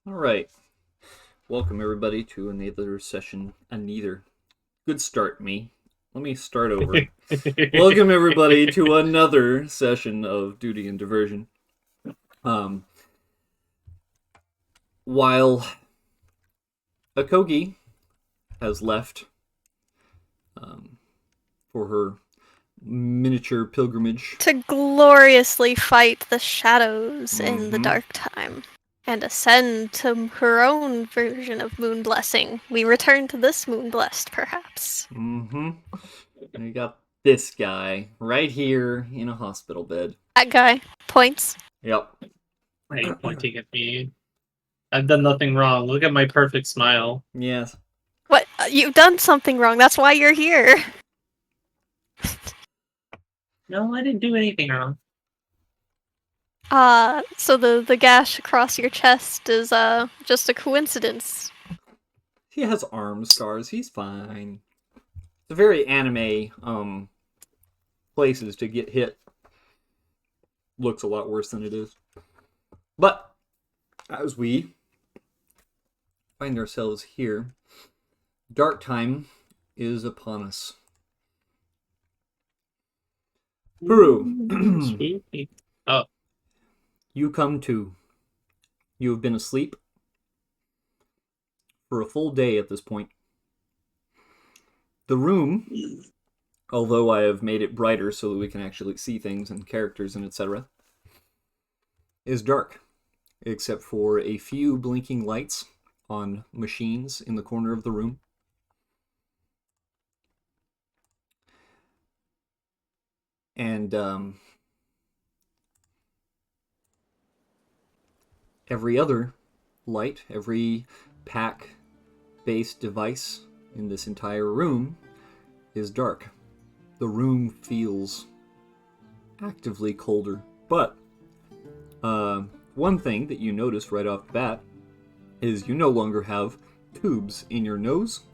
All right. Welcome everybody to another session. Good start, me. Let me start over. Welcome everybody to another session of Duty and Diversion. Um, while Akogi has left for her miniature pilgrimage. To gloriously fight the shadows in the Mhm. Darktime and ascend to her own version of Moon Blessing, we return to this Moon Blessed, perhaps. Mm-hmm. And you got this guy right here in a hospital bed. That guy. Points. Yep. Why are you pointing at me? I've done nothing wrong. Look at my perfect smile. Yes. What? You've done something wrong. That's why you're here. No, I didn't do anything wrong. So the gash across your chest is, just a coincidence. He has arm scars. He's fine. It's a very anime places to get hit. Looks a lot worse than it is. But as we find ourselves here, dark time is upon us. Peru, Spooky. Oh, you come to. You have been asleep for a full day at this point. The room, although I have made it brighter so that we can actually see things and characters and etc., is dark, except for a few blinking lights on machines in the corner of the room. And every other light, every pack-based device in this entire room is dark. The room feels actively colder. But one thing that you notice right off the bat is you no longer have tubes in your nose.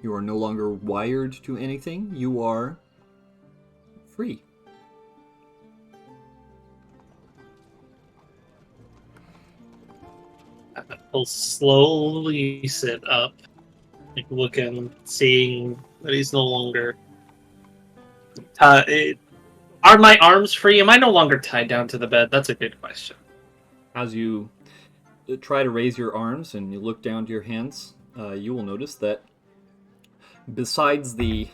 You are no longer wired to anything. You are free. I'll slowly sit up, like looking, seeing that he's no longer. Are my arms free? Am I no longer tied down to the bed? That's a good question. As you try to raise your arms and you look down to your hands, you will notice that besides the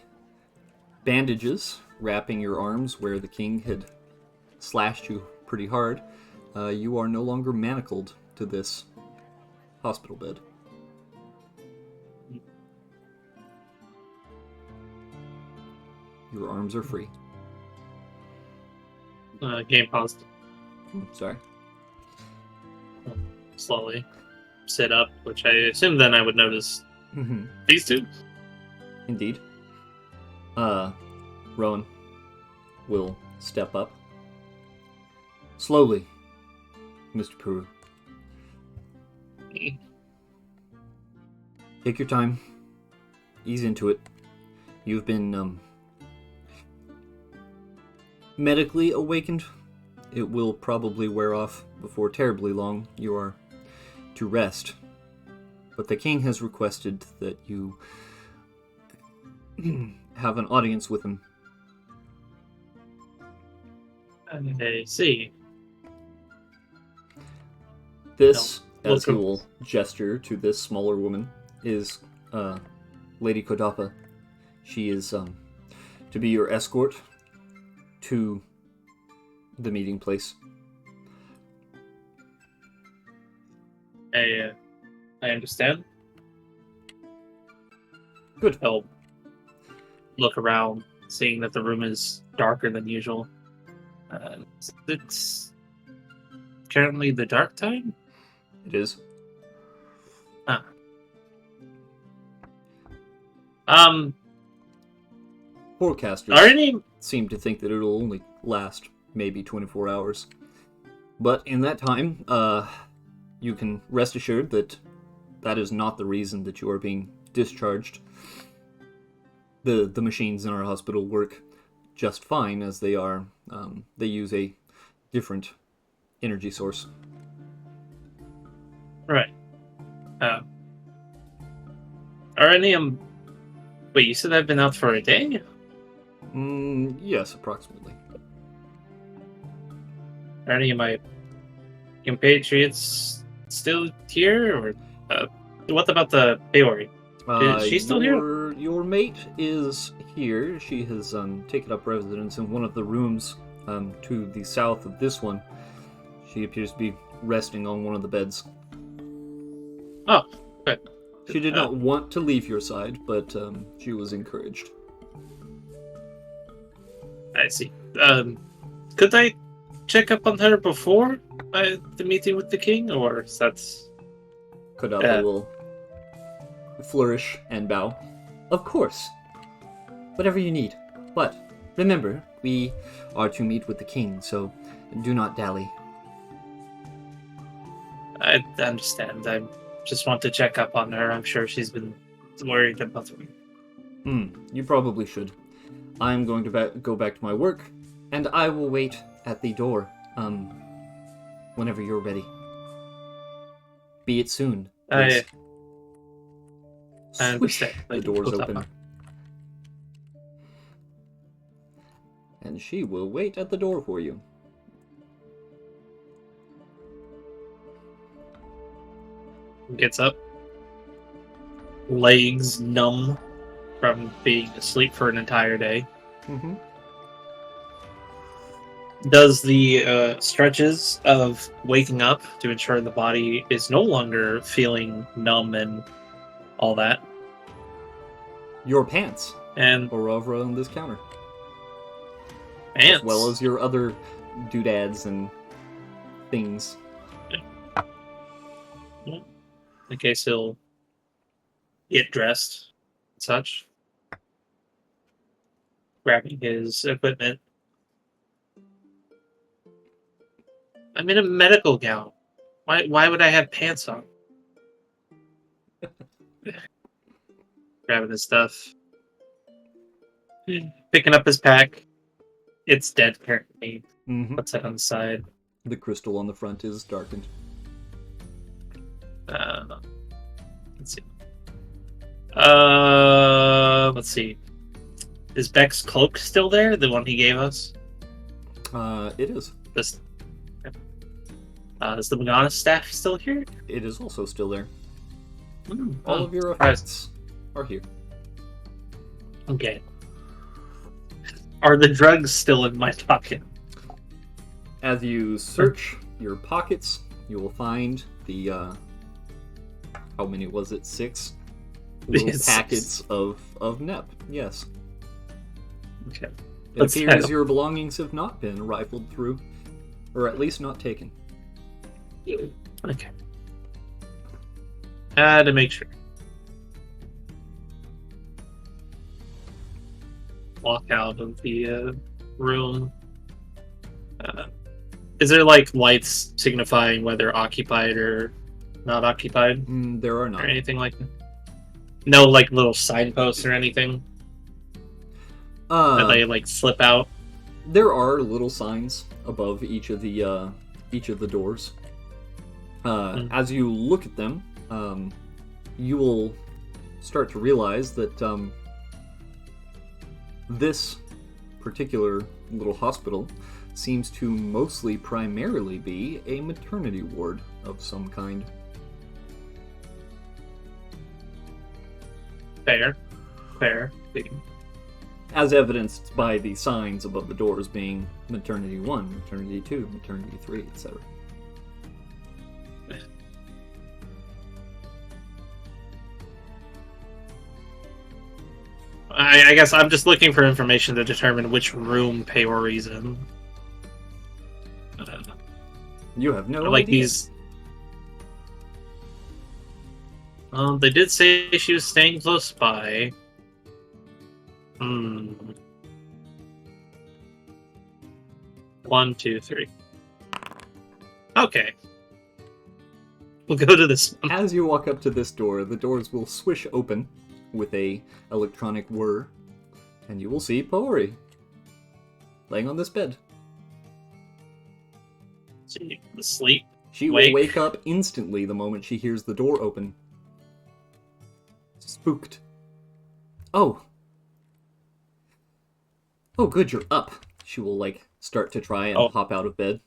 bandages wrapping your arms where the king had slashed you pretty hard, you are no longer manacled to this hospital bed. Your arms are free. Game paused. Sorry. Slowly sit up, which I assume then I would notice Mm-hmm. these two. Indeed. Rowan will step up. Slowly, Mr. Peru. Take your time. Ease into it. You've been, medically awakened. It will probably wear off before terribly long. You are to rest. But the king has requested that you have an audience with him. I see. This, No, as he welcome. will gesture to this smaller woman, is Lady Kodapa. She is to be your escort to the meeting place. I understand. Good. I'll look around, seeing that the room is darker than usual. It's currently the dark time? It is. Forecasters Are any... seem to think that it'll only last maybe 24 hours. But in that time, you can rest assured that that is not the reason that you are being discharged. The machines in our hospital work just fine as they are. They use a different energy source. Right. Oh. Are any wait, you said I've been out for a day? Yes, approximately. Are any of my compatriots still here, or what about the Peori? Is she still here? Your mate is here. She has taken up residence in one of the rooms to the south of this one. She appears to be resting on one of the beds. Oh, good. She did not want to leave your side, but she was encouraged. I see. Could I check up on her before the meeting with the king, or that's... Kodava will flourish and bow. Of course. Whatever you need. But remember, we are to meet with the king, so do not dally. I understand. I just want to check up on her. I'm sure she's been worried about me. You probably should. I'm going to go back to my work, and I will wait at the door, whenever you're ready. Be it soon. I Swish, understand. the doors open. And she will wait at the door for you. Gets up. Legs numb from being asleep for an entire day. Mm-hmm. Does the stretches of waking up to ensure the body is no longer feeling numb and all that. Your pants And are over on this counter. pants. As well as your other doodads and things. In case he'll get dressed and such. Grabbing his equipment. I'm in a medical gown. Why would I have pants on? Grabbing his stuff. Picking up his pack. It's dead currently. Mm-hmm. Puts it on the side. The crystal on the front is darkened. Let's see. Let's see. Is Beck's cloak still there? The one he gave us? It is. This. Is the Madonna staff still here? It is also still there. Mm, All of your effects are here. Okay. Are the drugs still in my pocket? As you search your pockets, you will find the, how many was it? 6 little Yes. packets of NEP. Yes. Okay. It Let's appears have- your belongings have not been rifled through, or at least not taken. Okay. To make sure. Walk out of the room. Is there like lights signifying whether occupied or not occupied, There are or not. anything like that? No, like little signposts or anything that they like slip out. There are little signs above each of the doors. As you look at them, you will start to realize that this particular little hospital seems to mostly primarily be a maternity ward of some kind. Fair. As evidenced by the signs above the doors being maternity 1, maternity 2, maternity 3, etc. I guess I'm just looking for information to determine which room Peori's in. You have no Like idea. these. They did say she was staying close by. 1, 2, 3. Okay. We'll go to this one. As you walk up to this door, the doors will swish open with a electronic whir, and you will see Peori laying on this bed. See, the sleep. She will Wake. wake up instantly the moment she hears the door open spooked. Oh. Oh, good, you're up. She will, like, start to try and Oh. hop out of bed.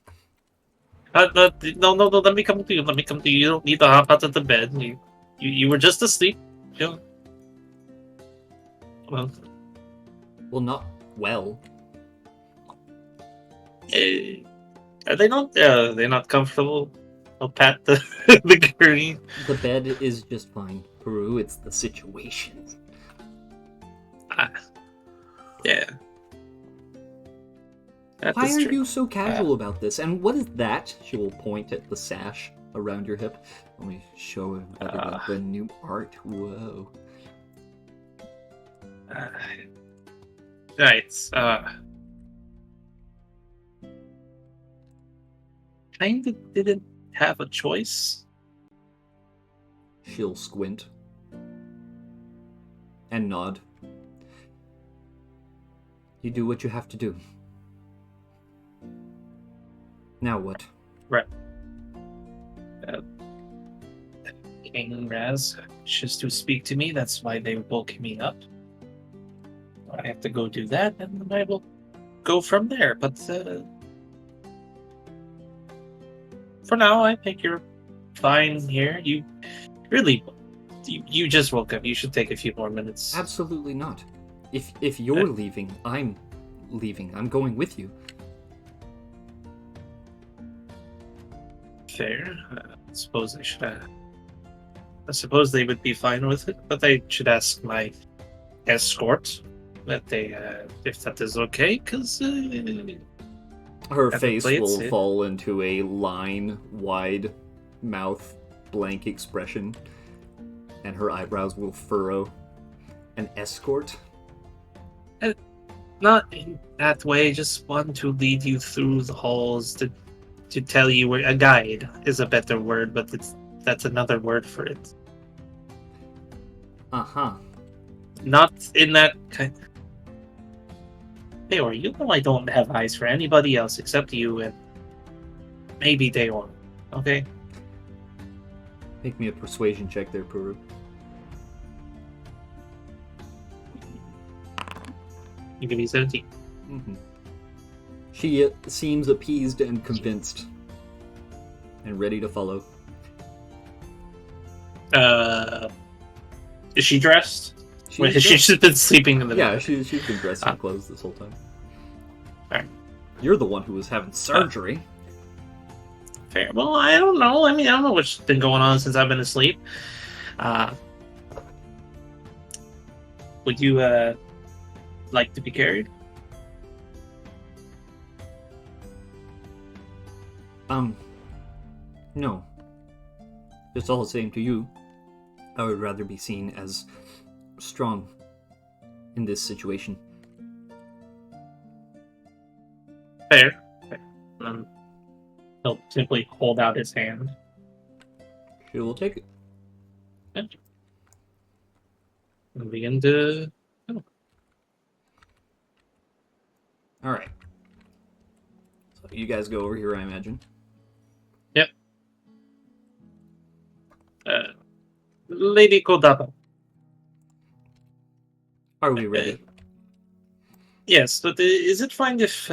No, let me come to you. Let me come to you. You don't need to hop out of the bed. You were just asleep. You well, Well, not well. are they not? They're not comfortable. I'll pat the the gurney. The bed is just fine, Peru. It's the situation. Yeah. That Why is are true. you so casual about this? And what is that? She will point at the sash around your hip. Let me show everybody the new art. Whoa. Right. Kinda didn't have a choice. She'll squint. And nod. You do what you have to do. Now what? Right. King Raz wishes to speak to me. That's why they woke me up. I have to go do that, and then I will go from there. But for now, I think you're fine here. You really, you just woke up. You should take a few more minutes. Absolutely not. If you're leaving, I'm leaving. I'm going with you. Fair. I suppose I should. I suppose they would be fine with it, but I should ask my escort that they, if that is okay, because Her Have to face play it will safe. fall into a line, wide mouth, blank expression, and her eyebrows will furrow. An escort? not in that way. Just want to lead you through the halls to tell you where. A guide is a better word, but that's another word for it. Uh-huh. Not in that kind. Daewon, you know I don't have eyes for anybody else except you and maybe Daewon. Okay? Make me a persuasion check there, Peru. You give me 17. Mm-hmm. She seems appeased and convinced. And ready to follow. Is she dressed? She's She's dressed- just been sleeping in the Yeah, bed. she's been dressed in clothes this whole time. Alright. You're the one who was having surgery. Fair. Well, I don't know. I mean, I don't know what's been going on since I've been asleep. Would you like to be carried? No. It's all the same to you. I would rather be seen as strong in this situation. Fair. He'll simply hold out his hand. She will take it. And begin to. Alright. So you guys go over here, I imagine. Yep. Lady Kodaba. Are we ready? Yes, but is it fine if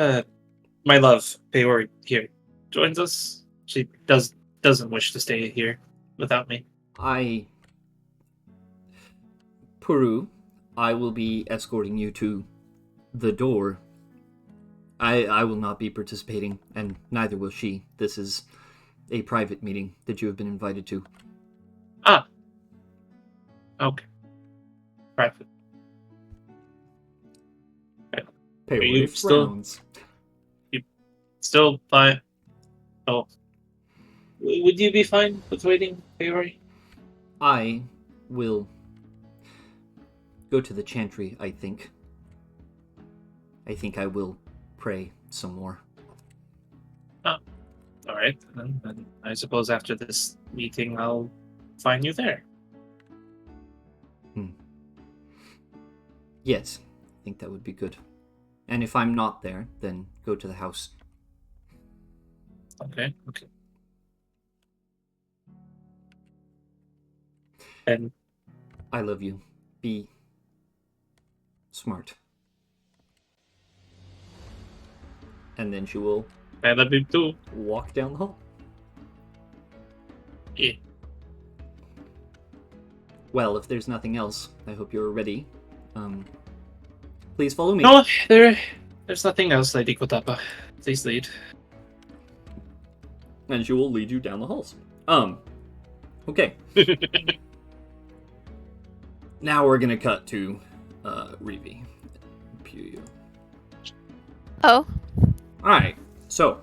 my love, Peori, here joins us? She doesn't wish to stay here without me. Peru, I will be escorting you to the door. I will not be participating, and neither will she. This is a private meeting that you have been invited to. Ah. Okay. Private. Peru you still- frowns. Still fine. Oh. Would you be fine with waiting, Peori? I will go to the chantry, I think. I think I will pray some more. All right. Then I suppose after this meeting, I'll find you there. Yes, I think that would be good. And if I'm not there, then go to the house. Okay. And I love you. Be smart. And then she will I love you too. walk down the hall. Yeah. Well, if there's nothing else, I hope you're ready. Please follow me. No, there's nothing else, Lady Kotapa. Please lead. And she will lead you down the halls. Okay. Now we're gonna cut to Reeve. Puyu. Oh, Alright, so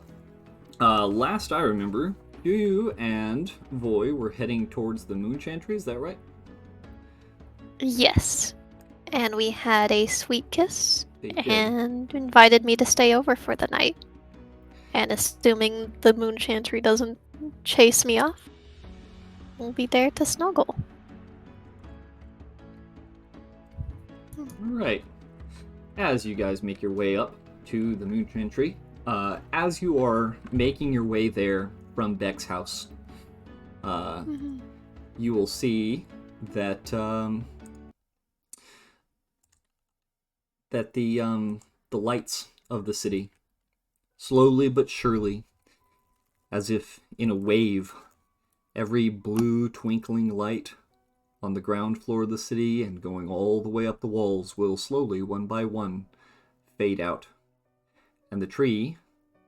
last I remember, Puyu and Voy were heading towards the Moon Chantry, is that right? yes. And we had a sweet kiss They did. and invited me to stay over for the night. And assuming the Moon Chantry doesn't chase me off, we'll be there to snuggle. Alright. As you guys make your way up to the Moon Chantry, as you are making your way there from Beck's house, you will see that the lights of the city, slowly but surely, as if in a wave, every blue twinkling light on the ground floor of the city and going all the way up the walls will slowly, one by one, fade out. And the tree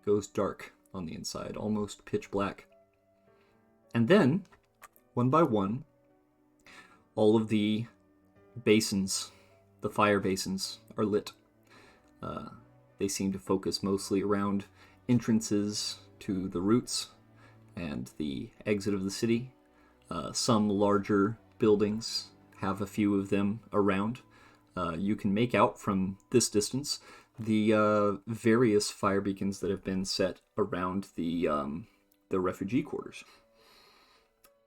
goes dark on the inside, almost pitch black. And then, one by one, all of the basins, the fire basins, are lit. They seem to focus mostly around entrances to the roots and the exit of the city. Some larger buildings have a few of them around. You can make out from this distance the various fire beacons that have been set around the refugee quarters.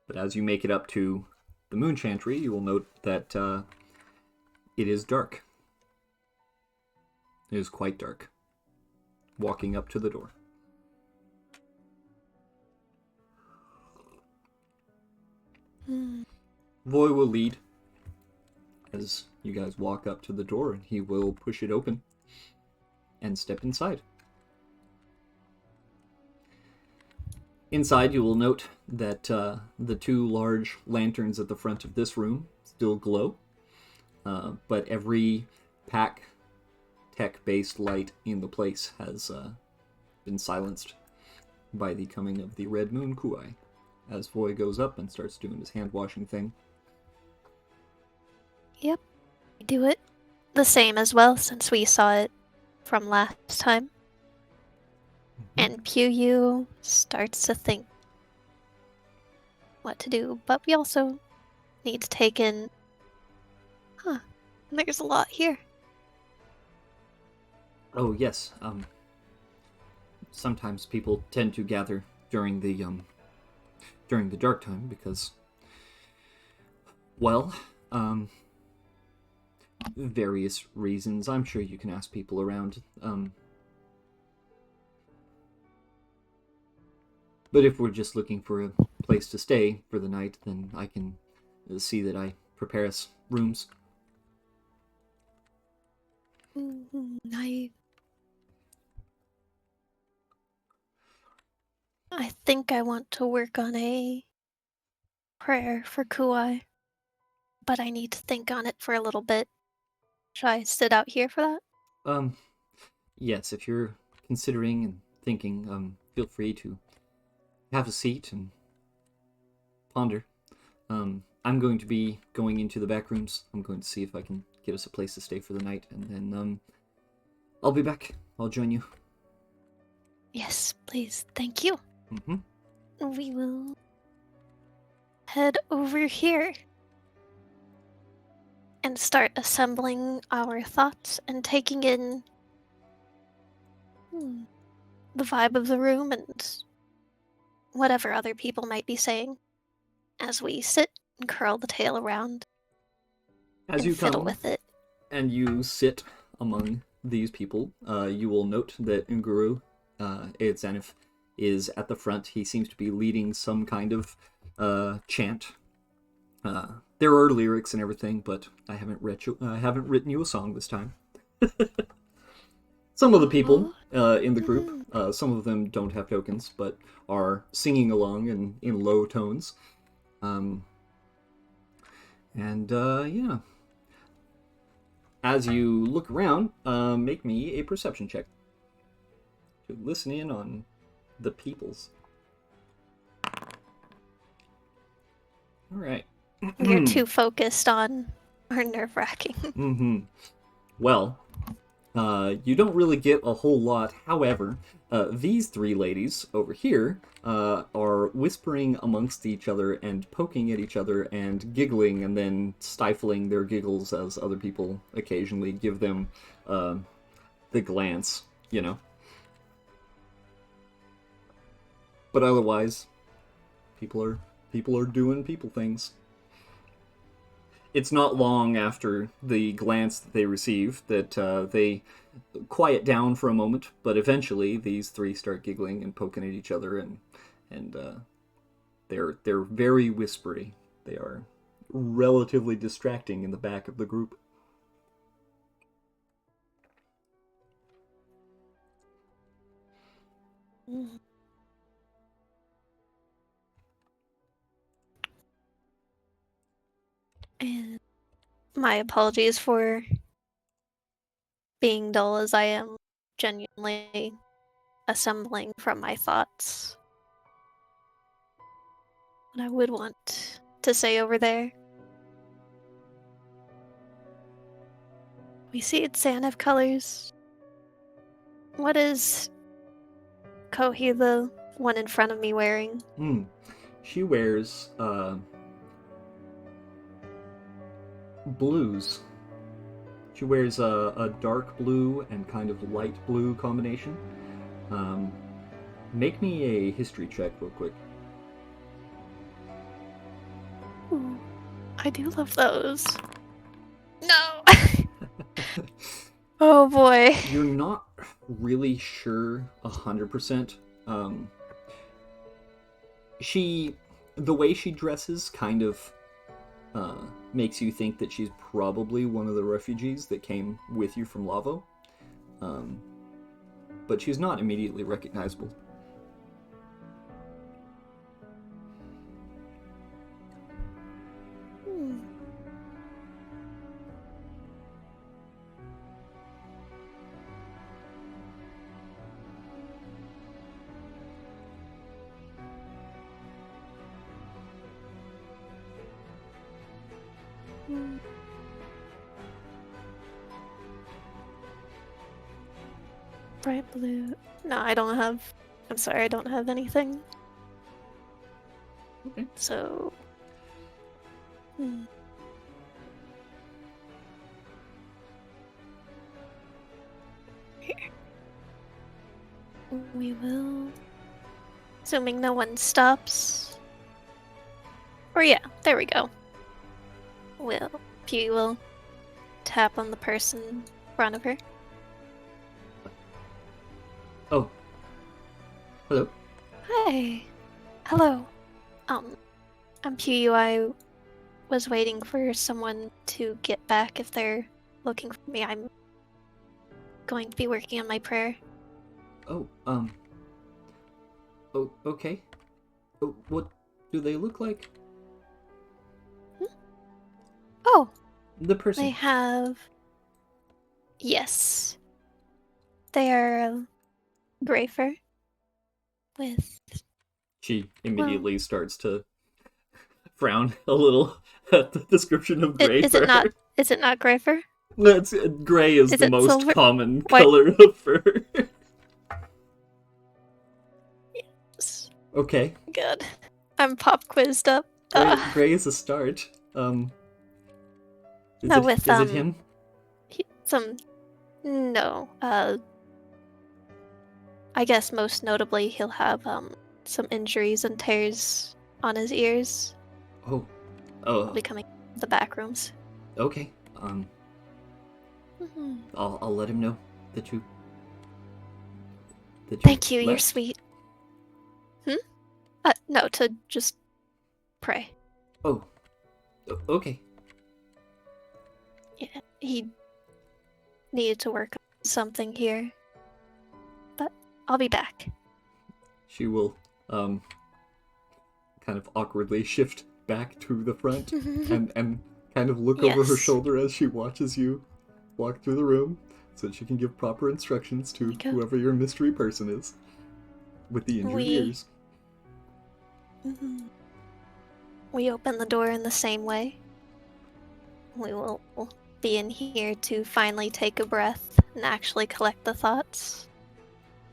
But as you make it up to the Moon Chantry, you will note that it is dark. It is quite dark. Walking up to the door. Voy will lead as you guys walk up to the door, and he will push it open and step inside. Inside, you will note that the two large lanterns at the front of this room still glow, but every pack tech-based light in the place has been silenced by the coming of the Red Moon Kuai, as Voy goes up and starts doing his hand-washing thing. Yep. We do it the same as well since we saw it from last time. And Puyu starts to think what to do, but we also need to take in... there's a lot here. Oh, yes. Sometimes people tend to gather during the Darktime because, well, various reasons. I'm sure you can ask people around. But if we're just looking for a place to stay for the night, then I can see that I prepare us rooms. I think I want to work on a prayer for Kuai, but I need to think on it for a little bit. Should I sit out here for that? Yes, if you're considering and thinking, feel free to have a seat and ponder. I'm going to be going into the back rooms. I'm going to see if I can get us a place to stay for the night, and then I'll be back. I'll join you. Yes, please. Thank you. Mm-hmm. We will head over here and start assembling our thoughts and taking in the vibe of the room and whatever other people might be saying as we sit and curl the tail around As and you fiddle come with it. and you sit among these people, you will note that Unguru Eotzanif is at the front. He seems to be leading some kind of chant. There are lyrics and everything, but I haven't written you a song this time. Some of the people in the group, some of them don't have tokens, but are singing along in low tones. Yeah. As you look around, make me a perception check to listen in on the peoples. All right. You're too focused on our nerve-wracking. Well, you don't really get a whole lot. However, these three ladies over here are whispering amongst each other and poking at each other and giggling and then stifling their giggles as other people occasionally give them the glance, you know. But otherwise, people are doing people things. It's not long after the glance that they receive that they quiet down for a moment, but eventually these three start giggling and poking at each other, and they're very whispery. They are relatively distracting in the back of the group. And my apologies for being dull as I am genuinely assembling from my thoughts. What I would want to say over there. We see it's sand of colors. What is Kohi, the one in front of me, wearing? She wears blues. She wears a dark blue and kind of light blue combination. Make me a history check real quick. Ooh, I do love those. No! Oh boy. You're not really sure 100%. The way she dresses kind of makes you think that she's probably one of the refugees that came with you from Lavo. But she's not immediately recognizable. Bright blue. No, I don't have. I'm sorry, I don't have anything. Okay. So. Here. We will. Assuming no one stops. Or yeah, there we go. Pew will tap on the person in front of her. Oh. Hello. Hi. Hello. I'm Pew. I was waiting for someone to get back if they're looking for me. I'm going to be working on my prayer. Oh, oh, okay. Oh, what do they look like? Oh, The person. they have. Yes. They are gray fur with. She immediately starts to frown a little at the description of gray Is fur. it not gray fur? That's gray is the it most silver? common White? color of fur. Yes. Okay. Good. I'm pop quizzed up. Gray is a start. Is No, it him? No. I guess most notably he'll have some injuries and tears on his ears. Oh. Probably coming from the back rooms. Okay. I'll let him know that you. Thank you. left. You're sweet. No, to just pray. Oh. Okay. Yeah, he needed to work on something here. But I'll be back. She will kind of awkwardly shift back to the front and kind of look over her Yes. shoulder as she watches you walk through the room so that she can give proper instructions to Okay. whoever your mystery person is with the injured ears. We open the door in the same way. We will be in here to finally take a breath and actually collect the thoughts.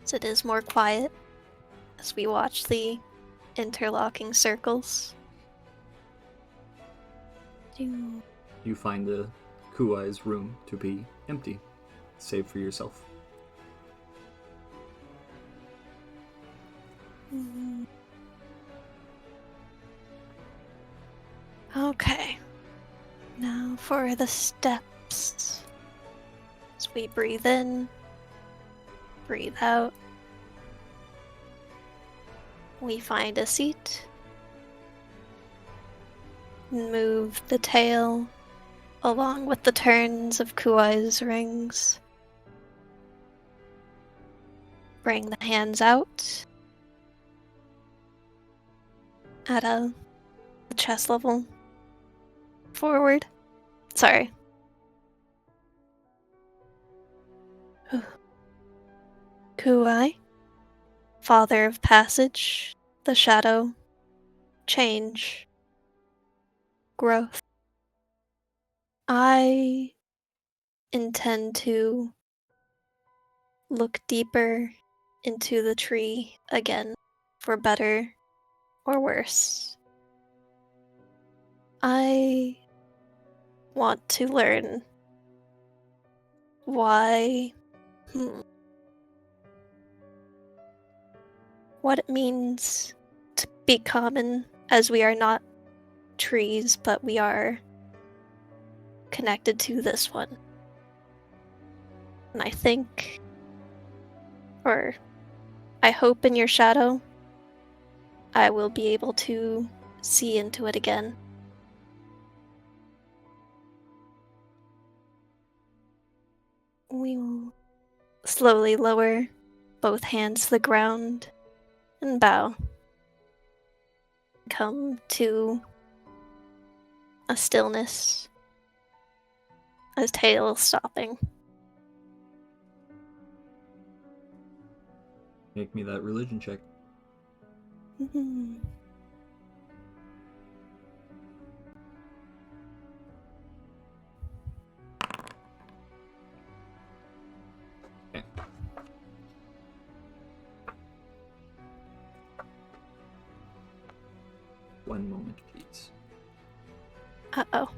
As it is more quiet as we watch the interlocking circles. You find the Kuai's room to be empty, save for yourself. Okay. Now for the steps. As we breathe in, breathe out. We find a seat. Move the tail along with the turns of Kuai's rings. Bring the hands out at a chest level. Forward. Sorry. Kuai, father of passage, the shadow, change, growth. I intend to look deeper into the tree again, for better or worse. I want to learn why. What it means to be common, as we are not trees, but we are connected to this one. And I think, or I hope in your shadow, I will be able to see into it again. We will slowly lower both hands to the ground and bow. Come to a stillness as tail stopping. Make me that religion check. Okay. One moment, please. Uh-oh.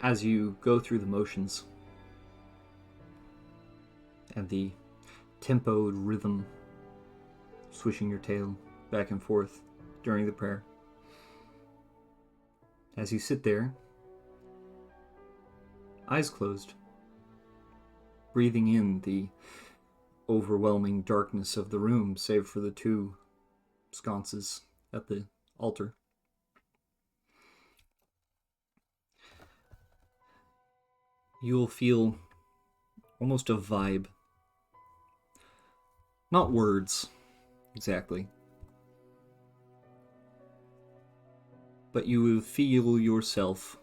As you go through the motions and the tempoed rhythm, swishing your tail back and forth during the prayer, as you sit there, eyes closed, breathing in the overwhelming darkness of the room, save for the two sconces at the altar. You'll feel almost a vibe. Not words, exactly. But you will feel yourself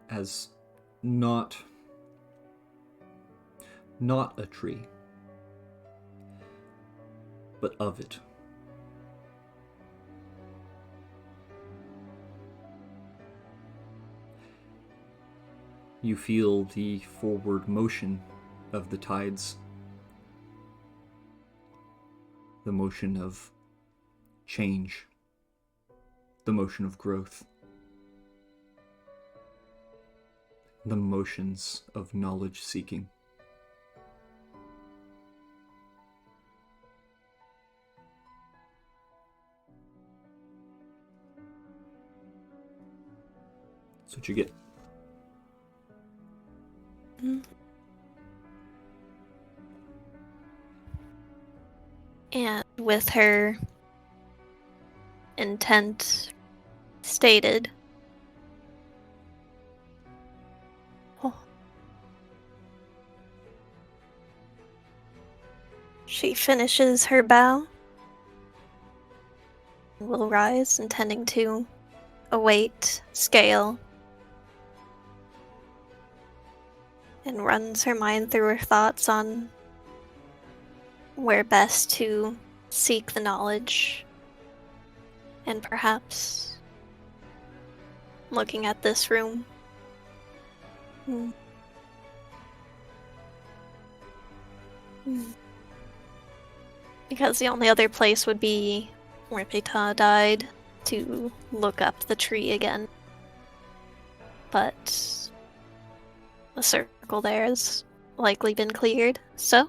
as not a tree, but of it. You feel the forward motion of the tides. The motion of change. The motion of growth. The motions of knowledge seeking. That's what you get. And with her intent stated, she finishes her bow and will rise, intending to await Scale, and runs her mind through her thoughts on where best to seek the knowledge, and perhaps looking at this room. Because the only other place would be where Peta died, to look up the tree again. But the circle there has likely been cleared, so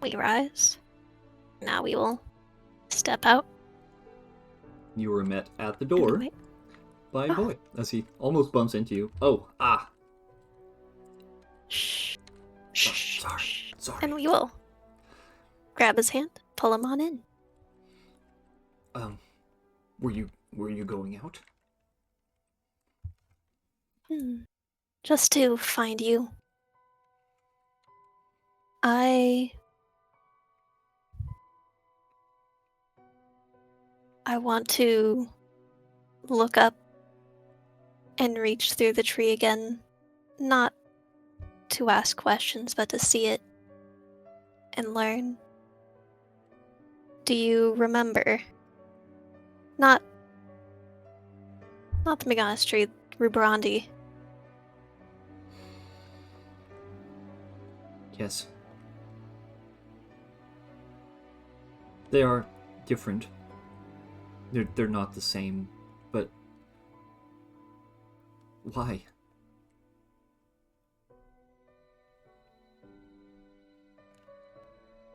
we rise. Now we will step out. You were met at the door by a boy as he almost bumps into you. Oh, ah. Shh. Sorry. And we will grab his hand, pull him on in. Were you going out? Just to find you. I want to look up and reach through the tree again, not to ask questions, but to see it and learn. Do you remember? Not the Meganis tree, Rubrandi. Yes. They are different. They're not the same, but why?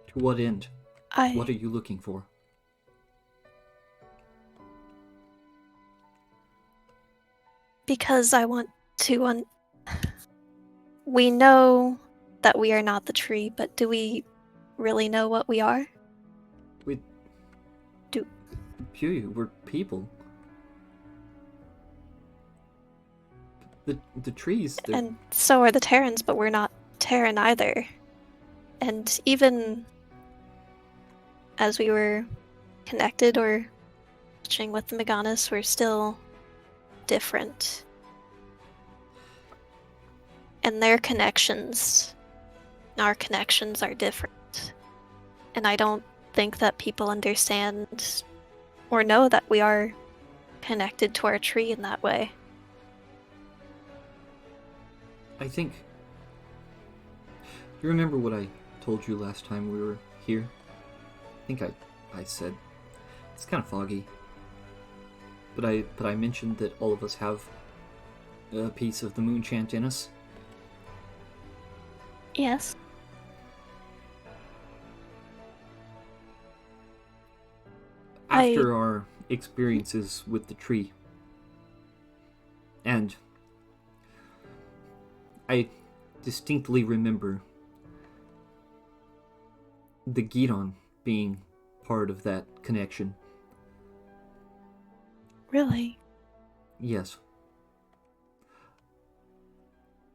To what end? What are you looking for? Because I want to we know that we are not the tree, but do we really know what we are? We're people. The trees, and so are the Terrans, but we're not Terran either. And even as we were connected or touching with the Meganis, we're still different. And their connections, our connections are different. And I don't think that people understand or know that we are connected to our tree in that way. I think... You remember what I told you last time we were here? I think I said... It's kind of foggy. But I mentioned that all of us have a piece of the moon chant in us. Yes. After our experiences with the tree, and I distinctly remember the Gidon being part of that connection. Really? Yes.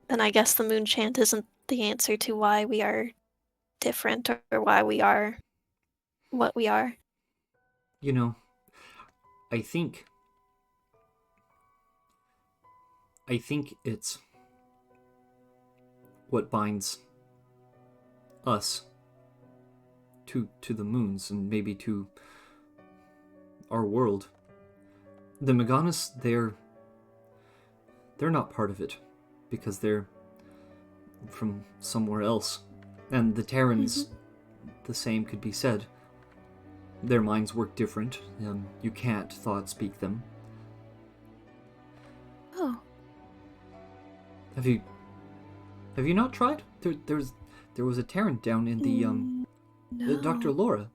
Then I guess the moon chant isn't the answer to why we are different or why we are what we are. You know, I think it's what binds us to the moons and maybe to our world. The Meganis, they're not part of it. because they're from somewhere else. And the Terrans, the same could be said. Their minds work different, and you can't thought speak them. Oh. Have you not tried? There was a Terran down in the No. Dr. Laura.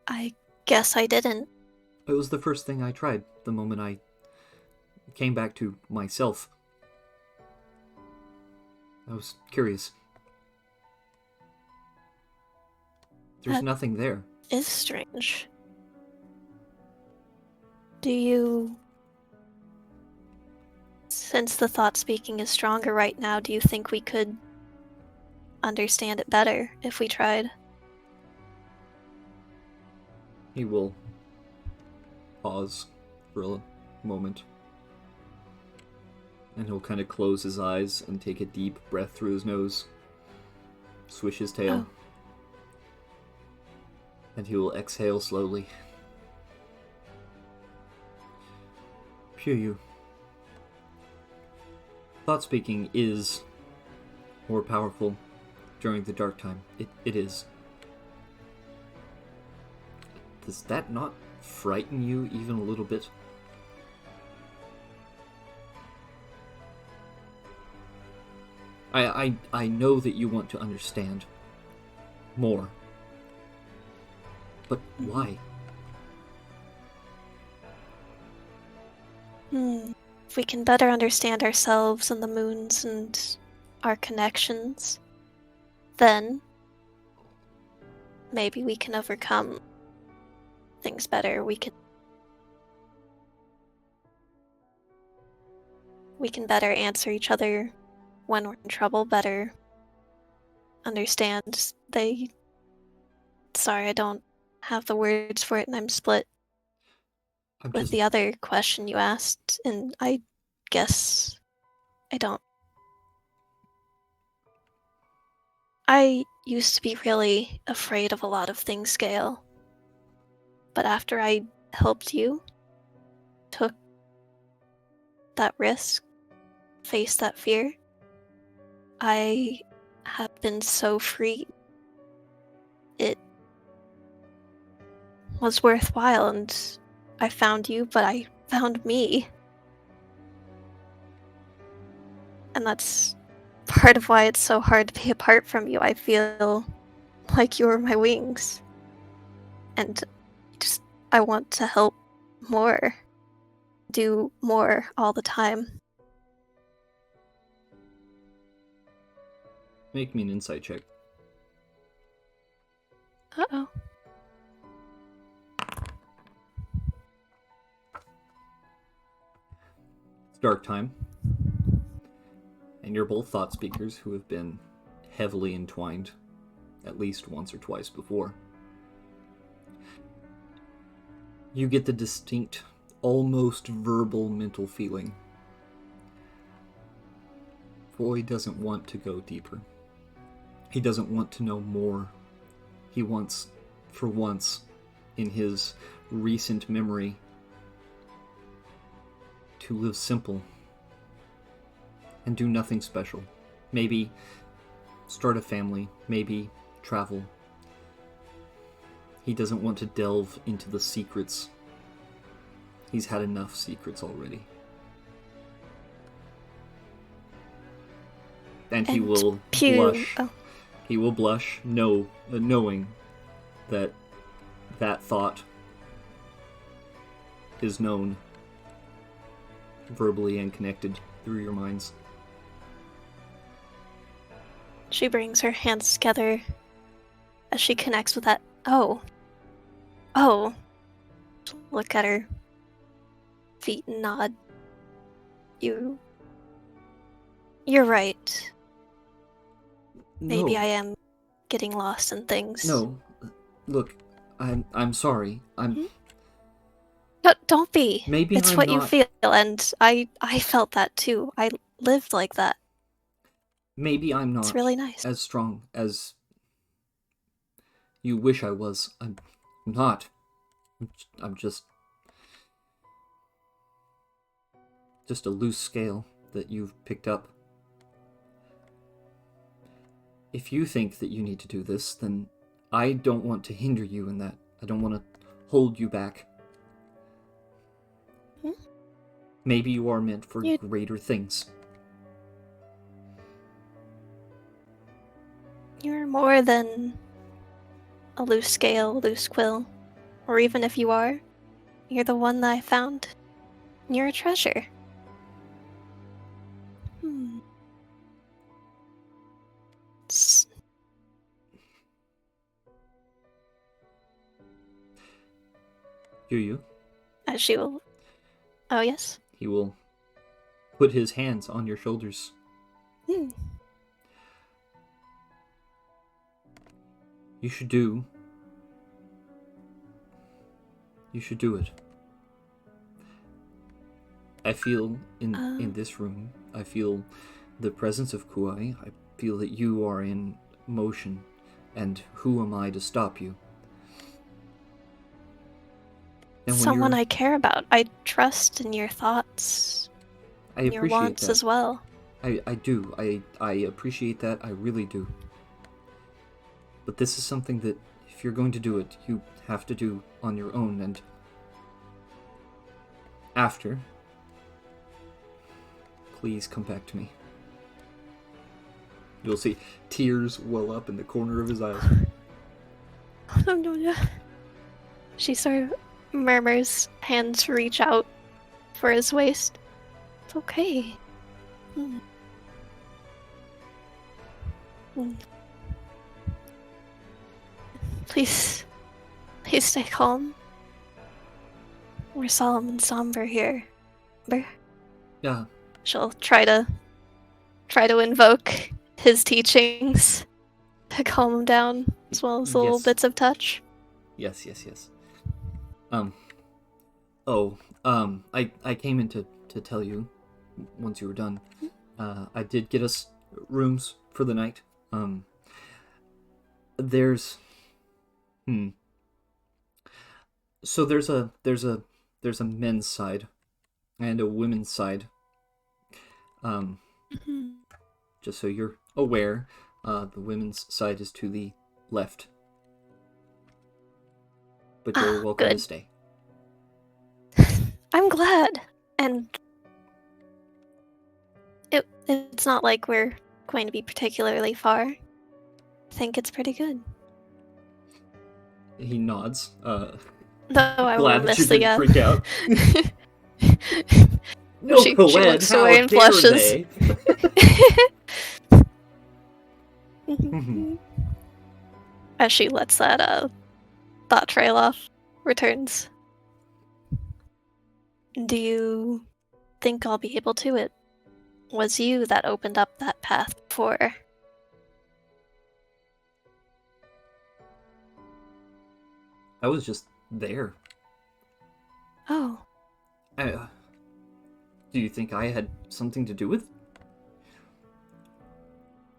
I guess I didn't. It was the first thing I tried the moment I came back to myself. I was curious. There's That nothing there. is strange. Do you... Since the thought speaking is stronger right now, do you think we could understand it better if we tried? He will pause for a moment. And he'll kind of close his eyes and take a deep breath through his nose. Swish his tail. Oh. And he will exhale slowly. Phew. Thought speaking is more powerful during the dark time. It is. Does that not frighten you even a little bit? I know that you want to understand more. But why? If we can better understand ourselves and the moons and our connections, then maybe we can overcome things better. We can better answer each other when we're in trouble, better understand. Sorry, I don't have the words for it, and I'm split with the other question you asked, and I guess I don't. I used to be really afraid of a lot of things, Gale. But after I helped you, took that risk, faced that fear, I have been so free. It was worthwhile, and I found you, but I found me. And that's part of why it's so hard to be apart from you. I feel like you were my wings. And I want to help more. Do more all the time. Make me an insight check. Uh-oh. It's dark time. And you're both thought speakers who have been heavily entwined at least once or twice before. You get the distinct, almost verbal mental feeling. Foy doesn't want to go deeper. He doesn't want to know more. He wants, for once, in his recent memory, to live simple and do nothing special. Maybe start a family, maybe travel. He doesn't want to delve into the secrets. He's had enough secrets already. And he will blush. Oh. He will blush, knowing that thought is known verbally and connected through your minds. She brings her hands together as she connects with that. Oh. Look at her feet and nod. You're right. Maybe No. I am getting lost in things. No. Look, I'm sorry. No, don't be. Maybe it's I'm what you not- feel, and I felt that too. I lived like that. Maybe I'm not It's really nice. as strong as you wish I was. I'm not. I'm just a loose scale. that you've picked up. If you think that you need to do this, then I don't want to hinder you in that. I don't want to hold you back. Maybe you are meant for greater things. You're more than a loose scale, loose quill. Or even if you are, you're the one that I found. You're a treasure. It's... You. As she will... Oh, yes? He will put his hands on your shoulders. You should do it. I feel in this room, I feel the presence of Kuai. I feel that you are in motion, and who am I to stop you? And someone I care about. I trust in your thoughts. I and your appreciate wants that. As well. I do. I appreciate that. I really do. But this is something that, if you're going to do it, you have to do on your own, and after, please come back to me. You'll see tears well up in the corner of his eyes. She sort of murmurs, hands reach out for his waist. It's okay. Please stay calm. We're solemn and somber here. Yeah. She'll try to invoke his teachings to calm him down, as well as little bits of touch. Yes. I came in to tell you, once you were done, I did get us rooms for the night. There's So there's a men's side and a women's side. Just so you're aware, the women's side is to the left. But you're welcome to stay. I'm glad. And it's not like we're going to be particularly far. I think it's pretty good. He nods. Though I will Glad that miss you the didn't freak out. No, she looks away and blushes. As she lets that thought trail off, returns. Do you think I'll be able to? It was you that opened up that path before. I was just there. Oh. Do you think I had something to do with?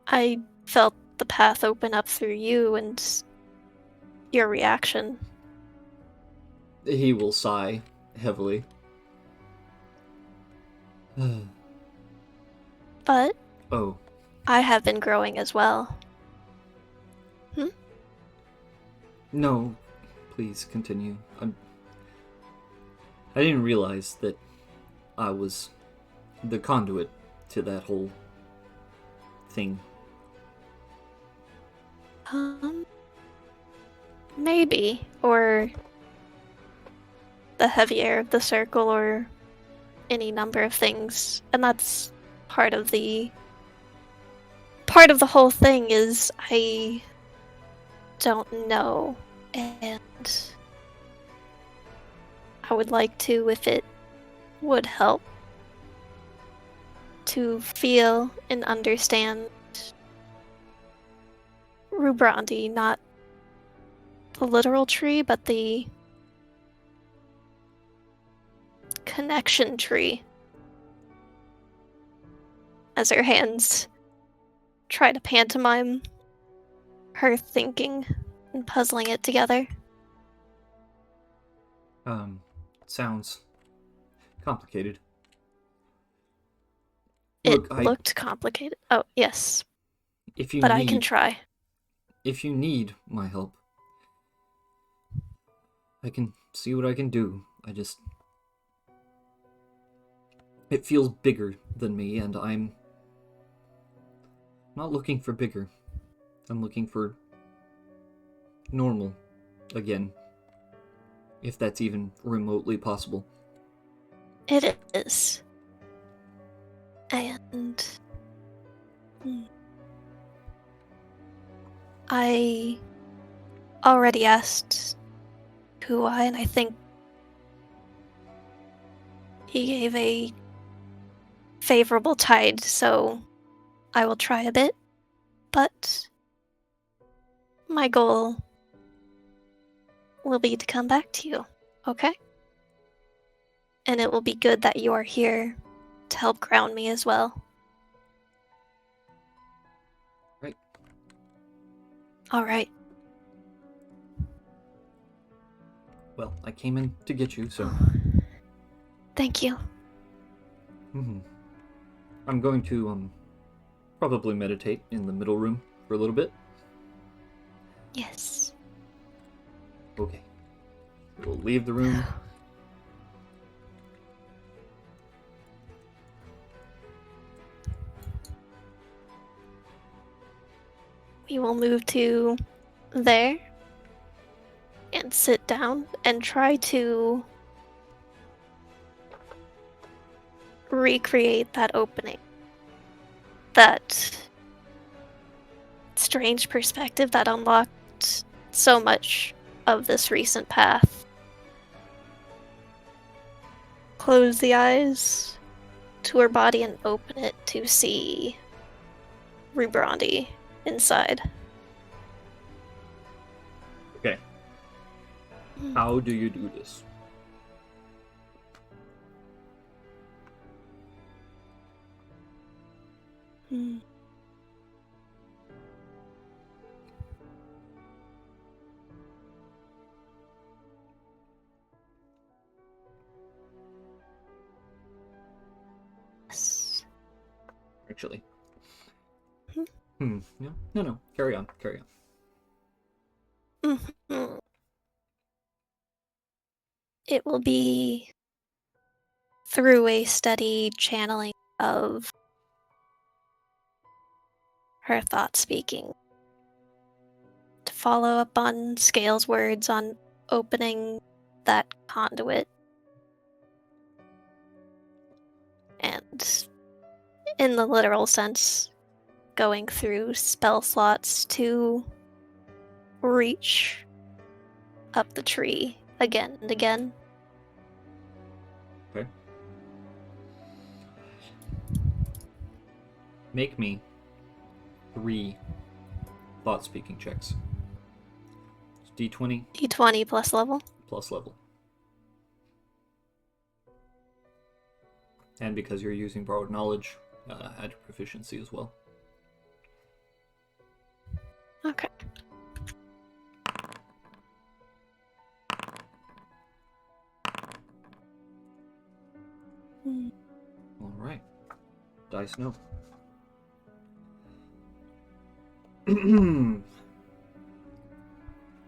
I felt the path open up through you and your reaction. He will sigh heavily. But oh, I have been growing as well. No, please continue. I didn't realize that I was the conduit to that whole thing. Maybe. Or the heavy air of the circle, or any number of things. And that's part of the whole thing is I don't know. And I would like to, if it would help, to feel and understand Rubrandi, not the literal tree, but the connection tree. As her hands try to pantomime her thinking and puzzling it together. Sounds complicated. Look, It looked complicated. Oh, yes, if you but need, I can try. if you need my help, I can see what I can do. It feels bigger than me, and I'm not looking for bigger. I'm looking for normal again, if that's even remotely possible. It is. And I already asked Kuai, and I think he gave a favorable tide, so I will try a bit. But my goal will be to come back to you, okay? And it will be good that you are here to help ground me as well. Right. Alright. Well, I came in to get you, so... Thank you. I'm going to, probably meditate in the middle room for a little bit. Yes. Okay. We'll leave the room. We will move to there and sit down and try to recreate that opening. That strange perspective that unlocked so much of this recent path. Close the eyes to her body and open it to see Rubrandi inside. Okay. How do you do this? Yes. Actually. Yeah. No. Carry on. Mhm. It will be through a steady channeling of her thought speaking. To follow up on Scale's words on opening that conduit. And in the literal sense, going through spell slots to reach up the tree again and again. Okay. Make me 3 thought-speaking checks. D20 D20 plus level. plus level. And because you're using borrowed knowledge, add your proficiency as well. Okay. All right. Dice no.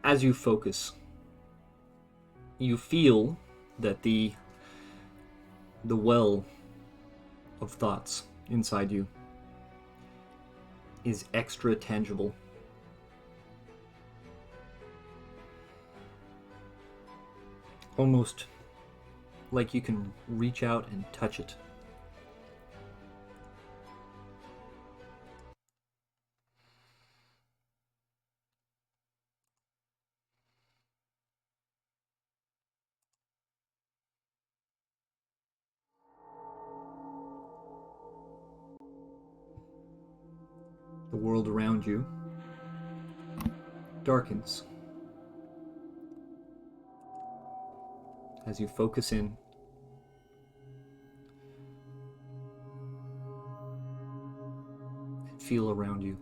As you focus, you feel that the well of thoughts inside you is extra tangible. Almost like you can reach out and touch it. The world around you darkens as you focus in. And feel around you.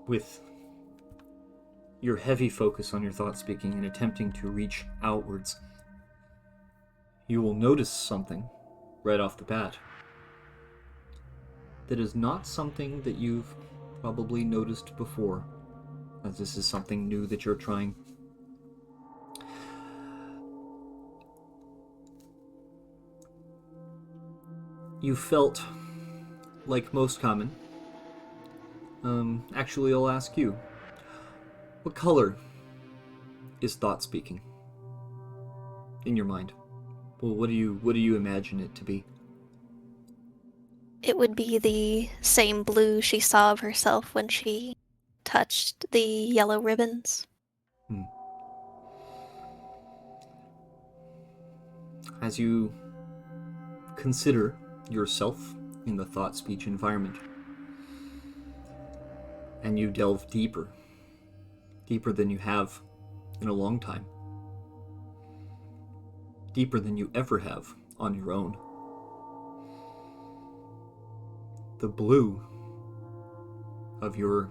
With your heavy focus on your thought speaking and attempting to reach outwards, you will notice something right off the bat that is not something that you've probably noticed before, as this is something new that you're trying. You felt like most common. Actually, I'll ask you. What color is thought speaking in your mind? Well, what do you imagine it to be? It would be the same blue she saw of herself when she touched the yellow ribbons. As you consider yourself in the thought speech environment, and you delve deeper than you have in a long time, deeper than you ever have on your own. The blue of your,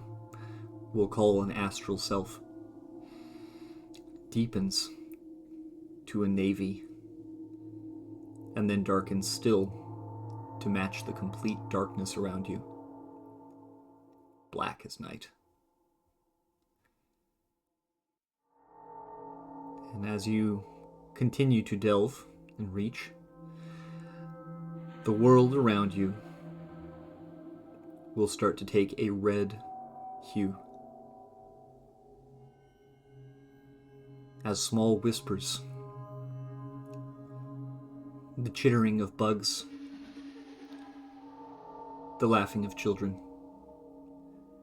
we'll call an astral self, deepens to a navy and then darkens still to match the complete darkness around you. Black as night. And as you continue to delve and reach, the world around you will start to take a red hue. As small whispers, the chittering of bugs, the laughing of children,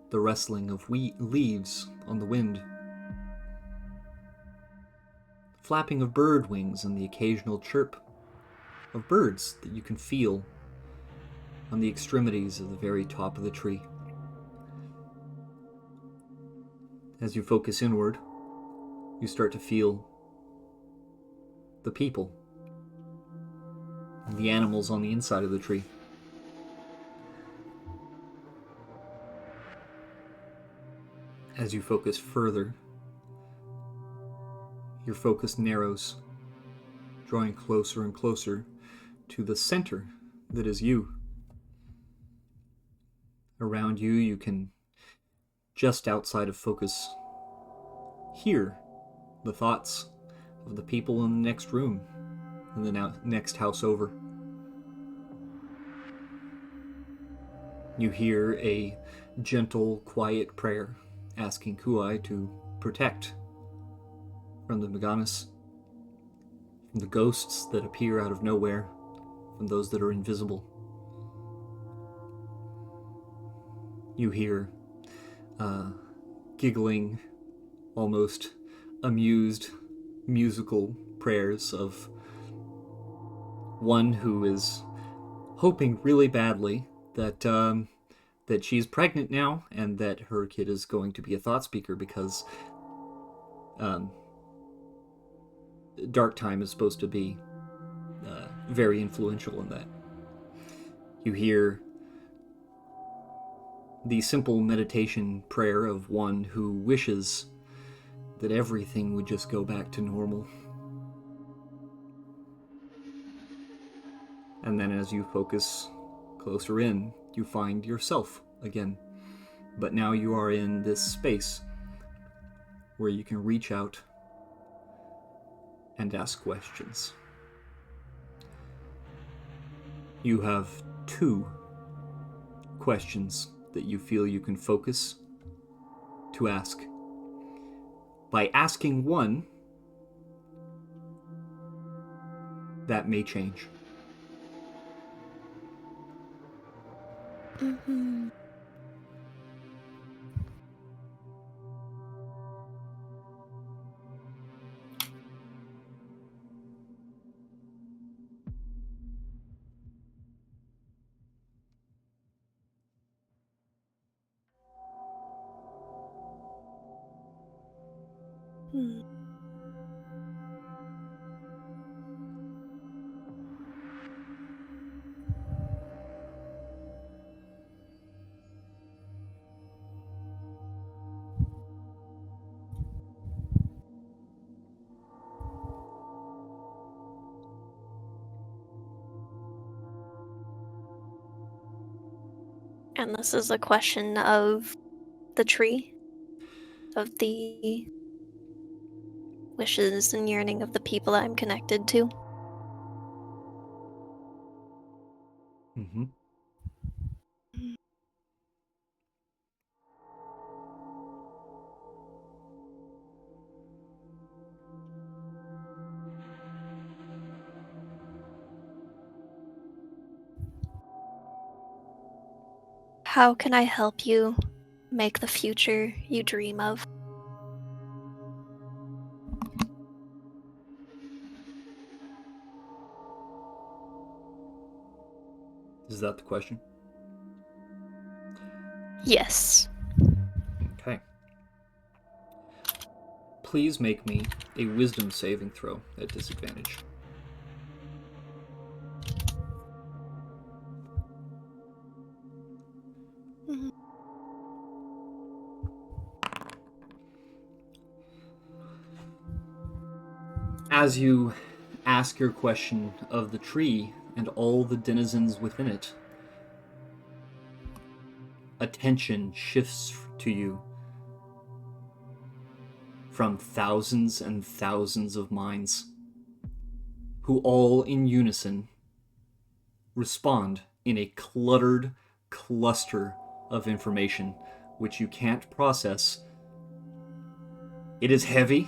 the rustling of leaves on the wind, flapping of bird wings and the occasional chirp of birds that you can feel on the extremities of the very top of the tree. As you focus inward, you start to feel the people and the animals on the inside of the tree. As you focus further, your focus narrows, drawing closer and closer to the center that is you. Around you, you can, just outside of focus, hear the thoughts of the people in the next room, in the next house over. You hear a gentle, quiet prayer asking Kuai to protect from the Meganis, from the ghosts that appear out of nowhere, from those that are invisible. You hear giggling, almost amused, musical prayers of one who is hoping really badly that that she's pregnant now and that her kid is going to be a thought speaker because Darktime is supposed to be very influential in that. You hear the simple meditation prayer of one who wishes that everything would just go back to normal. And then as you focus closer in, you find yourself again. But now you are in this space where you can reach out and ask questions. You have 2 questions that you feel you can focus to ask. By asking one, that may change. Mm-hmm. Hmm. And this is a question of the tree, of the wishes and yearning of the people I'm connected to. Mm-hmm. How can I help you make the future you dream of? Is that the question? Yes. Okay. Please make me a wisdom saving throw at disadvantage. Mhm. As you ask your question of the tree and all the denizens within it, attention shifts to you from thousands and thousands of minds who all in unison respond in a cluttered cluster of information which you can't process. It is heavy.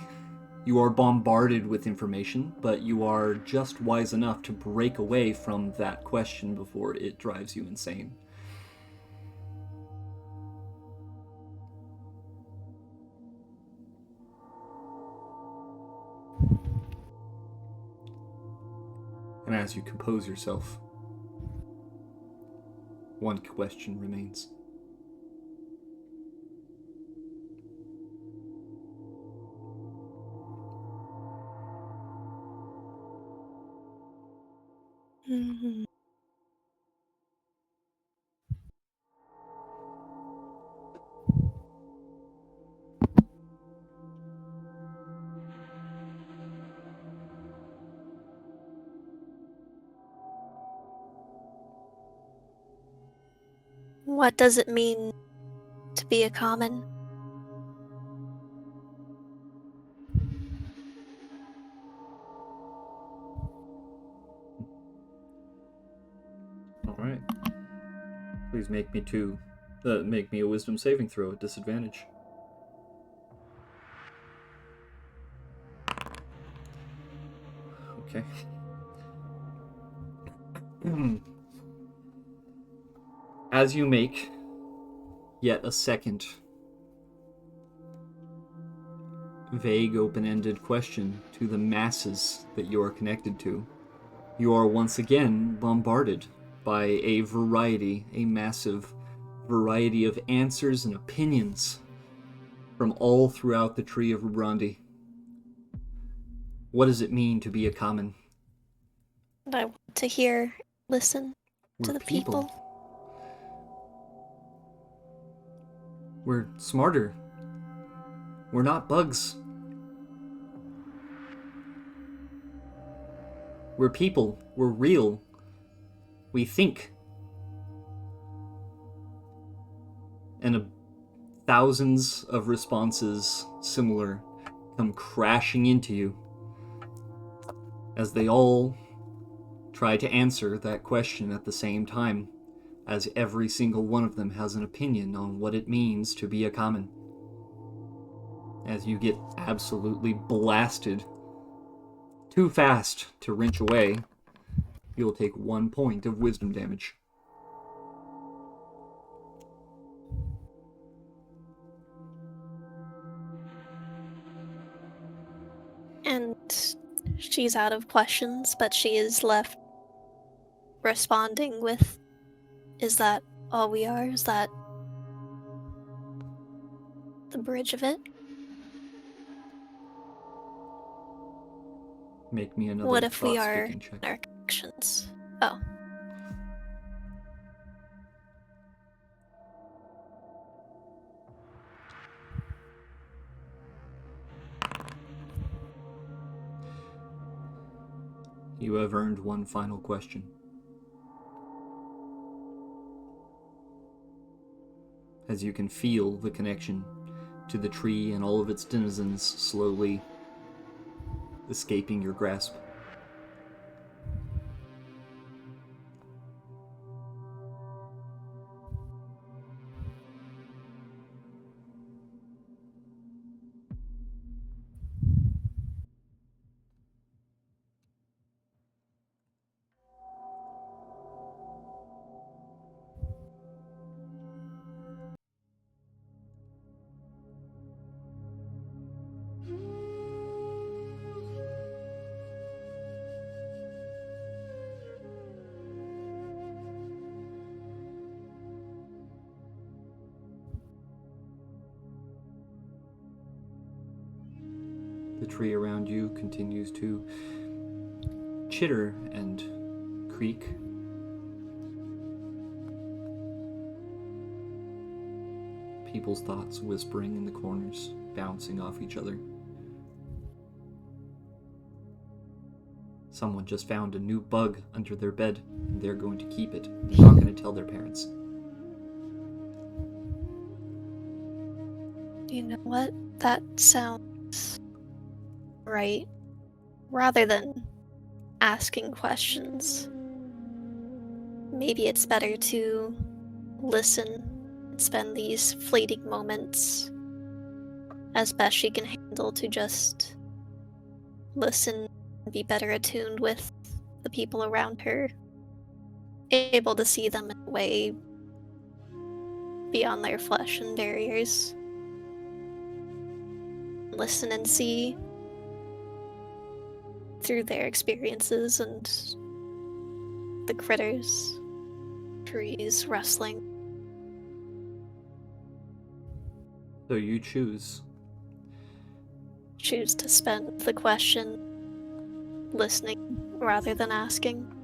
You are bombarded with information, but you are just wise enough to break away from that question before it drives you insane. And as you compose yourself, one question remains. Mhm. What does it mean to be a common? All right. Please make me a wisdom saving throw at disadvantage. Okay. As you make yet a second vague, open-ended question to the masses that you are connected to, you are once again bombarded by a massive variety of answers and opinions from all throughout the tree of Rubrandi. What does it mean to be a common? And I want to hear, listen to We're the people. people. We're smarter. We're not bugs. We're people. We're real. We think. And thousands of responses similar come crashing into you as they all try to answer that question at the same time, as every single one of them has an opinion on what it means to be a common. As you get absolutely blasted too fast to wrench away, you'll take 1 point of wisdom damage. And she's out of questions, but she is left responding with, is that all we are? Is that the bridge of it? Make me another What if we thought are speaking check. in our actions? Oh. You have earned one final question. as you can feel the connection to the tree and all of its denizens slowly escaping your grasp. The tree around you continues to chitter and creak. People's thoughts whispering in the corners, bouncing off each other. Someone just found a new bug under their bed, and they're going to keep it. They're not going to tell their parents. You know what? That sounds right. Rather than asking questions, maybe it's better to listen and spend these fleeting moments as best she can handle to just listen and be better attuned with the people around her, able to see them in a way beyond their flesh and barriers. Listen and see through their experiences and the critters, trees rustling. So you choose. Choose to spend the question listening rather than asking.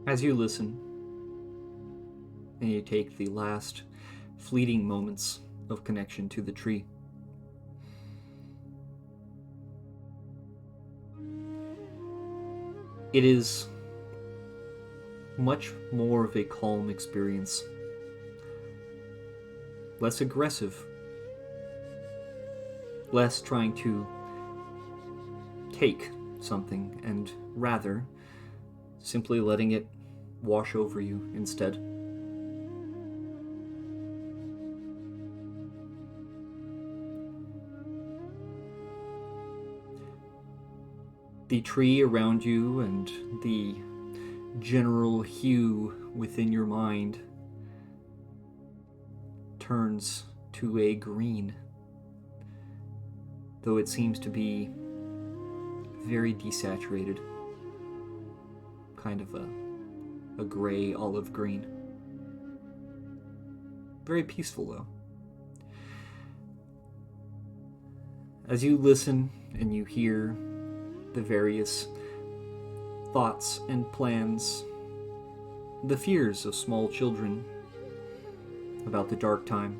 As you listen, and you take the last fleeting moments of connection to the tree, it is much more of a calm experience. Less aggressive. Less trying to take something, and rather simply letting it wash over you instead. The tree around you and the general hue within your mind turns to a green, though it seems to be very desaturated, kind of a gray olive green. Very peaceful though. As you listen and you hear the various thoughts and plans, the fears of small children about the Darktime.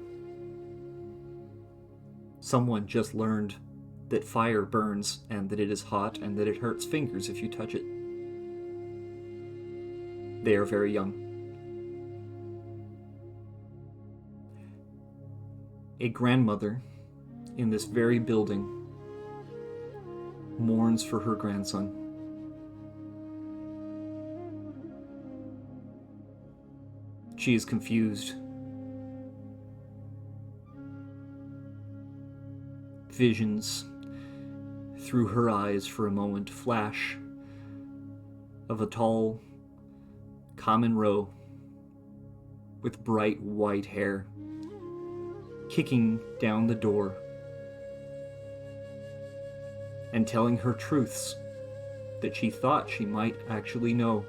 Someone just learned that fire burns and that it is hot and that it hurts fingers if you touch it. They are very young. A grandmother in this very building mourns for her grandson. She is confused. Visions through her eyes for a moment flash of a tall, common row with bright white hair kicking down the door and telling her truths that she thought she might actually know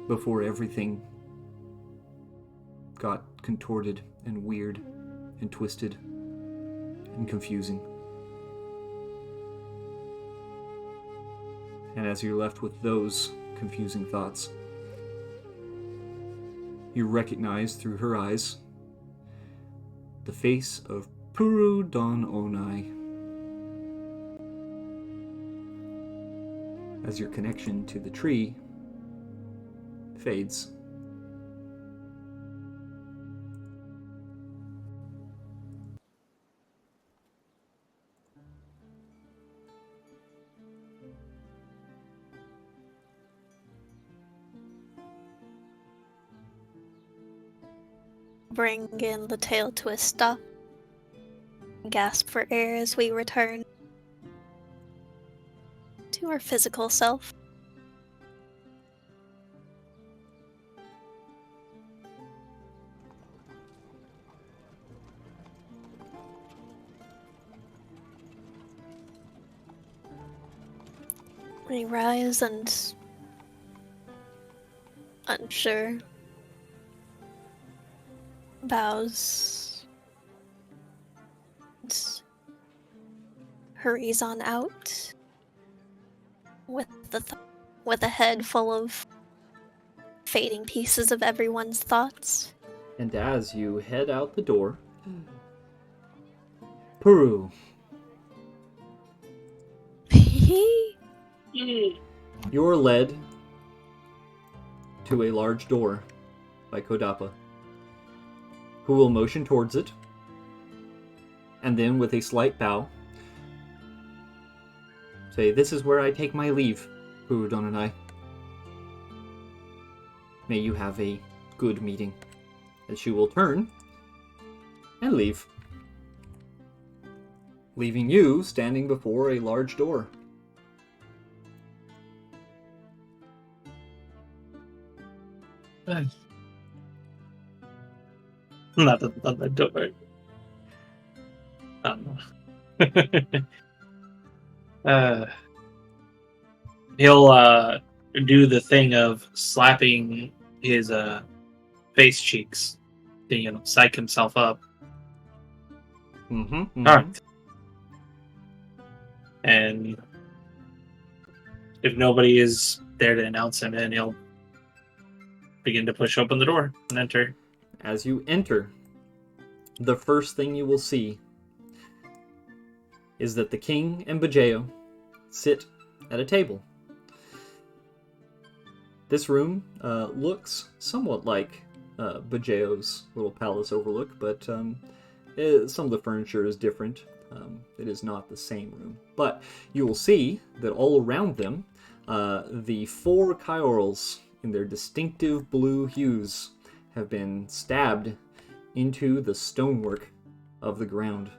before everything got contorted and weird and twisted and confusing. And as you're left with those confusing thoughts, you recognize through her eyes the face of Puru Don Onai. As your connection to the tree fades. Bring in the tail to a stop. Gasp for air as we return to our physical self. We rise and, unsure, bows, and hurries on out with with a head full of fading pieces of everyone's thoughts. And as you head out the door, Puru, you're led to a large door by Kodapa, who will motion towards it, and then with a slight bow, say, "This is where I take my leave, Puru Don and I. May you have a good meeting." And she will turn and leave, leaving you standing before a large door. Not on the door. He'll do the thing of slapping his face cheeks to psych himself up. Mm-hmm. Alright. And if nobody is there to announce him in, he'll begin to push open the door and enter. As you enter, the first thing you will see is that the king and Bajeo sit at a table. This room looks somewhat like Bajeo's little palace overlook, but some of the furniture is different. It is not the same room. But you will see that all around them, the 4 Kyorls in their distinctive blue hues have been stabbed into the stonework of the ground.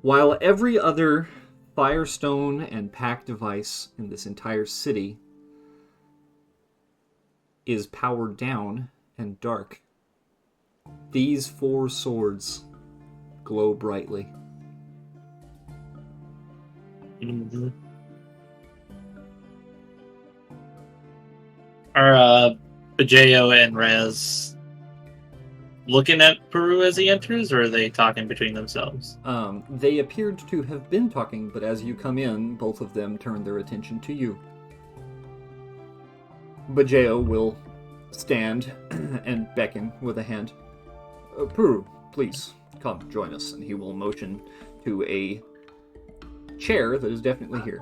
While every other firestone and pack device in this entire city is powered down and dark, these 4 swords glow brightly. Mm-hmm. Are Bajeo and Rez looking at Peru as he enters, or are they talking between themselves? They appeared to have been talking, but as you come in, both of them turn their attention to you. Bajeo will stand and beckon with a hand. Peru, please, come, join us. And he will motion to a chair that is definitely here.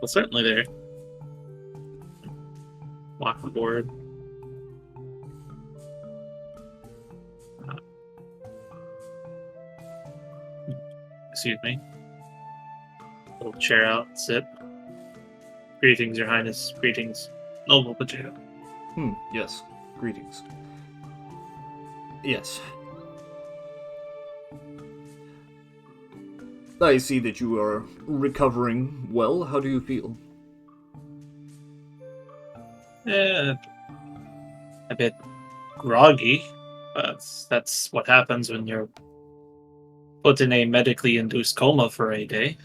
Well, certainly there. Walk forward. Excuse me. Little chair out, sit. Greetings, Your Highness. Greetings, Noble Bajeo. Yes. Greetings. Yes. I see that you are recovering well. How do you feel? A bit groggy, but that's what happens when you're put in a medically induced coma for a day.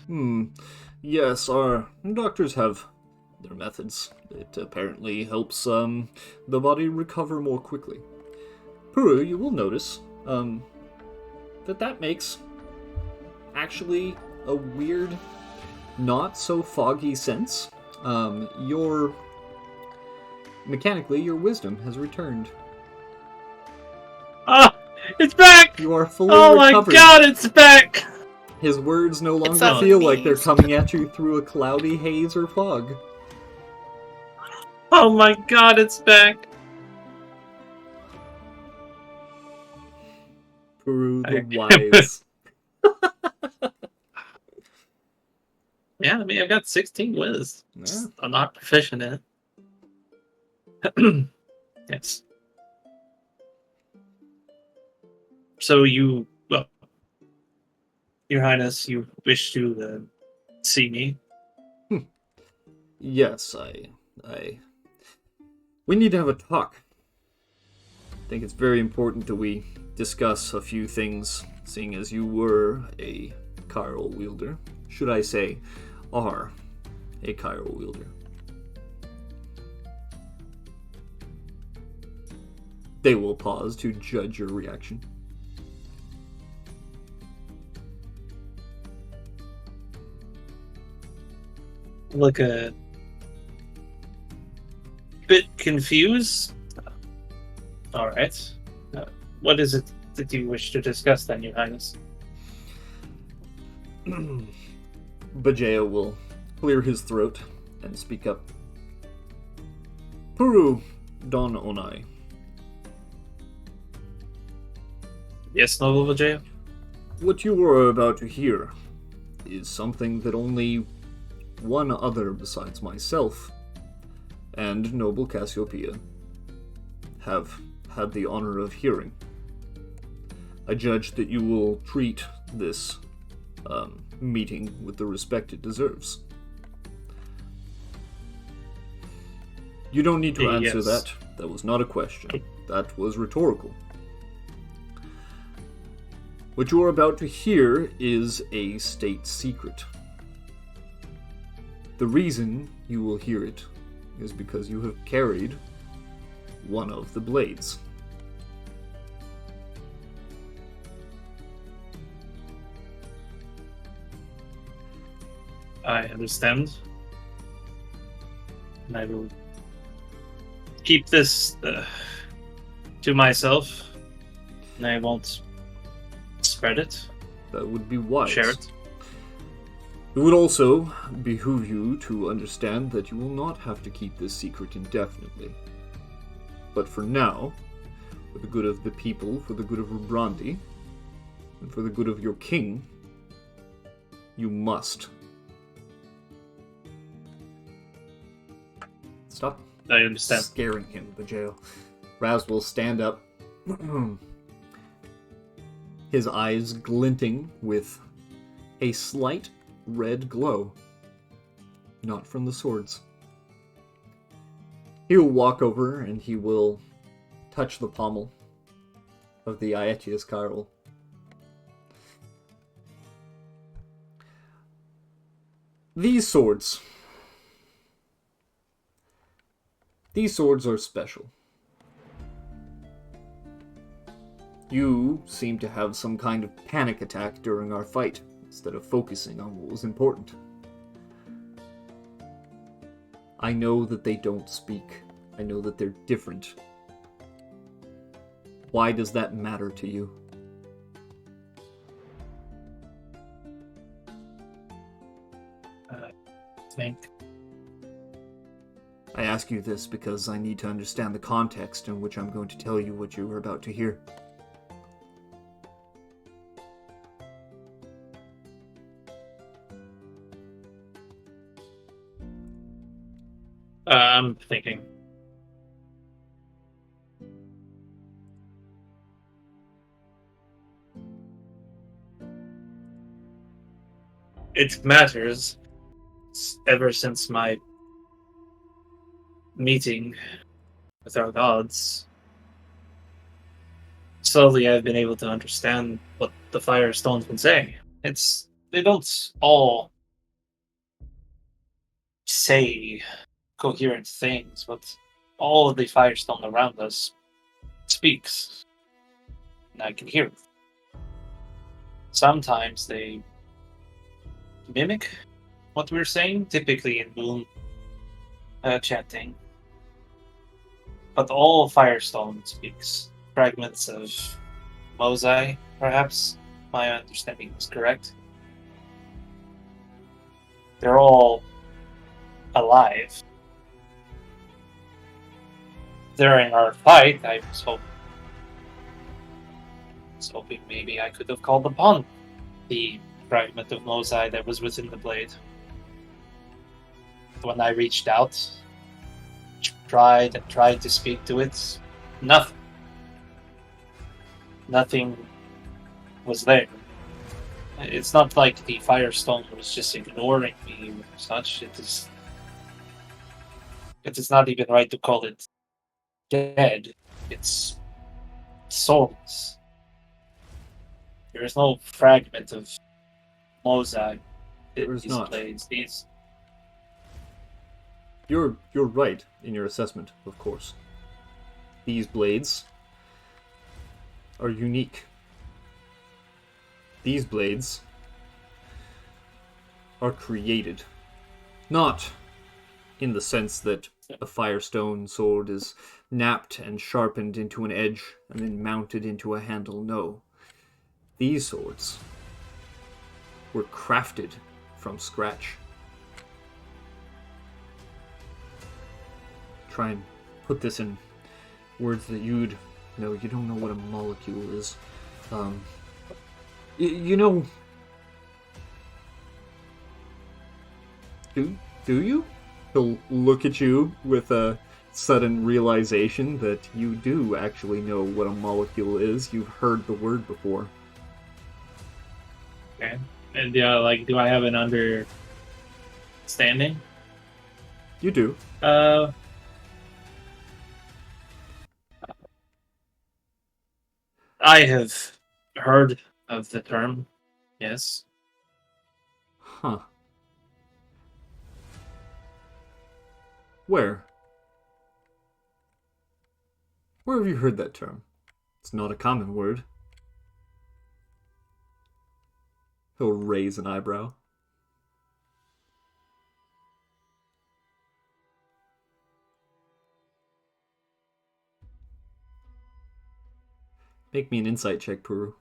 Yes, our doctors have their methods. It apparently helps the body recover more quickly. Peru, you will notice that makes actually a weird, not so foggy sense. Mechanically, your wisdom has returned. It's back! You are fully Oh my recovered. god, it's back! His words no It's longer on feel like they're knees. coming at you through a cloudy haze or fog. Oh my god, it's back! Puru the Okay. Wise. Yeah, I mean, I've got 16 whiz. Yeah. I'm not proficient in it. Yes. So you, well, Your Highness, you wish to see me? Yes, I... We need to have a talk. I think it's very important that we discuss a few things, seeing as you were a chiral wielder. Should I say, are a chiral wielder. They will pause to judge your reaction. Look a bit confused. All right. What is it that you wish to discuss then, Your Highness? Bajeo will clear his throat and speak up. Puru Don Onai. Yes, Noble Vijay? What you are about to hear is something that only one other besides myself and Noble Cassiopeia have had the honor of hearing. I judge that you will treat this meeting with the respect it deserves. You don't need to answer Yes. that. That was not a question. That was rhetorical. What you are about to hear is a state secret. The reason you will hear it is because you have carried one of the blades. I understand. And I will keep this to myself, and I won't spread it, That would be wise. share it. It would also behoove you to understand that you will not have to keep this secret indefinitely. But for now, for the good of the people, for the good of Rubrandi, and for the good of your king, you must. Stop I understand. scaring him, Bajeo. Raz will stand up, his eyes glinting with a slight red glow. Not from the swords. He will walk over and he will touch the pommel of the Aetius Chiral. These swords are special. You seem to have some kind of panic attack during our fight, instead of focusing on what was important. I know that they don't speak. I know that they're different. Why does that matter to you? Think. I ask you this because I need to understand the context in which I'm going to tell you what you are about to hear. I'm thinking. It matters ever since my meeting with our gods. Slowly I've been able to understand what the Firestone's been saying. They don't all say coherent things, but all of the Firestone around us speaks. And I can hear it. Sometimes they mimic what we're saying, typically in Boon chanting. But all Firestone speaks fragments of Mosai, perhaps. My understanding is correct. They're all alive. During our fight, was hoping maybe I could have called upon the fragment of Mosai that was within the blade. When I reached out, tried to speak to it, nothing. Nothing was there. It's not like the Firestone was just ignoring me or such. It is not even right to call it dead. It's souls. There is no fragment of Mosai in There is these not. blades. You're right in your assessment, of course. These blades are unique. These blades are created, not in the sense that a Firestone sword is napped and sharpened into an edge and then mounted into a handle. No. These swords were crafted from scratch. Try and put this in words that you don't know what a molecule is. You know, do you? He'll look at you with a sudden realization that you do actually know what a molecule is. You've heard the word before. Okay. And do I have an understanding? You do. I have heard of the term, yes. Huh. Where? Where have you heard that term? It's not a common word. He'll raise an eyebrow. Make me an insight check, Puru.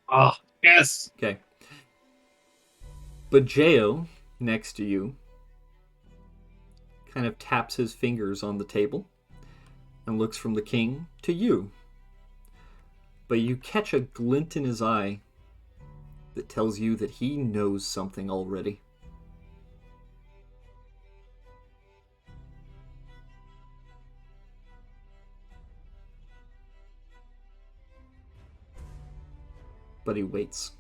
Ah, yes. Okay. Bajeo, next to you, kind of taps his fingers on the table and looks from the king to you. But you catch a glint in his eye that tells you that he knows something already. But he waits.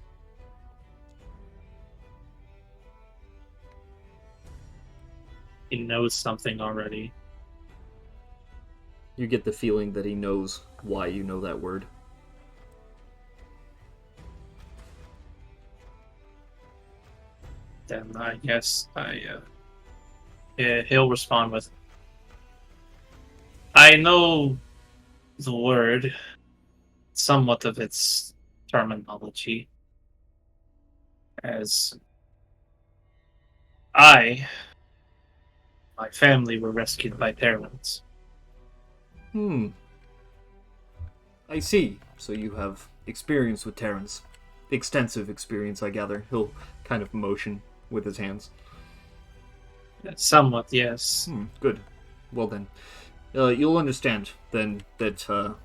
He knows something already. You get the feeling that he knows why you know that word. Then I guess he'll respond with, I know the word, somewhat of its terminology, as my family were rescued by Terrans. I see. So you have experience with Terrans. Extensive experience, I gather. He'll kind of motion with his hands. Somewhat, yes. Good. Well then, you'll understand then that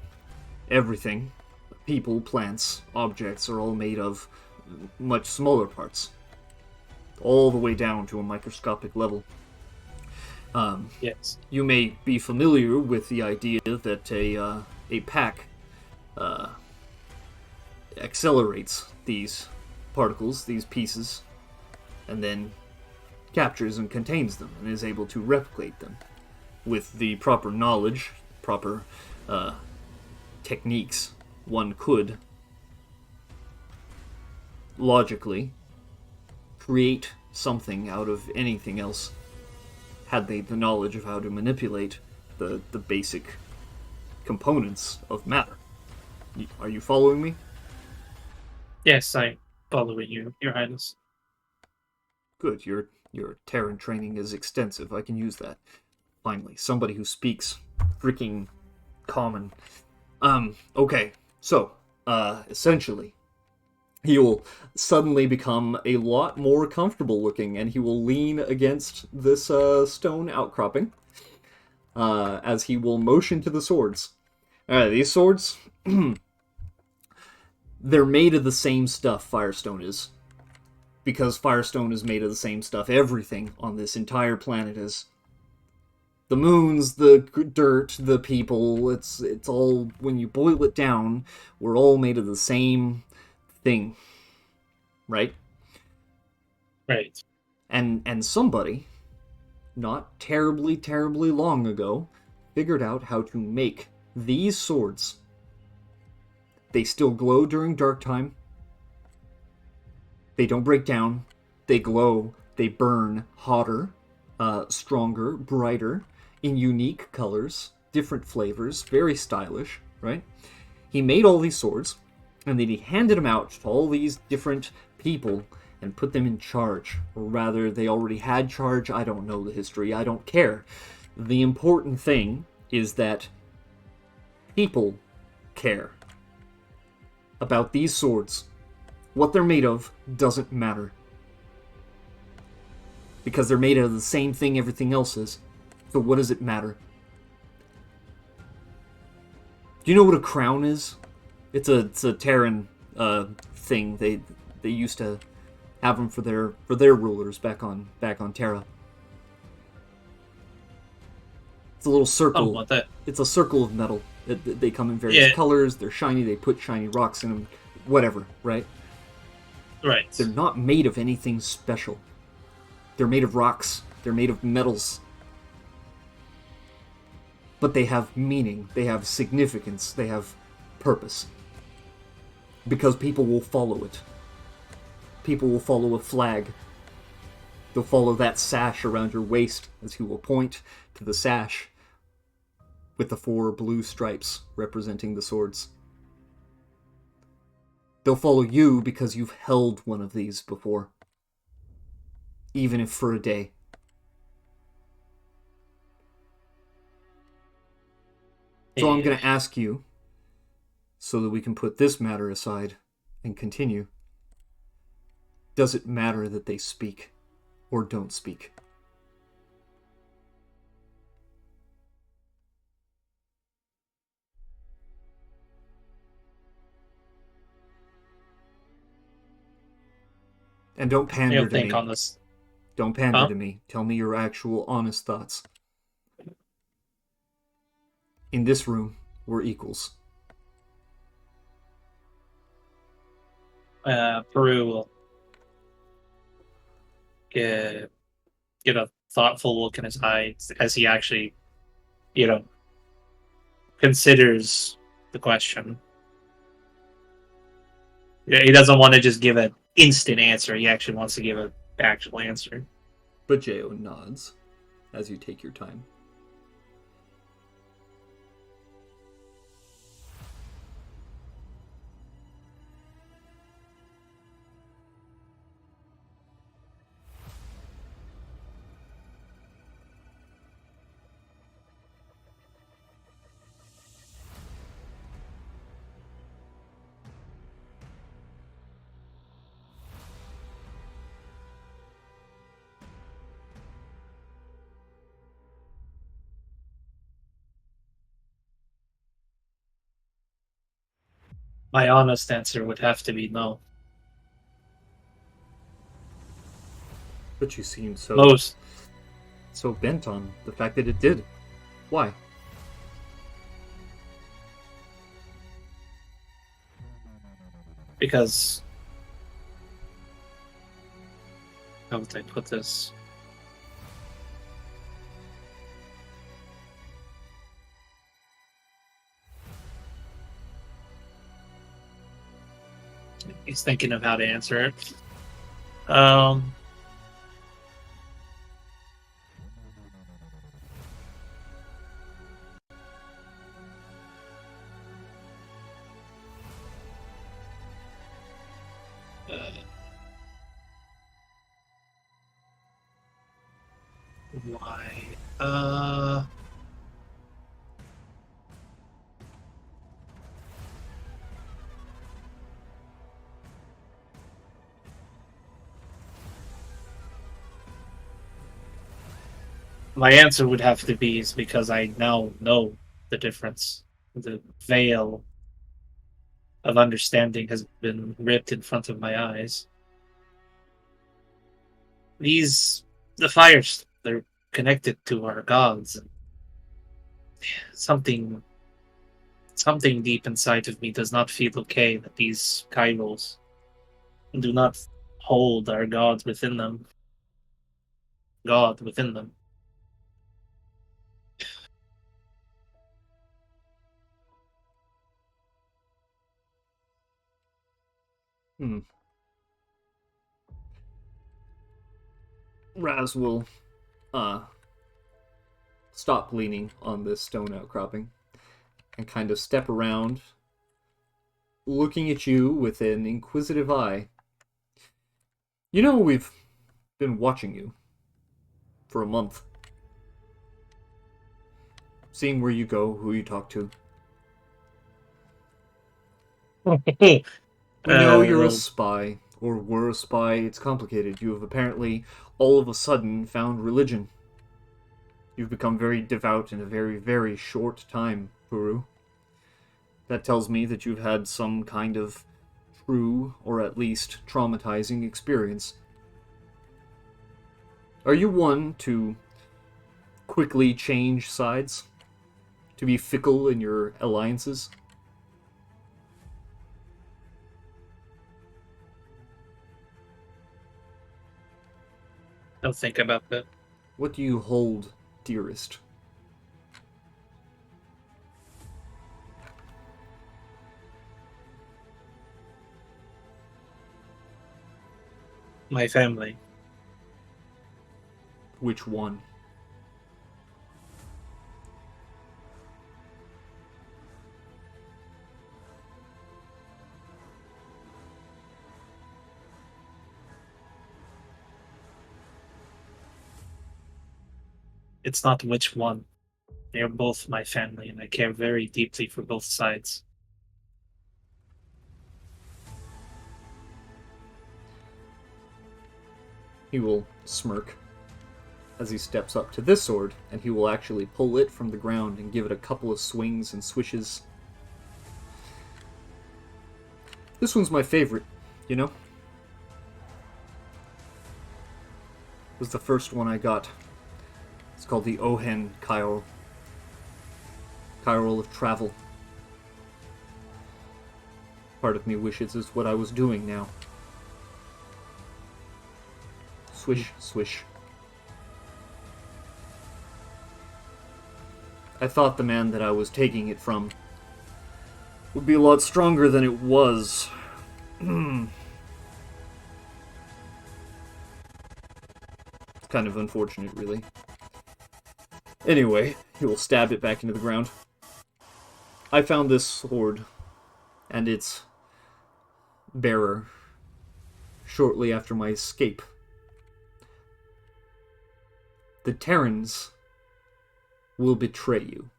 everything, people, plants, objects, are all made of much smaller parts. All the way down to a microscopic level. Yes. You may be familiar with the idea that a pack accelerates these particles, these pieces, and then captures and contains them and is able to replicate them. With the proper knowledge, proper techniques, one could logically create something out of anything else, had they the knowledge of how to manipulate the basic components of matter. Are you following me? Yes, I'm following you, Your Highness. Good, your Terran training is extensive. I can use that. Finally, somebody who speaks freaking common. Okay, so, essentially, he will suddenly become a lot more comfortable looking, and he will lean against this, stone outcropping, as he will motion to the swords. Alright, these swords, they're made of the same stuff Firestone is. Because Firestone is made of the same stuff. Everything on this entire planet is. The moons, the dirt, the people, it's all, when you boil it down, we're all made of the same thing. Right? Right. And somebody, not terribly, terribly long ago, figured out how to make these swords. They still glow during Darktime. They don't break down. They glow. They burn hotter, stronger, brighter, in unique colors, different flavors, very stylish, right? He made all these swords, and then he handed them out to all these different people and put them in charge. Or rather, they already had charge. I don't know the history. I don't care. The important thing is that people care about these swords. What they're made of doesn't matter. Because they're made out of the same thing everything else is. So what does it matter? Do you know what a crown is? It's a Terran thing. They used to have them for their rulers back on Terra. It's a little circle. What that? It's a circle of metal. They come in various colors. They're shiny. They put shiny rocks in them. Whatever, right? Right. They're not made of anything special. They're made of rocks. They're made of metals. But they have meaning. They have significance. They have purpose. Because people will follow it. People will follow a flag. They'll follow that sash around your waist as he will point to the sash with the 4 blue stripes representing the swords. They'll follow you because you've held one of these before. Even if for a day. So I'm going to ask you, so that we can put this matter aside and continue. Does it matter that they speak or don't speak? And don't pander to me. On this. Don't pander to me. Tell me your actual honest thoughts. In this room, we're equals. Peru will get a thoughtful look in his eyes as he actually, considers the question. Yeah, he doesn't want to just give an instant answer. He actually wants to give an actual answer. But Jo nods as you take your time. My honest answer would have to be no. But you seem so bent on the fact that it did. Why? Because how would I put this? He's thinking of how to answer it. Why? Uh, my answer would have to be is because I now know the difference. The veil of understanding has been ripped in front of my eyes. These, the fires, they're connected to our gods. Something, something deep inside of me does not feel okay that these kairos do not hold our gods within them. God within them. Hmm. Raz will stop leaning on this stone outcropping and kind of step around, looking at you with an inquisitive eye. You know, we've been watching you for a month, seeing where you go, who you talk to. We know you're a uh, spy, or were a spy. It's complicated. You have apparently, all of a sudden, found religion. You've become very devout in a very, very short time, Puru. That tells me that you've had some kind of true, or at least traumatizing experience. Are you one to quickly change sides? To be fickle in your alliances? don't think about that. What do you hold dearest? My family. Which one? It's not which one. They're both my family, and I care very deeply for both sides. He will smirk as he steps up to this sword, and he will actually pull it from the ground and give it a couple of swings and swishes. This one's my favorite, you know? It was the first one I got. It's called the Ohen Kyrol. Kyrol of Travel. Part of me wishes is what I was doing now. Swish, swish. I thought the man that I was taking it from would be a lot stronger than it was. Kind of unfortunate, really. Anyway, he will stab it back into the ground. I found this sword and its bearer shortly after my escape. The Terrans will betray you.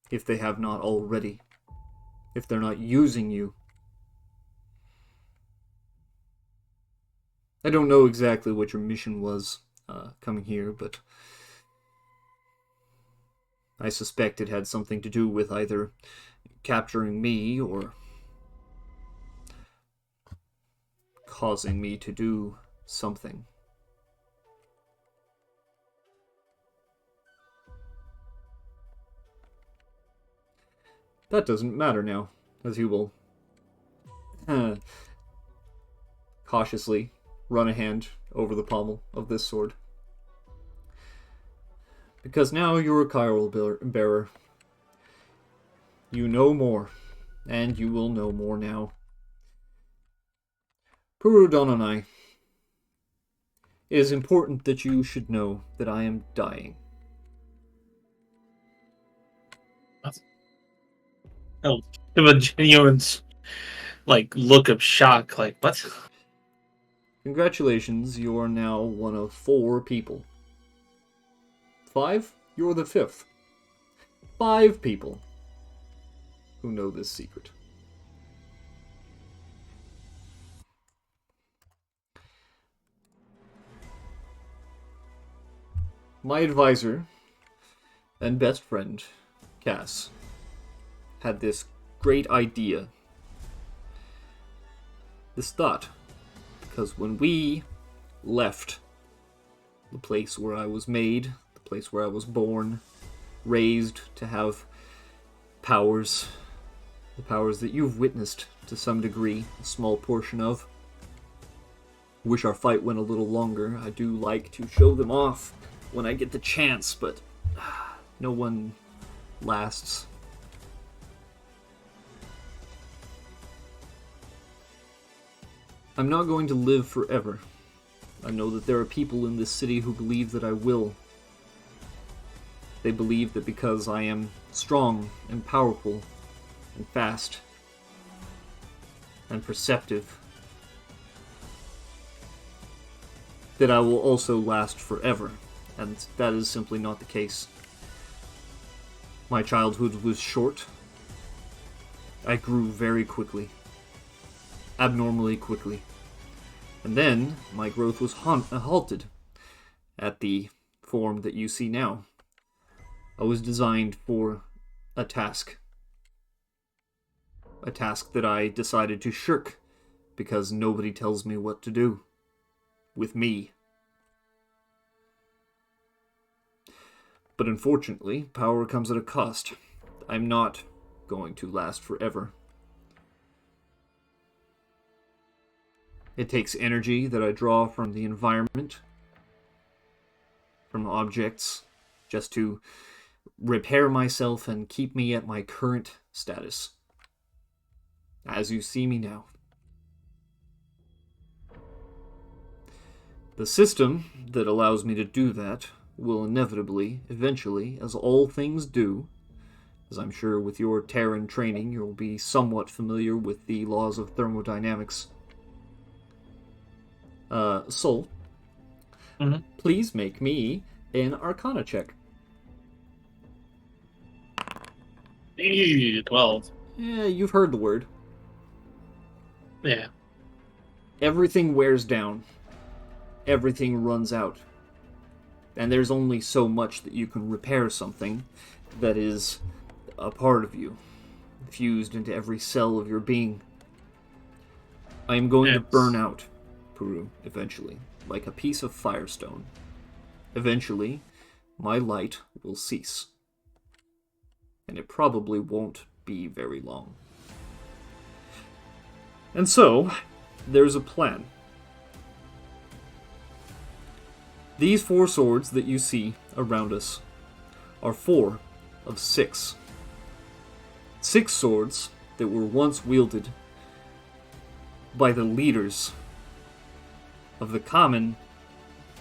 If they have not already. If they're not using you. I don't know exactly what your mission was coming here, but I suspect it had something to do with either capturing me or causing me to do something. That doesn't matter now, as he will cautiously run a hand over the pommel of this sword. Because now you're a chiral bearer. You know more, and you will know more now. Purudononai, it is important that you should know that I am dying. Oh, give a genuine, like, look of shock. Like, what? Congratulations, you are now one of 4 people. 5? You're the 5th. 5 people who know this secret. My advisor and best friend, Cass, had this great idea. This thought. Because when we left the place where I was made, the place where I was born, raised to have powers, the powers that you've witnessed to some degree, a small portion of. Wish our fight went a little longer. I do like to show them off when I get the chance, but no one lasts. I'm not going to live forever. I know that there are people in this city who believe that I will. They believe that because I am strong and powerful and fast and perceptive, that I will also last forever, and that is simply not the case. My childhood was short. I grew very quickly. Abnormally quickly. And then, my growth was halted at the form that you see now. I was designed for a task. A task that I decided to shirk, because nobody tells me what to do. With me. But unfortunately, power comes at a cost. I'm not going to last forever. It takes energy that I draw from the environment, from objects, just to repair myself and keep me at my current status. As you see me now. The system that allows me to do that will inevitably, eventually, as all things do, as I'm sure with your Terran training you'll be somewhat familiar with the laws of thermodynamics. Soul, please make me an Arcana check. 12. Yeah, you've heard the word. Yeah. Everything wears down. Everything runs out. And there's only so much that you can repair something that is a part of you, fused into every cell of your being. I am going to burn out, Puru, eventually, like a piece of firestone. Eventually, my light will cease. And it probably won't be very long. And so, there's a plan. These 4 swords that you see around us are 4 of 6. 6 swords that were once wielded by the leaders of the common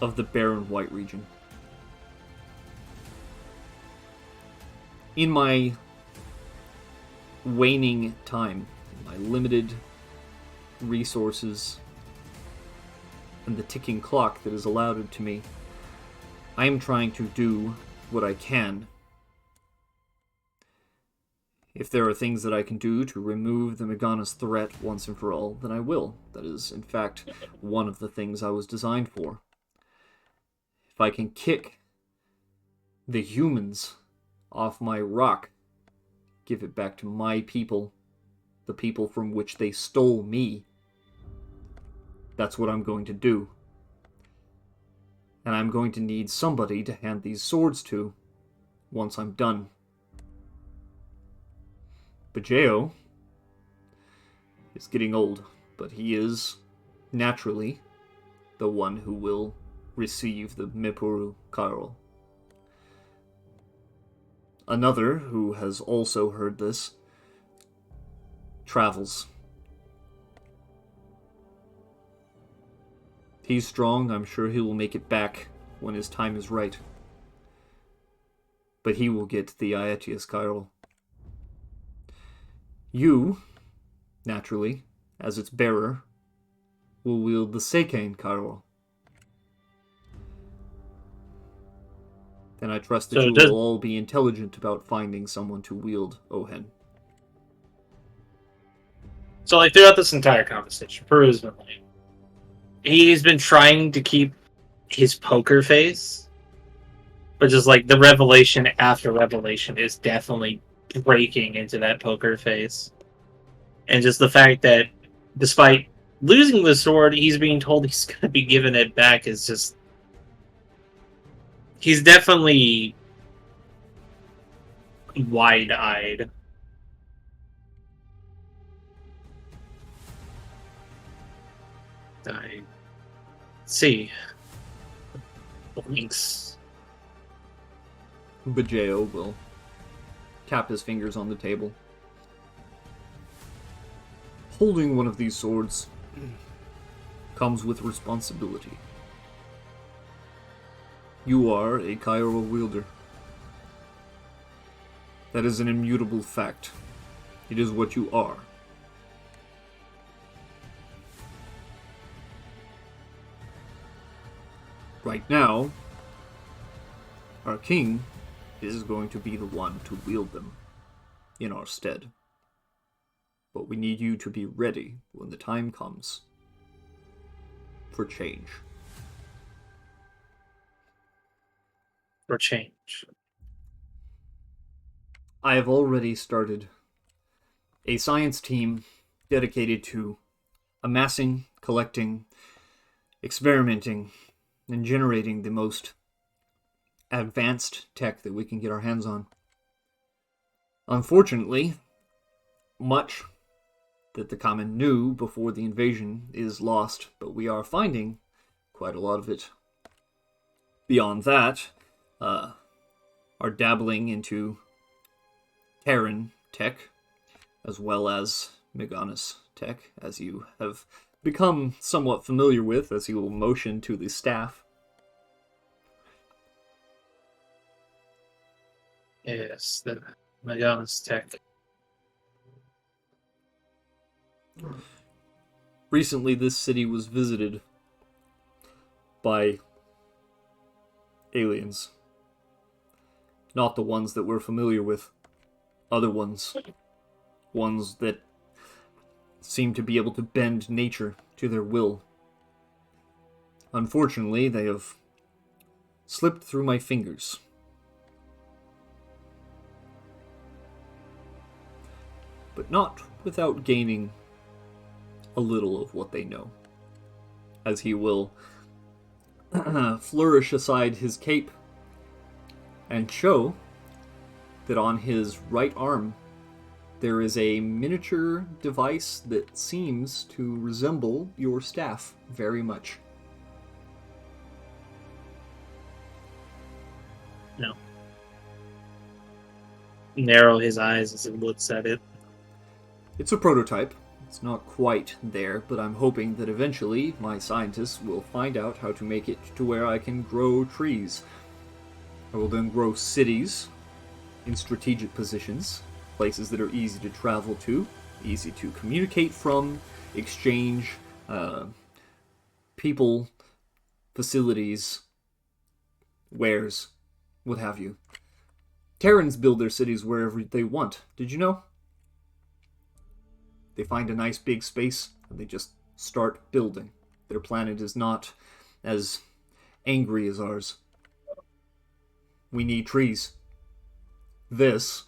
of the Barren White region. In my waning time, my limited resources, and the ticking clock that is allotted to me, I am trying to do what I can. If there are things that I can do to remove the Megana's threat once and for all, then I will. That is, in fact, one of the things I was designed for. If I can kick the humans off my rock, give it back to my people, the people from which they stole me, that's what I'm going to do. And I'm going to need somebody to hand these swords to once I'm done. Bajeo is getting old, but he is, naturally, the one who will receive the Mepuru Kairo. Another, who has also heard this, travels. He's strong, I'm sure he will make it back when his time is right. But he will get the Aetius Kairo. You, naturally, as its bearer, will wield the Seiken Karo. Then I trust that So you does- will all be intelligent about finding someone to wield Ohen. So, like, throughout this entire conversation, Peru's been like, he's been trying to keep his poker face, but just like the revelation after revelation is definitely breaking into that poker face. And just the fact that despite losing the sword, he's being told he's going to be giving it back is just. He's definitely wide-eyed. I see. Blinks. Bajeo will tap his fingers on the table. Holding one of these swords comes with responsibility. You are a Cairo wielder. That is an immutable fact. It is what you are. Right now, our king is going to be the one to wield them in our stead. But we need you to be ready when the time comes for change. For change. I have already started a science team dedicated to amassing, collecting, experimenting, and generating the most advanced tech that we can get our hands on. Unfortunately, much that the common knew before the invasion is lost, but we are finding quite a lot of it. Beyond that, are dabbling into Terran tech, as well as Meganis tech, as you have become somewhat familiar with, as he will motion to the staff. Yes, the Meganis tech. Recently, this city was visited by aliens. Not the ones that we're familiar with. Other ones. Ones that seem to be able to bend nature to their will. Unfortunately, they have slipped through my fingers. But not without gaining a little of what they know. As he will flourish aside his cape and show that on his right arm there is a miniature device that seems to resemble your staff very much. No. Narrow his eyes as he looks at it. It's a prototype. It's not quite there, but I'm hoping that eventually my scientists will find out how to make it to where I can grow trees. I will then grow cities in strategic positions, places that are easy to travel to, easy to communicate from, exchange, people, facilities, wares, what have you. Terrans build their cities wherever they want. Did you know? They find a nice big space, and they just start building. Their planet is not as angry as ours. We need trees. This,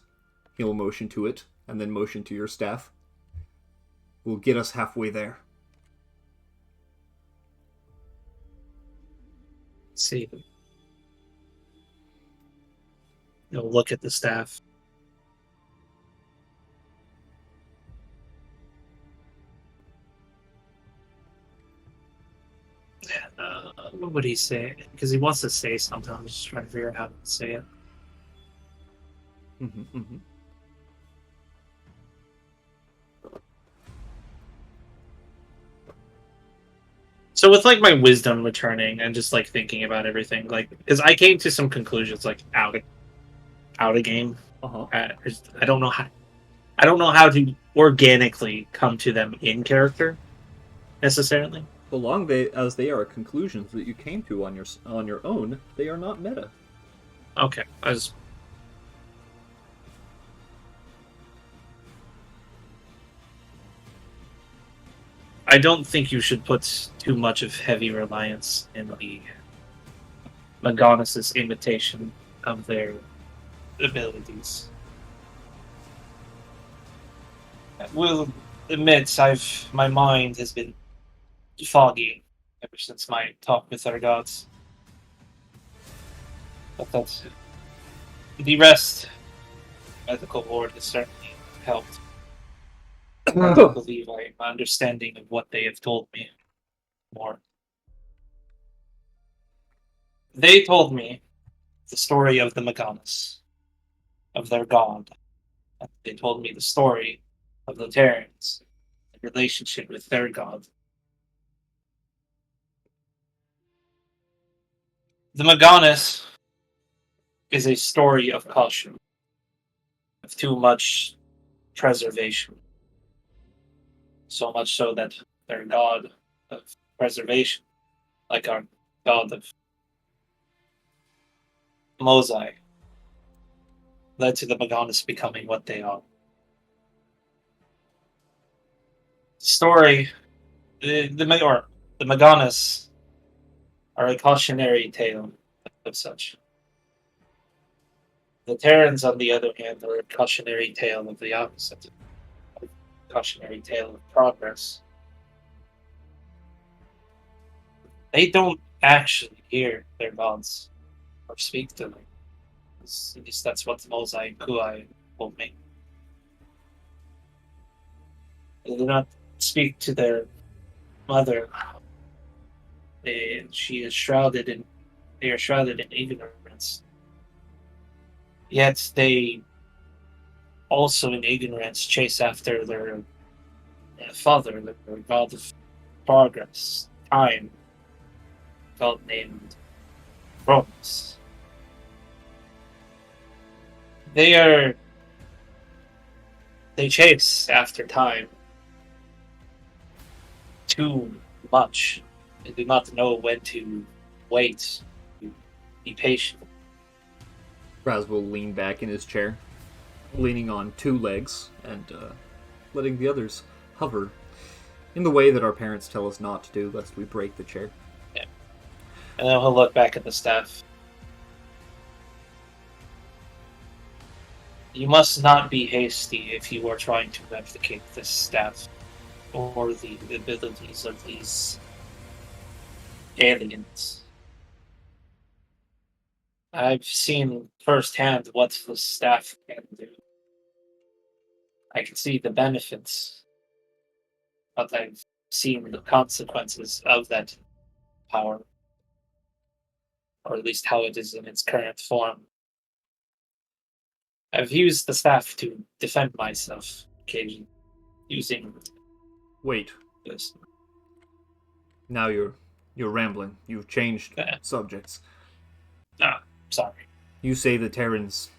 he'll motion to it, and then motion to your staff, will get us halfway there. See. You'll look at the staff. What would he say? Because he wants to say something. I'm just trying to figure out how to say it. So with like my wisdom returning and just like thinking about everything, like because I came to some conclusions like out of game. I don't know how to organically come to them in character necessarily. So long as they are conclusions that you came to on your own, they are not meta. Okay, I don't think you should put too much of heavy reliance in the Magonis's imitation of their abilities. I will admit, my mind has been foggy ever since my talk with our gods. But that's the rest. Medical board has certainly helped. I believe my understanding of what they have told me more. They told me the story of the Magonis, of their god. They told me the story of the Terrans, the relationship with their god. The Magonis is a story of caution, of too much preservation. So much so that their god of preservation, like our god of Mosai, led to the Magonis becoming what they are. The story, the Magonis are a cautionary tale of such. The Terrans, on the other hand, are a cautionary tale of the opposite. A cautionary tale of progress. They don't actually hear their gods or speak to them. At least that's what Mosai and Kuai told me. They do not speak to their mother. They are shrouded in ignorance. Yet they also in ignorance chase after their father, their god of progress, time, god named Kronos. They chase after time too much. They do not know when to wait, to be patient. Raz will lean back in his chair, leaning on two legs and letting the others hover in the way that our parents tell us not to do, lest we break the chair. Yeah. And then he'll look back at the staff. You must not be hasty if you are trying to replicate this staff or the abilities of these aliens. I've seen firsthand what the staff can do. I can see the benefits, but I've seen the consequences of that power, or at least how it is in its current form. I've used the staff to defend myself occasionally, using Wait, this. now you're rambling. You've changed Yeah. subjects. Sorry. You say the Terrans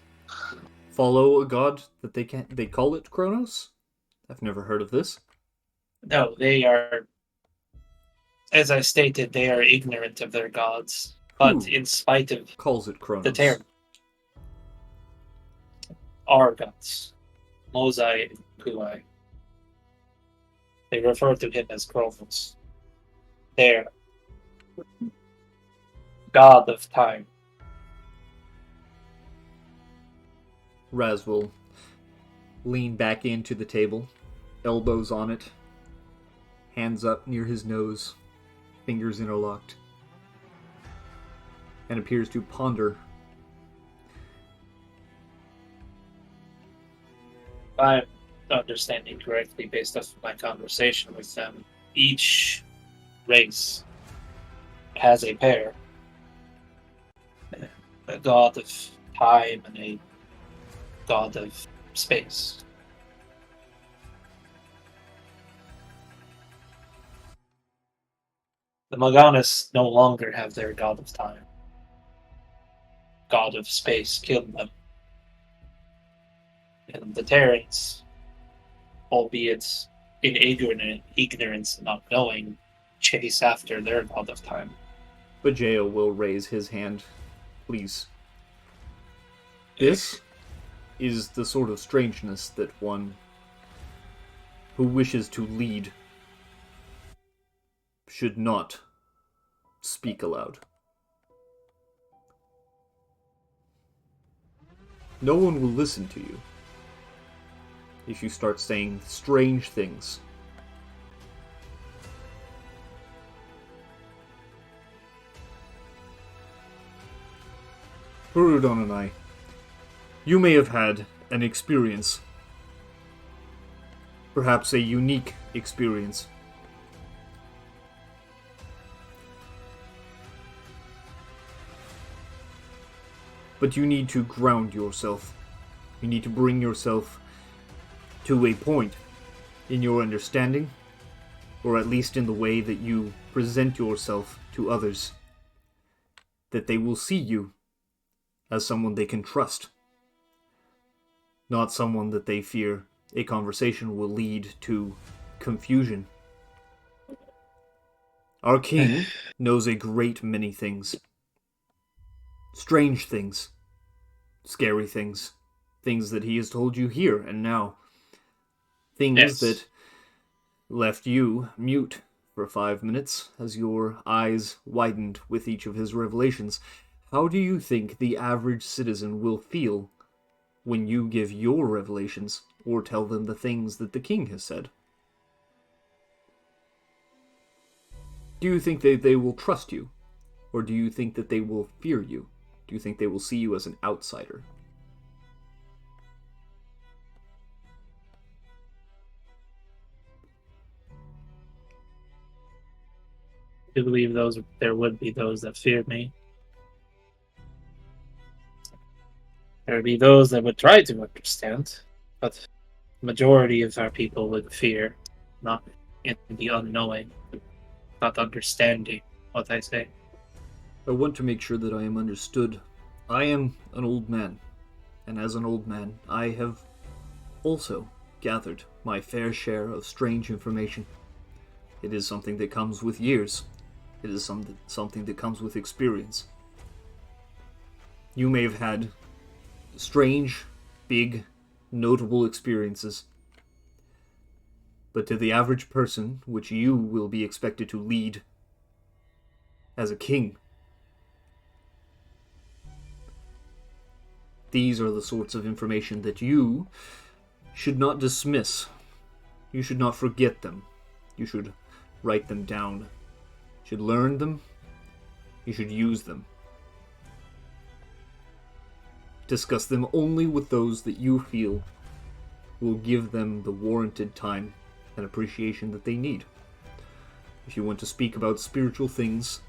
follow a god that they call it Kronos? I've never heard of this. No, they are, as I stated, they are ignorant of their gods. But Who in spite of calls it Kronos? the Terran, our gods, Mosai and Kuai, they refer to him as Kronos. Their god of time. Raz will lean back into the table, elbows on it, hands up near his nose, fingers interlocked, and appears to ponder. If I'm understanding correctly based off my conversation with them, each race has a pair. A god of time and a god of space. The Morganis no longer have their god of time. God of space killed them. And the Terrans, albeit in ignorance and not knowing, chase after their god of time. Bajeo will raise his hand. Please. This is the sort of strangeness that one who wishes to lead should not speak aloud. No one will listen to you if you start saying strange things. Burudon and I, you may have had an experience, perhaps a unique experience. But you need to ground yourself. You need to bring yourself to a point in your understanding, or at least in the way that you present yourself to others, that they will see you as someone they can trust, not someone that they fear a conversation will lead to confusion. Our king knows a great many things. Strange things. Scary things. Things that he has told you here and now. Things that left you mute for 5 minutes as your eyes widened with each of his revelations. How do you think the average citizen will feel when you give your revelations or tell them the things that the king has said? Do you think that they will trust you? Or do you think that they will fear you? Do you think they will see you as an outsider? I believe there would be those that feared me. There would be those that would try to understand, but the majority of our people would fear, not in the unknowing, not understanding what I say. I want to make sure that I am understood. I am an old man, and as an old man, I have also gathered my fair share of strange information. It is something that comes with years. It is something that comes with experience. You may have had strange, big, notable experiences, but to the average person, which you will be expected to lead as a king, these are the sorts of information that you should not dismiss. You should not forget them. You should write them down. You should learn them. You should use them. Discuss them only with those that you feel will give them the warranted time and appreciation that they need. If you want to speak about spiritual things,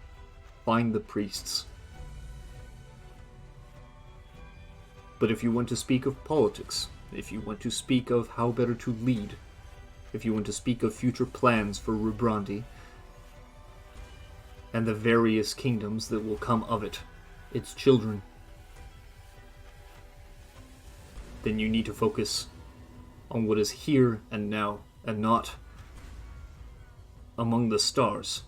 find the priests. But if you want to speak of politics, if you want to speak of how better to lead, if you want to speak of future plans for Rubrandi, and the various kingdoms that will come of it, its children, then you need to focus on what is here and now, and not among the stars.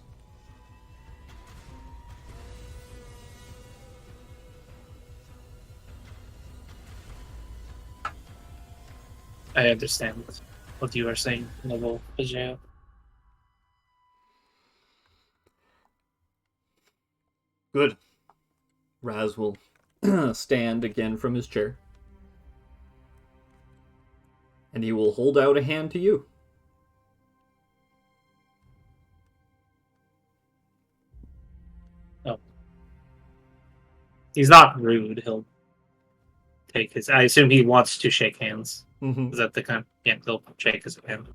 I understand what you are saying, Noble Bajeo. Good. Raz will stand again from his chair. And he will hold out a hand to you. Oh. He's not rude. He'll take his... I assume he wants to shake hands. Mm-hmm. Is that the kind? Yeah, he'll shake his hand.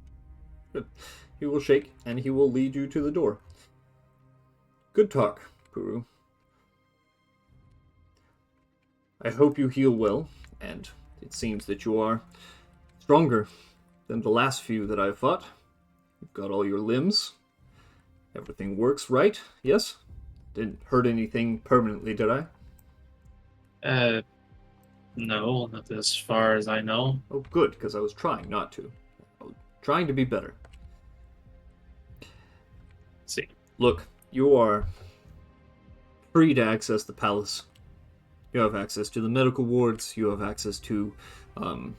He will shake, and he will lead you to the door. Good talk, Puru. I hope you heal well, and it seems that you are stronger than the last few that I've fought. You've got all your limbs. Everything works right, yes? Didn't hurt anything permanently, did I? No, not as far as I know. Oh, good, because I was trying not to. I was trying to be better. Let's see. Look, you are free to access the palace. You have access to the medical wards. You have access to um,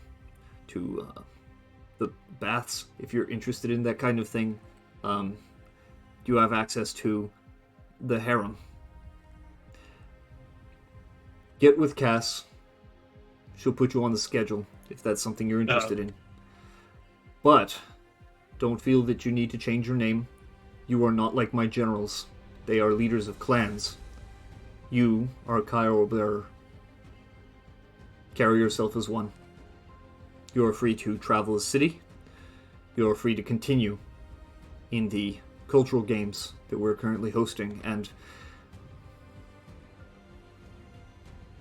the baths if you're interested in that kind of thing. You have access to the harem. Get with Cass. She'll put you on the schedule if that's something you're interested in. But don't feel that you need to change your name. You are not like my generals. They are leaders of clans. You are a Cairo bearer. Carry yourself as one. You are free to travel the city. You are free to continue in the cultural games that we're currently hosting. And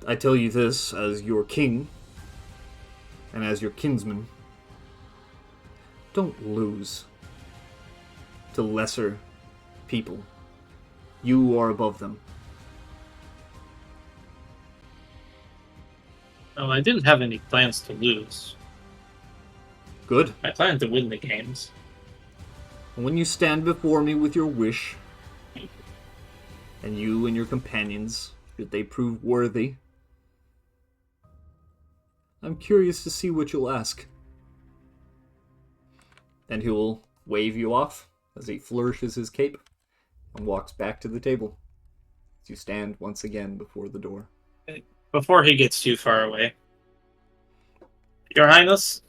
I tell you this as your king and as your kinsman. Don't lose to lesser people. You are above them. Oh, I didn't have any plans to lose. Good. I planned to win the games. When you stand before me with your wish, and you and your companions, should they prove worthy, I'm curious to see what you'll ask. And he will wave you off as he flourishes his cape and walks back to the table as you stand once again before the door. Before he gets too far away. Your Highness,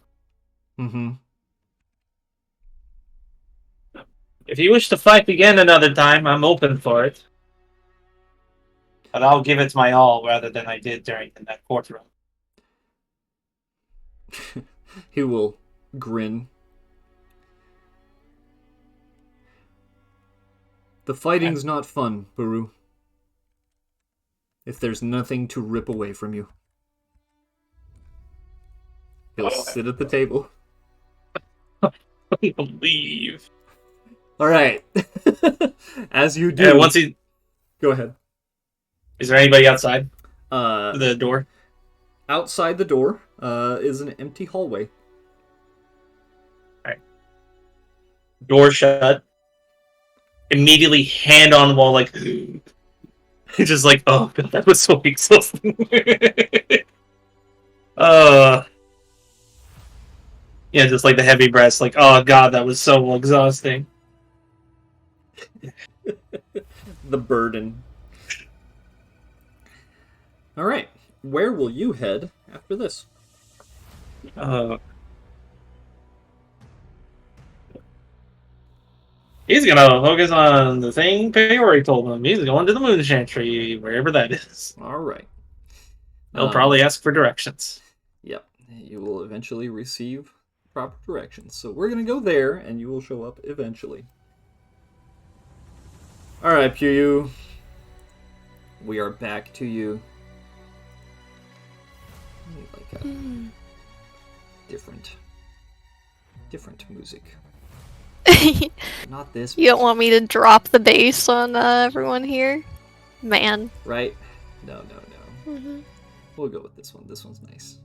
Mm-hmm. if you wish to fight again another time, I'm open for it. But I'll give it my all rather than I did during that courtroom. He will grin. The fighting's not fun, Baru. If there's nothing to rip away from you. He'll sit at the table. I believe. Alright. As you do... Yeah, once he... Go ahead. Is there anybody outside Uh, the door? Outside the door is an empty hallway. Alright. Door shut. Immediately hand on the wall, like... It's just like, oh god, that was so exhausting. Yeah, just like the heavy breaths, like, oh god, that was so exhausting. The burden. Alright, where will you head after this? He's gonna focus on the thing Peori told him. He's going to the Moon Chantry, wherever that is. Alright. He'll probably ask for directions. Yep, you will eventually receive proper directions. So we're going to go there, and you will show up eventually. Alright, Puyu. We are back to you. Like a different music. Not this. You don't want me to drop the bass on everyone here? Man. Right? No. Mm-hmm. We'll go with this one. This one's nice.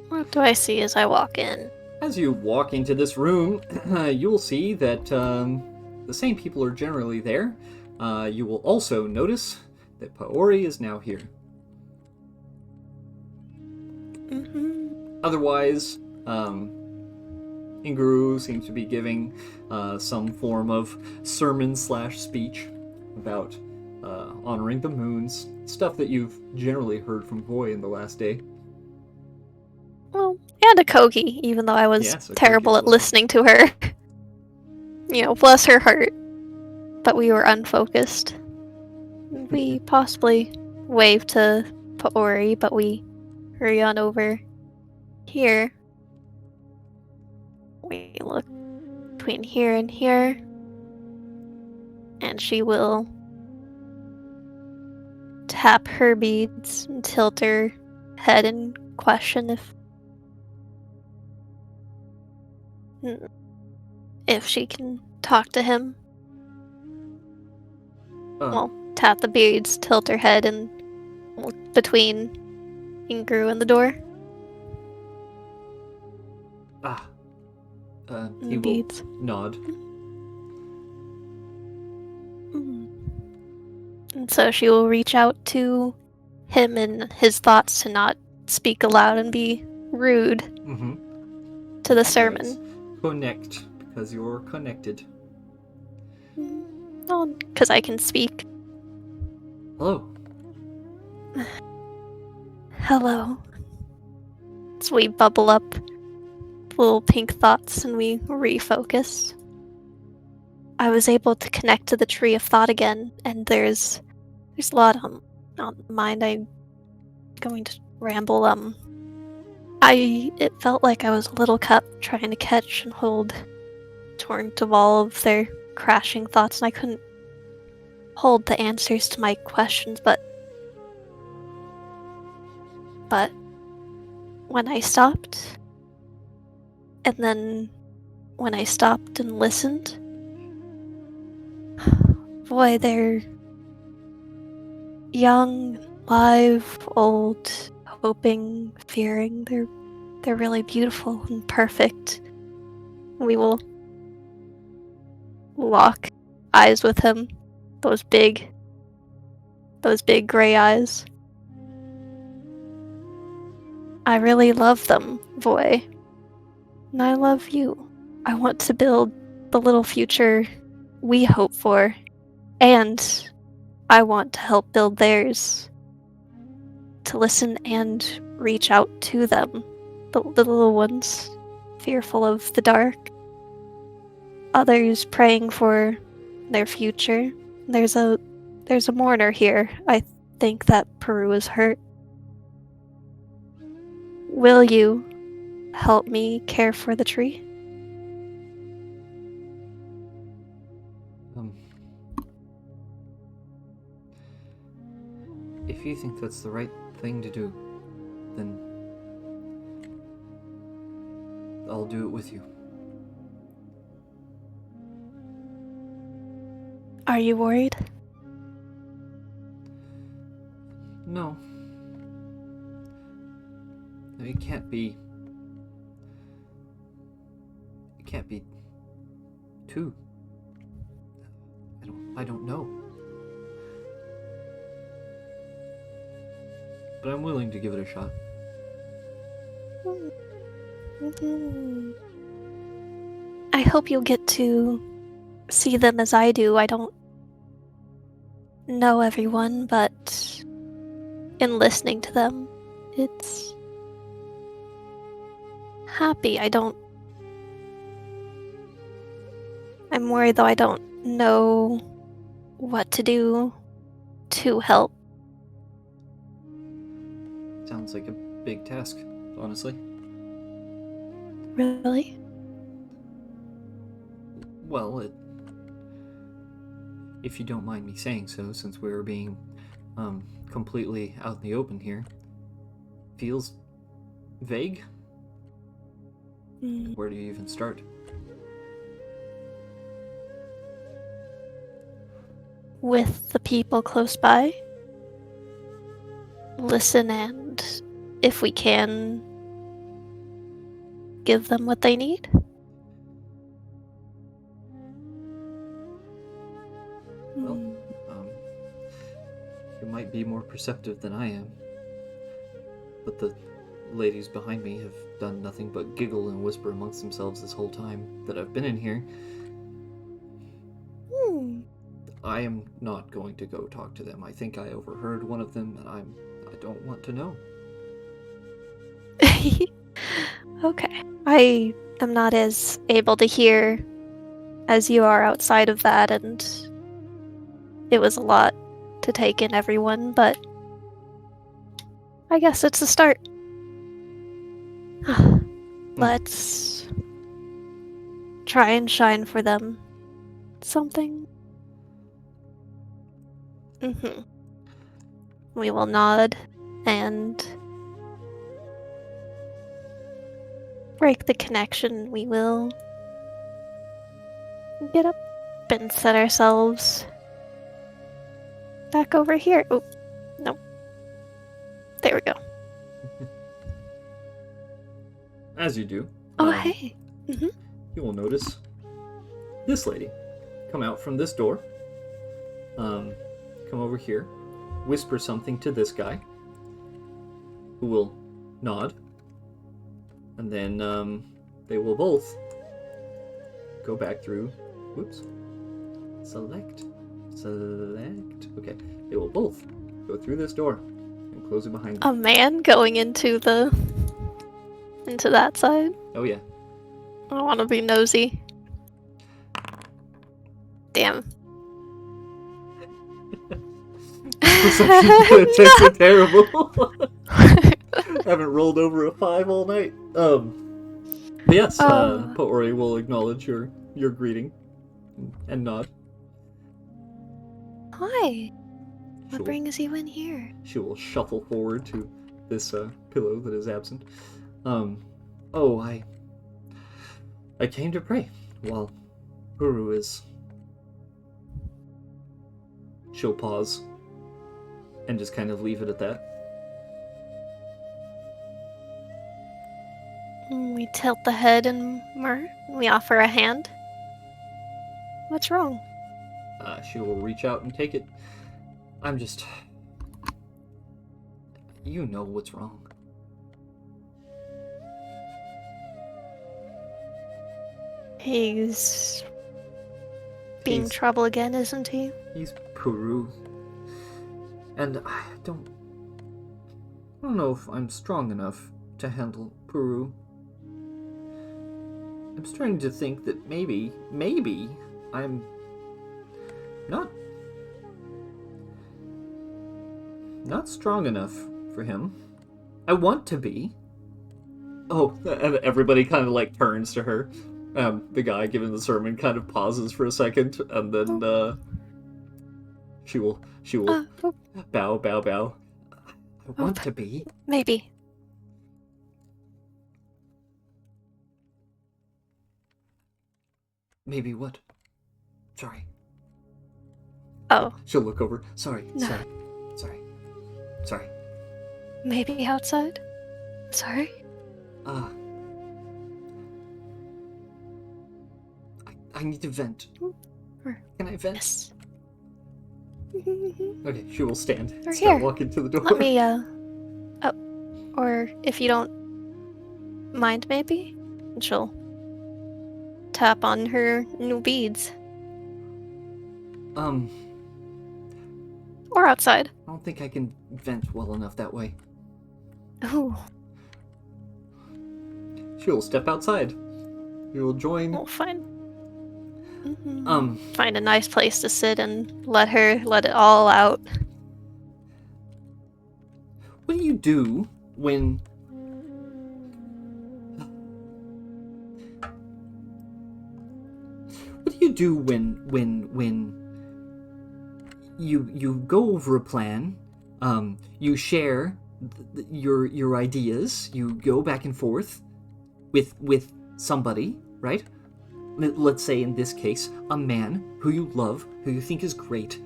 What do I see as I walk in? As you walk into this room, you'll see that the same people are generally there. You will also notice that Paori is now here. Mm-hmm. Otherwise, Inguru seems to be giving some form of sermon/speech about honoring the moons, stuff that you've generally heard from Voy in the last day. Well, and a Kogi, even though I was Yes, a terrible Kogi at as well. listening to her. You know, bless her heart. But we were unfocused. We possibly waved to Paori, but we hurry on over here. We look between here and here. And she will tap her beads and tilt her head and question if she can talk to him. Well, tap the beads, tilt her head, and between Ingru and the door. He will Beads. nod. So she will reach out to him and his thoughts to not speak aloud and be rude Mm-hmm. to the sermon. Connect, because you're connected. Because I can speak. Hello. Hello. So we bubble up little pink thoughts and we refocus. I was able to connect to the tree of thought again, and there's a lot on mind. I'm going to ramble. It felt like I was a little cup trying to catch and hold torrent of all of their crashing thoughts, and I couldn't hold the answers to my questions, but when I stopped, and then when I stopped and listened, boy, they're young, live, old, hoping, fearing. They're really beautiful and perfect. We will lock eyes with him. Those big gray eyes. I really love them, boy. And I love you. I want to build the little future we hope for, and I want to help build theirs. To listen and reach out to them, the little ones, fearful of the dark. Others praying for their future. There's a mourner here. I think that Peru is hurt. Will you help me care for the tree? If you think that's the right thing to do, then I'll do it with you. Are you worried? No. It can't be. It can't be two. I don't know. But I'm willing to give it a shot. I hope you'll get to see them as I do. I don't know everyone, but in listening to them, it's happy. I'm worried though I don't know what to do to help. Sounds like a big task, honestly. Really? Well, if you don't mind me saying so, since we're being completely out in the open here, feels vague. Where do you even start? With the people close by. Listen and, if we can, give them what they need. Well, you might be more perceptive than I am, but the ladies behind me have done nothing but giggle and whisper amongst themselves this whole time that I've been in here. I am not going to go talk to them. I think I overheard one of them, and I don't want to know. Okay. I am not as able to hear as you are outside of that, and it was a lot to take in everyone, but I guess it's a start. Let's try and shine for them something. We will nod and break the connection. We will get up and set ourselves back over here. Oh, no. There we go. As you do. Oh, hey. You will notice this lady come out from this door. come over here, whisper something to this guy, who will nod, and then they will both go back through. Whoops. Select. Okay, they will both go through this door and close it behind them. A man going into that side. Oh yeah. I want to be nosy. Damn. Perception checks are terrible. Haven't rolled over a 5 all night. But yes, Poori will acknowledge your greeting and nod. Hi. What Sure. brings you in here? She will shuffle forward to this pillow that is absent. I came to pray while Guru is. She'll pause and just kind of leave it at that. We tilt the head and we offer a hand. What's wrong? She will reach out and take it. I'm just. You know what's wrong. He's being trouble again, isn't he? He's Puru. And I don't know if I'm strong enough to handle Puru. I'm starting to think that maybe I'm not strong enough for him. I want to be. Oh, and everybody kind of like turns to her. The guy giving the sermon kind of pauses for a second, and then she will bow. I want to be. Maybe. Maybe what? Sorry. Oh. She'll look over. Sorry. Maybe outside? Sorry? I need to vent. Can I vent? Yes. Okay, she will stand. Or Start here. walking to the door. Let me, or if you don't mind, maybe? And she'll tap on her new beads. Or outside. I don't think I can vent well enough that way. Ooh. She will step outside. We will join. We'll find a nice place to sit and let it all out. What do you do when you go over a plan, you share your ideas, you go back and forth with somebody, right? Let's say in this case, a man who you love, who you think is great,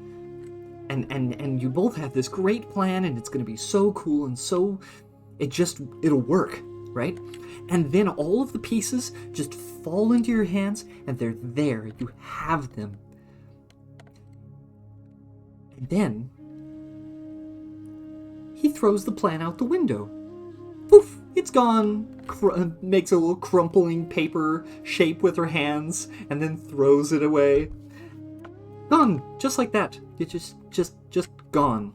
and you both have this great plan, and it's going to be so cool, and so it'll work, right? And then all of the pieces just fall into your hands, and they're there. You have them. And then he throws the plan out the window. Poof! It's gone. Makes a little crumpling paper shape with her hands, and then throws it away. Gone, just like that. It's just gone.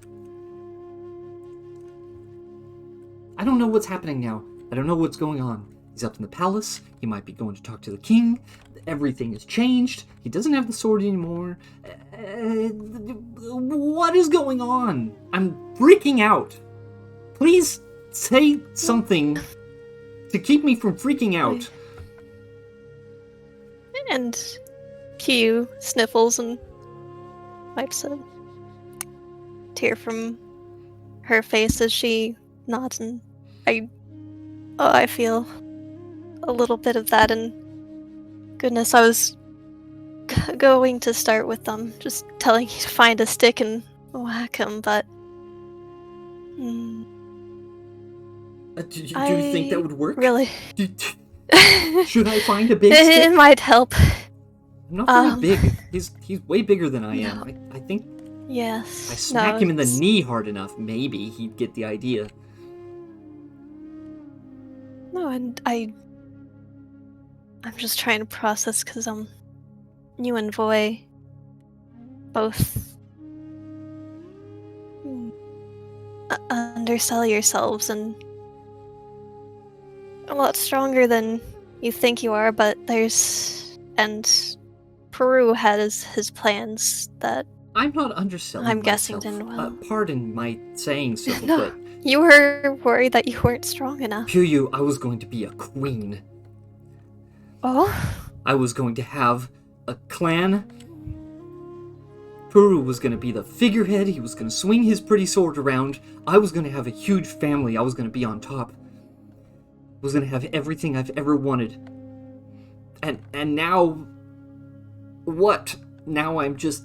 I don't know what's happening now. I don't know what's going on. He's up in the palace. He might be going to talk to the king. Everything has changed. He doesn't have the sword anymore. What is going on? I'm freaking out. Please say something to keep me from freaking out. And Q sniffles and wipes a tear from her face as she nods, and I feel a little bit of that, and goodness, I was going to start with just telling you to find a stick and whack him, but Do you think that would work? Really? Should I find a big stick? It might help. I'm not very big. He's way bigger than I am. I think Yes. I smack him in the it's- knee hard enough, maybe he'd get the idea. No, and I'm just trying to process because you and Voy both undersell yourselves and a lot stronger than you think you are, but and Peru has his plans that I'm not underselling I'm guessing myself. didn't well. Pardon my saying so, No, but you were worried that you weren't strong enough. Pyu, I was going to be a queen. Oh? I was going to have a clan. Puru was going to be the figurehead. He was going to swing his pretty sword around. I was going to have a huge family. I was going to be on top. I was going to have everything I've ever wanted. And now... What? Now I'm just...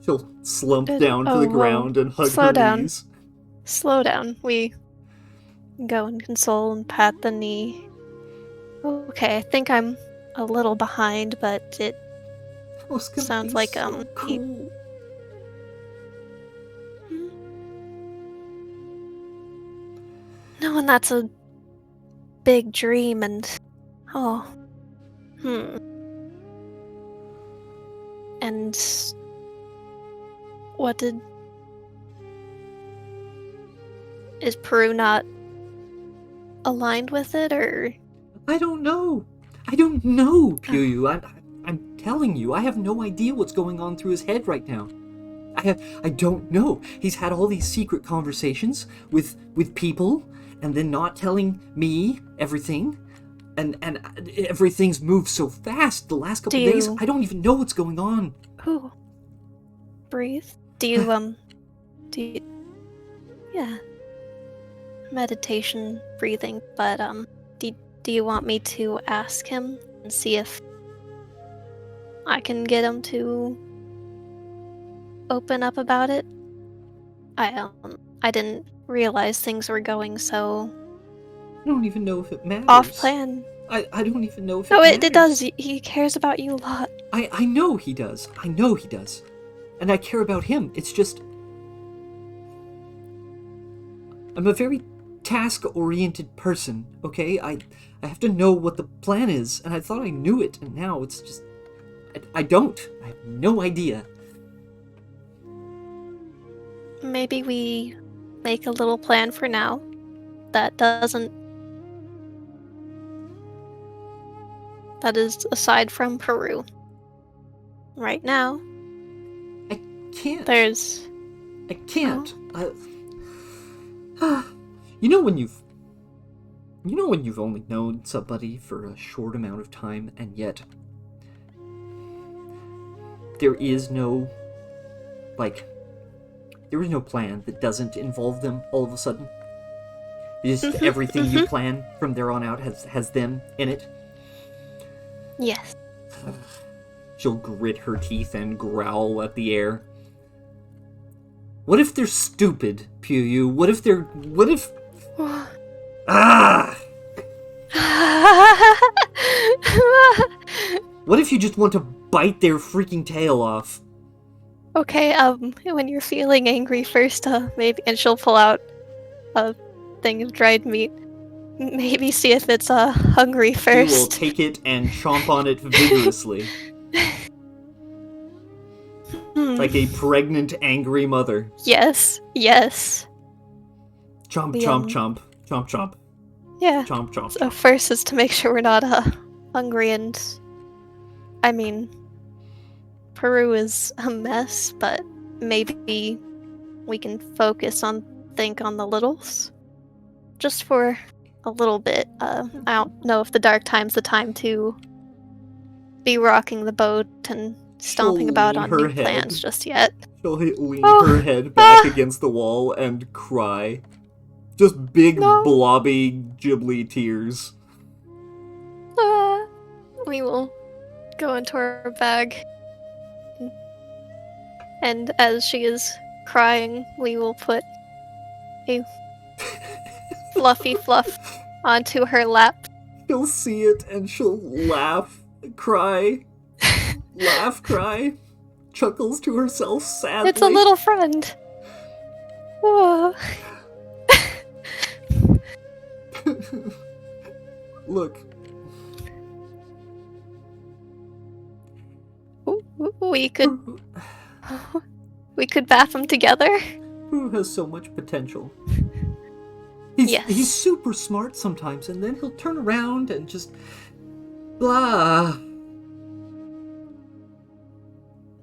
She'll slump down to the ground and hug slow her down. knees. Slow down. We go and console and pat the knee. Okay, I think I'm a little behind, but it sounds like so he- cool. No, and that's a big dream, and and what did is Peru not aligned with it, or I don't know. I don't know, Pyu. I'm telling you, I have no idea what's going on through his head right now. I don't know. He's had all these secret conversations with people, and then not telling me everything, and everything's moved so fast the last couple days. I don't even know what's going on. Ooh. Breathe. Do you yeah. Meditation, breathing, but do you want me to ask him and see if I can get him to open up about it? I didn't realize things were going so I don't even know if it matters. off plan. I don't even know if No, it matters. it does. He cares about you a lot. I know he does. I know he does. And I care about him. It's just... I'm a very task-oriented person, okay? I have to know what the plan is, and I thought I knew it, and now it's just... I don't. I have no idea. Maybe we make a little plan for now that is aside from Peru. Right now, I can't. I can't. You know when you've only known somebody for a short amount of time, and yet there is no plan that doesn't involve them all of a sudden. Just everything you plan from there on out has them in it. yes. She'll grit her teeth and growl at the air. What if they're stupid, Pyu? What if... Ah! What if you just want to bite their freaking tail off? Okay, when you're feeling angry first, maybe, and she'll pull out a thing of dried meat. Maybe see if it's, hungry You first. will take it and chomp on it vigorously. Like a pregnant, angry mother. Yes. Chomp, The, chomp, chomp. Chomp, chomp. Yeah. Chomp, chomp, So chomp. first is to make sure we're not, hungry, and... I mean... Peru is a mess, but maybe we can focus on the littles. Just for a little bit. I don't know if the Darktime's the time to be rocking the boat and stomping She'll about lean on her new head. plans just yet. She'll lean Oh. her head back against the wall and cry. Just big, No. blobby, ghibli tears. We will go into our bag. And as she is crying, we will put a fluffy fluff onto her lap. She'll see it and she'll laugh, cry, laugh, cry, chuckles to herself sadly. It's a little friend. Whoa. Look, We could bath them together. Pooh has so much potential. He's Yes. super smart sometimes, and then he'll turn around and just blah.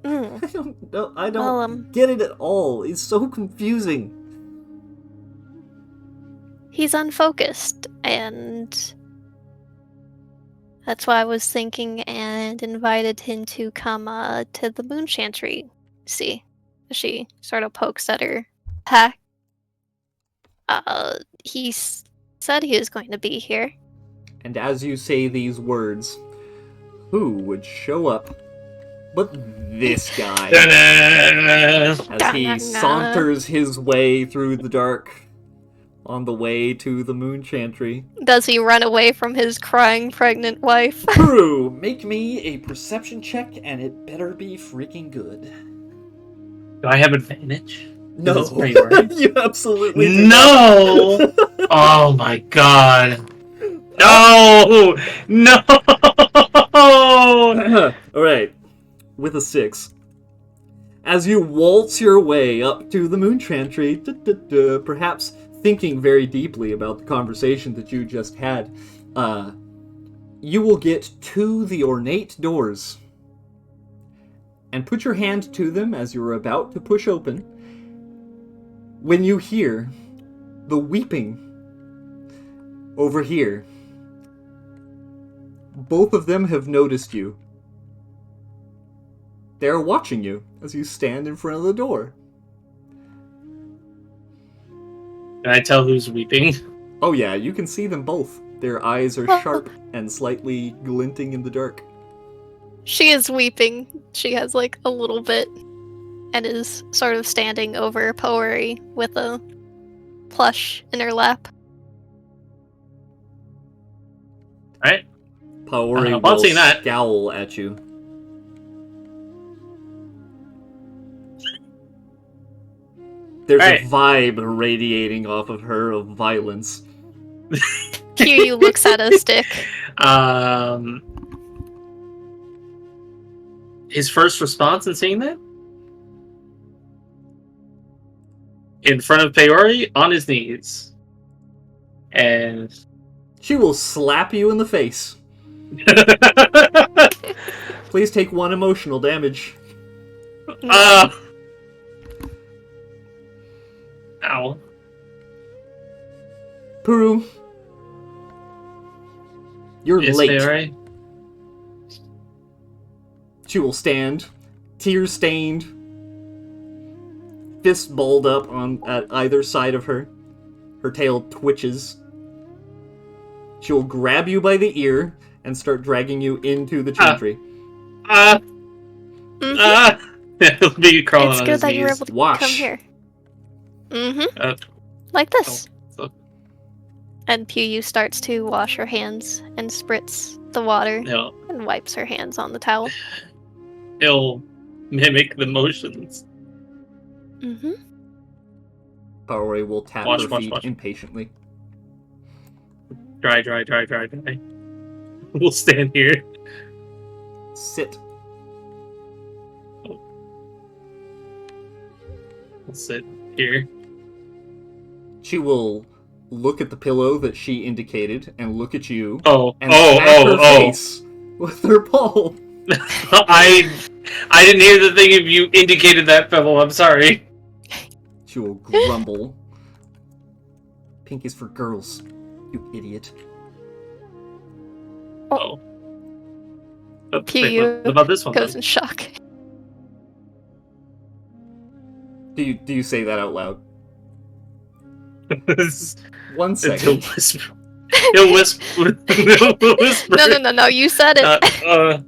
Mm. I don't know. I don't Well, get it at all. It's so confusing. he's unfocused, and that's why I was thinking and invited him to come to the moon chantry. See, she sort of pokes at her pack. He said he was going to be here. And as you say these words, who would show up but this guy? As he saunters his way through the dark on the way to the moon chantry. Does he run away from his crying pregnant wife? Prue, make me a perception check, and it better be freaking good. Do I have advantage? No, This is Bravery. you absolutely do No! not. Oh my god. No! No! Alright, with a 6. As you waltz your way up to the moon chantry, perhaps thinking very deeply about the conversation that you just had, you will get to the ornate doors and put your hand to them as you're about to push open when you hear the weeping over here. Both of them have noticed you. They are watching you as you stand in front of the door. Can I tell who's weeping? Oh yeah, you can see them both. Their eyes are sharp and slightly glinting in the dark. She is weeping. She has like a little bit and is sort of standing over Poery with a plush in her lap. Alright. Paori upon will seeing that- scowl at you. There's Alright. a vibe radiating off of her of violence. Kiryu looks at a stick. His first response in seeing that? In front of Peori, on his knees. And... She will slap you in the face. Please take 1 emotional damage. Ow. Puru, you're Yes, late. Peori? She will stand, tear stained, fists balled up at either side of her. Her tail twitches. She will grab you by the ear and start dragging you into the chantry. He'll be crawling It's on good his that you were knees. able to Wash. come here. Uh, Like this. so And Puyu starts to wash her hands and spritz the water he'll, and wipes her hands on the towel. he'll mimic the motions. Paori will tap Wash, her wash, feet wash. impatiently. Dry. We'll stand here. Sit. We'll sit here. She will look at the pillow that she indicated and look at you Oh, and smack her oh. face with her palm. I didn't hear the thing if you indicated that, fellow. I'm sorry. She will grumble. Pink is for girls, you idiot. Oh. Wait, Puyu what about this one? goes Then? in shock. Do you say that out loud? This- 1 He'll second. whisper. He'll whisper. He'll whisper. No, you said it.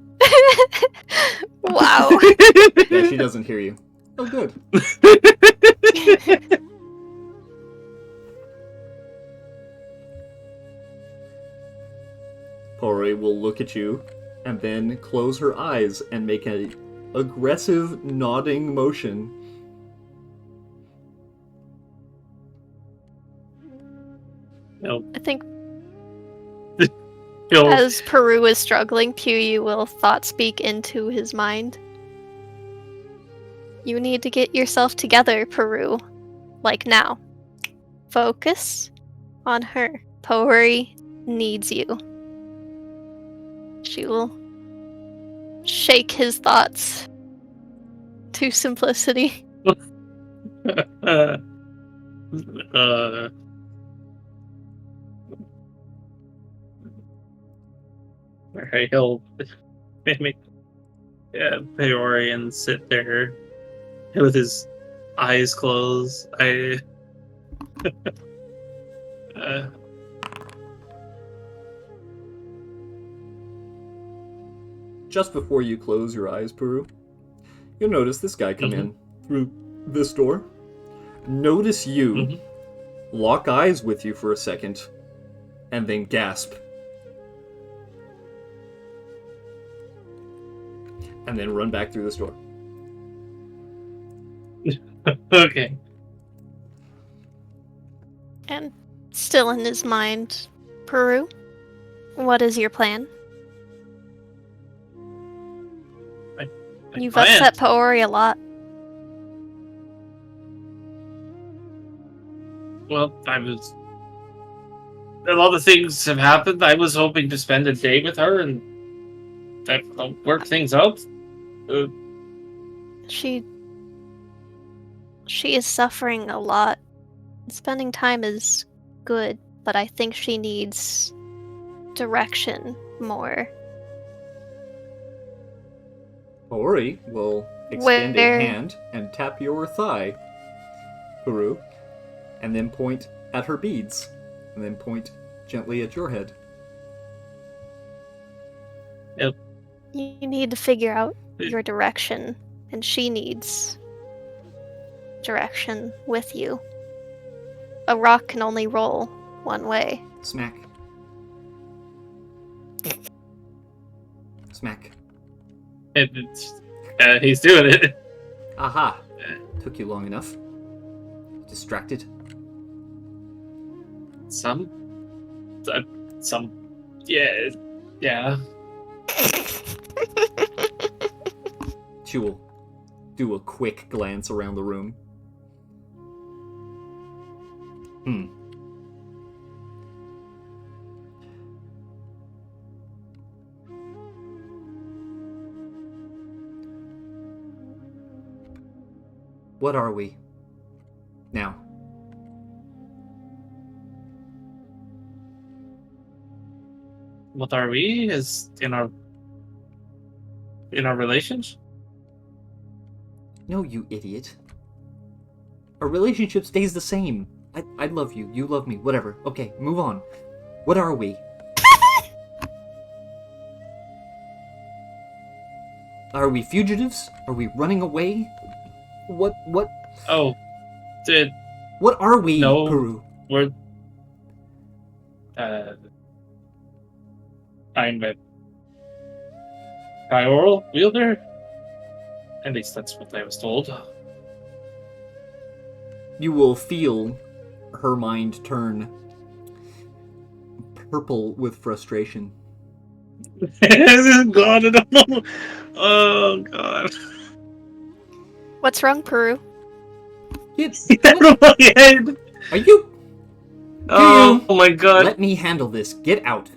Wow. Yeah, she doesn't hear you. Oh, good. Pori will look at you and then close her eyes and make a aggressive nodding motion. No. I think He'll- as Peru is struggling, Puyu will thought speak into his mind. You need to get yourself together, Peru. Like now. Focus on her. Pohori needs you. She will shake his thoughts to simplicity. uh, Alright, he'll make Peorian sit there with his eyes closed. Just before you close your eyes, Peru, you'll notice this guy come in through this door. Notice you lock eyes with you for a second, and then gasp. And then run back through this door. Okay. And still in his mind, Peru, what is your plan? You've upset Paori a lot. Well, a lot of things have happened. I was hoping to spend a day with her and work things out. She is suffering a lot. Spending time is good, but I think she needs direction more. Ori will extend a hand and tap your thigh, Peru, and then point at her beads, and then point gently at your head. Yep. You need to figure out your direction, and she needs direction with you. A rock can only roll one way. Smack. Smack. He's doing it. Aha! Took you long enough. Distracted. Some. Yeah. She will do a quick glance around the room. What are we now? What are we? Is in our relations? No, you idiot. Our relationship stays the same. I love you, you love me, whatever. Okay, move on. What are we? Are we fugitives? Are we running away? What? Oh, What are we, No. Peru? we're. I'm a Kyoral wielder. At least that's what I was told. You will feel her mind turn purple with frustration. God, I don't know. Oh God. What's wrong, Peru? Out of my head. Are you? Oh my God. Let me handle this. Get out.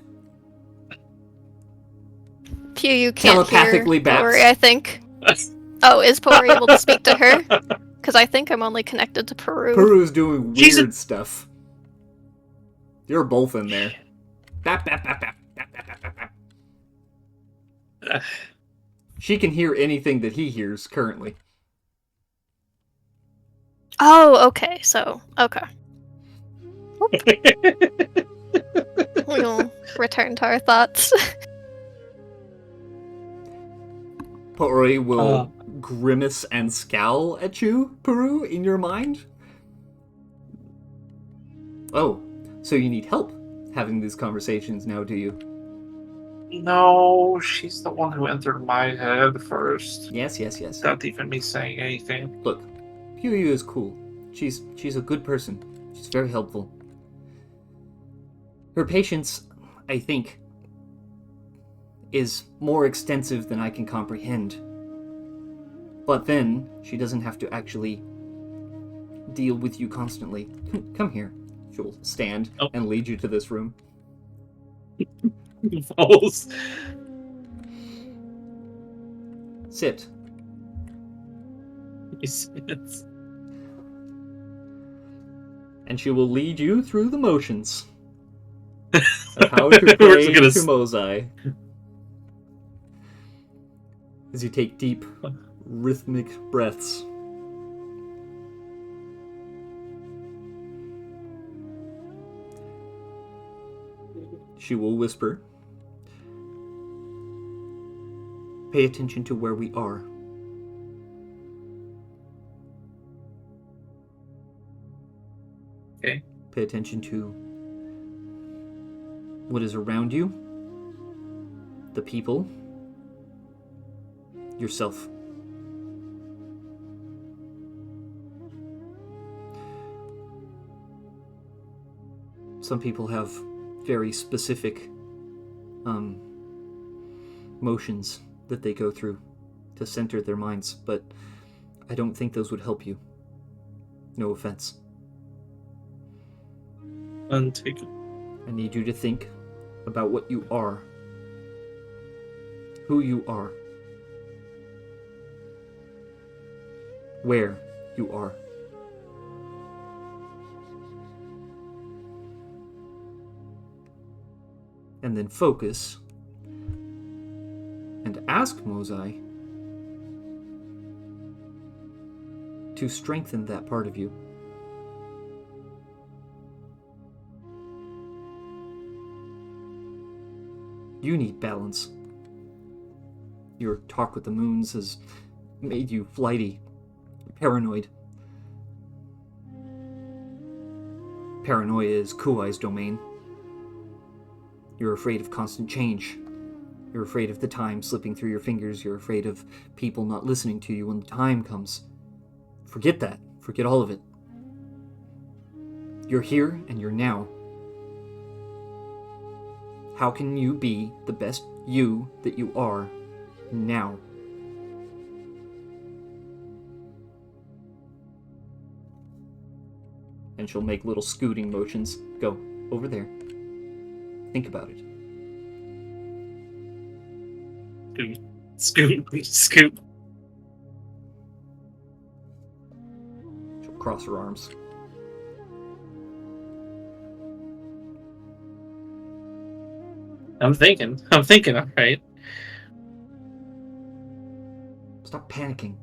You can't Telepathically hear bats. Pori, I think. Oh, is Pori able to speak to her? Because I think I'm only connected to Peru. Peru's doing She's weird stuff. You're both in there. Bap, bap, bap, bap, bap, bap, bap, bap, bap. She can hear anything that he hears currently. Oh, okay. So, okay. We'll return to our thoughts. Pori will grimace and scowl at you, Peru, in your mind. Oh, so you need help having these conversations now, do you? No, she's the one who entered my head first. Yes. Without even me saying anything. Look, Pyu is cool. She's a good person. She's very helpful. Her patience, I think, is more extensive than I can comprehend. But then, she doesn't have to actually deal with you constantly. Come here. She'll stand and lead you to this room. Falls. Sit. And she will lead you through the motions of how to play Kumozai. As you take deep, rhythmic breaths. She will whisper, "Pay attention to where we are." Okay. Pay attention to what is around you, the people, yourself. Some people have very specific motions that they go through to center their minds, but I don't think those would help you. No offense. Untaken. I need you to think about what you are, who you are, where you are. And then focus and ask Mozai to strengthen that part of you. You need balance. Your talk with the moons has made you flighty, paranoid. Paranoia is Kuai's domain. You're afraid of constant change. You're afraid of the time slipping through your fingers. You're afraid of people not listening to you when the time comes. Forget that. Forget all of it. You're here and you're now. How can you be the best you that you are now? And she'll make little scooting motions. Go over there. Think about it. Scoop. She'll cross her arms. I'm thinking, alright. Stop panicking.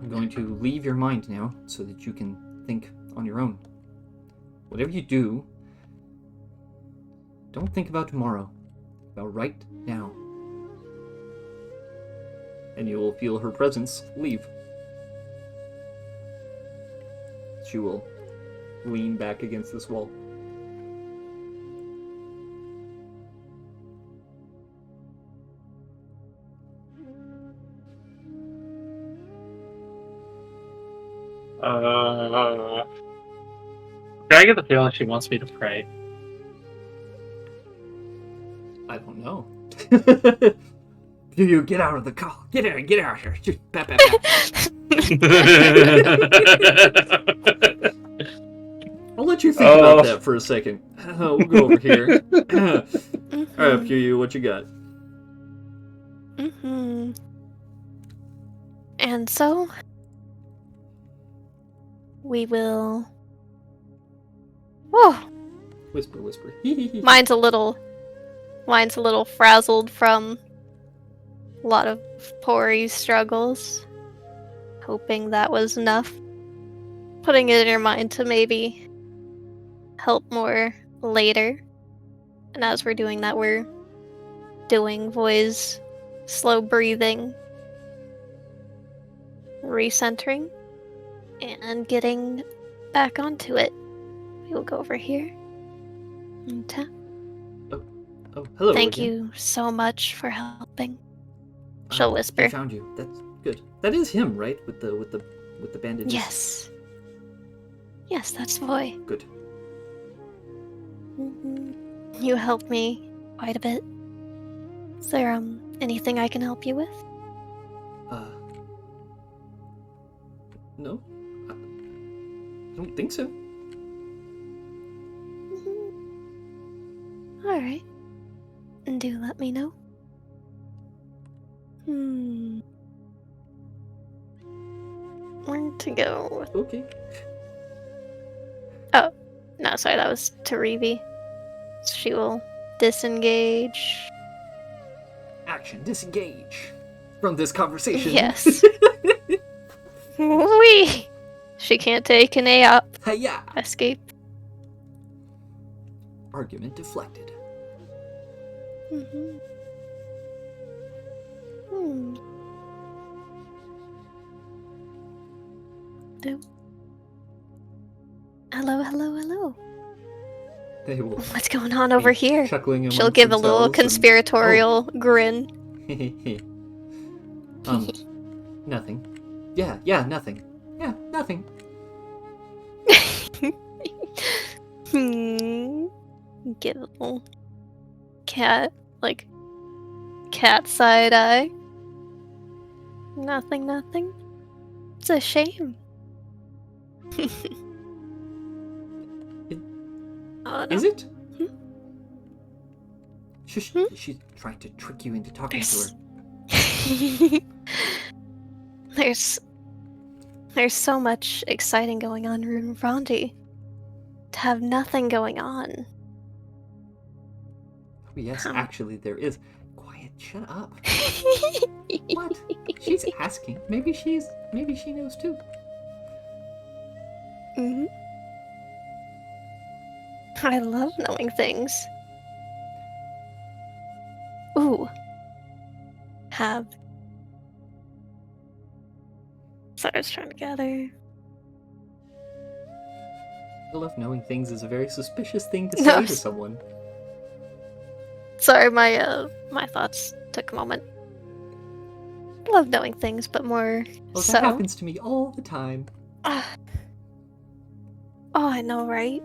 I'm going to leave your mind now so that you can think on your own. Whatever you do, don't think about tomorrow. Think about right now. And you will feel her presence leave. She will lean back against this wall. I get the feeling she wants me to pray. I don't know. You get out of the car. Get out here. Just pat. I'll let you think about that for a second. We'll go over here. Alright, Pyu, what you got? And so we will. Whoa! Whisper. Mine's a little frazzled from a lot of Pori struggles. Hoping that was enough. Putting it in your mind to maybe help more later. And as we're doing that, we're doing voice, slow breathing, recentering, and getting back onto it. We will go over here. Okay. Oh, hello Thank again. you so much for helping. Ah, She'll He whisper. found you. That's good. That is him, right? With the bandages. Yes. Yes, that's the boy. Good. You helped me quite a bit. Is there anything I can help you with? No. I don't think so. All right. Do let me know. Where to go? Okay. Oh, no, sorry, that was Tarivi. She will disengage. Action. Disengage from this conversation. Yes. Wee! She can't take an A up. Hiya! Escape. Argument deflected. No. Hello, hello, hello. They will What's going on over be here? chuckling She'll amongst give a little themselves and- conspiratorial grin. Nothing. Yeah, nothing. Yeah, nothing. Give a little cat side eye. Nothing. It's a shame. Oh, no. Is it? Shush, Hmm? she's trying to trick you into talking to her. There's so much exciting going on in Rondi. To have nothing going on. Oh, yes, Um. actually, there is. Quiet, shut up. What? She's asking. Maybe she knows too. Mhm. I love knowing things. Ooh. Have. So I was trying to gather. I love knowing things is a very suspicious thing to No, say to s- someone. Sorry, my thoughts took a moment. Love knowing things, but more Oh, that so. happens to me all the time. Oh, I know, right?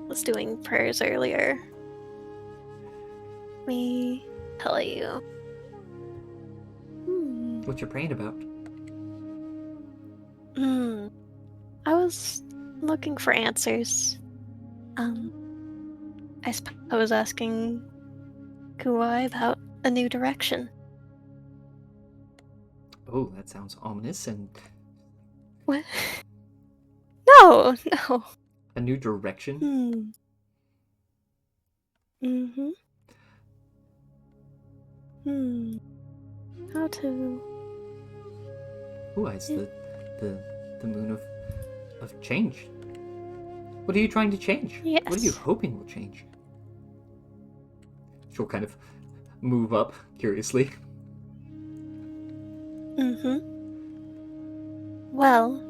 Was doing prayers earlier. Let me tell you. What you're praying about? I was looking for answers. I suppose asking Kuai about a new direction. Oh, that sounds ominous. And What? No. a new direction? How to? Ooh, it's the moon of change. What are you trying to change? Yes. What are you hoping will change? She'll kind of move up curiously. Well,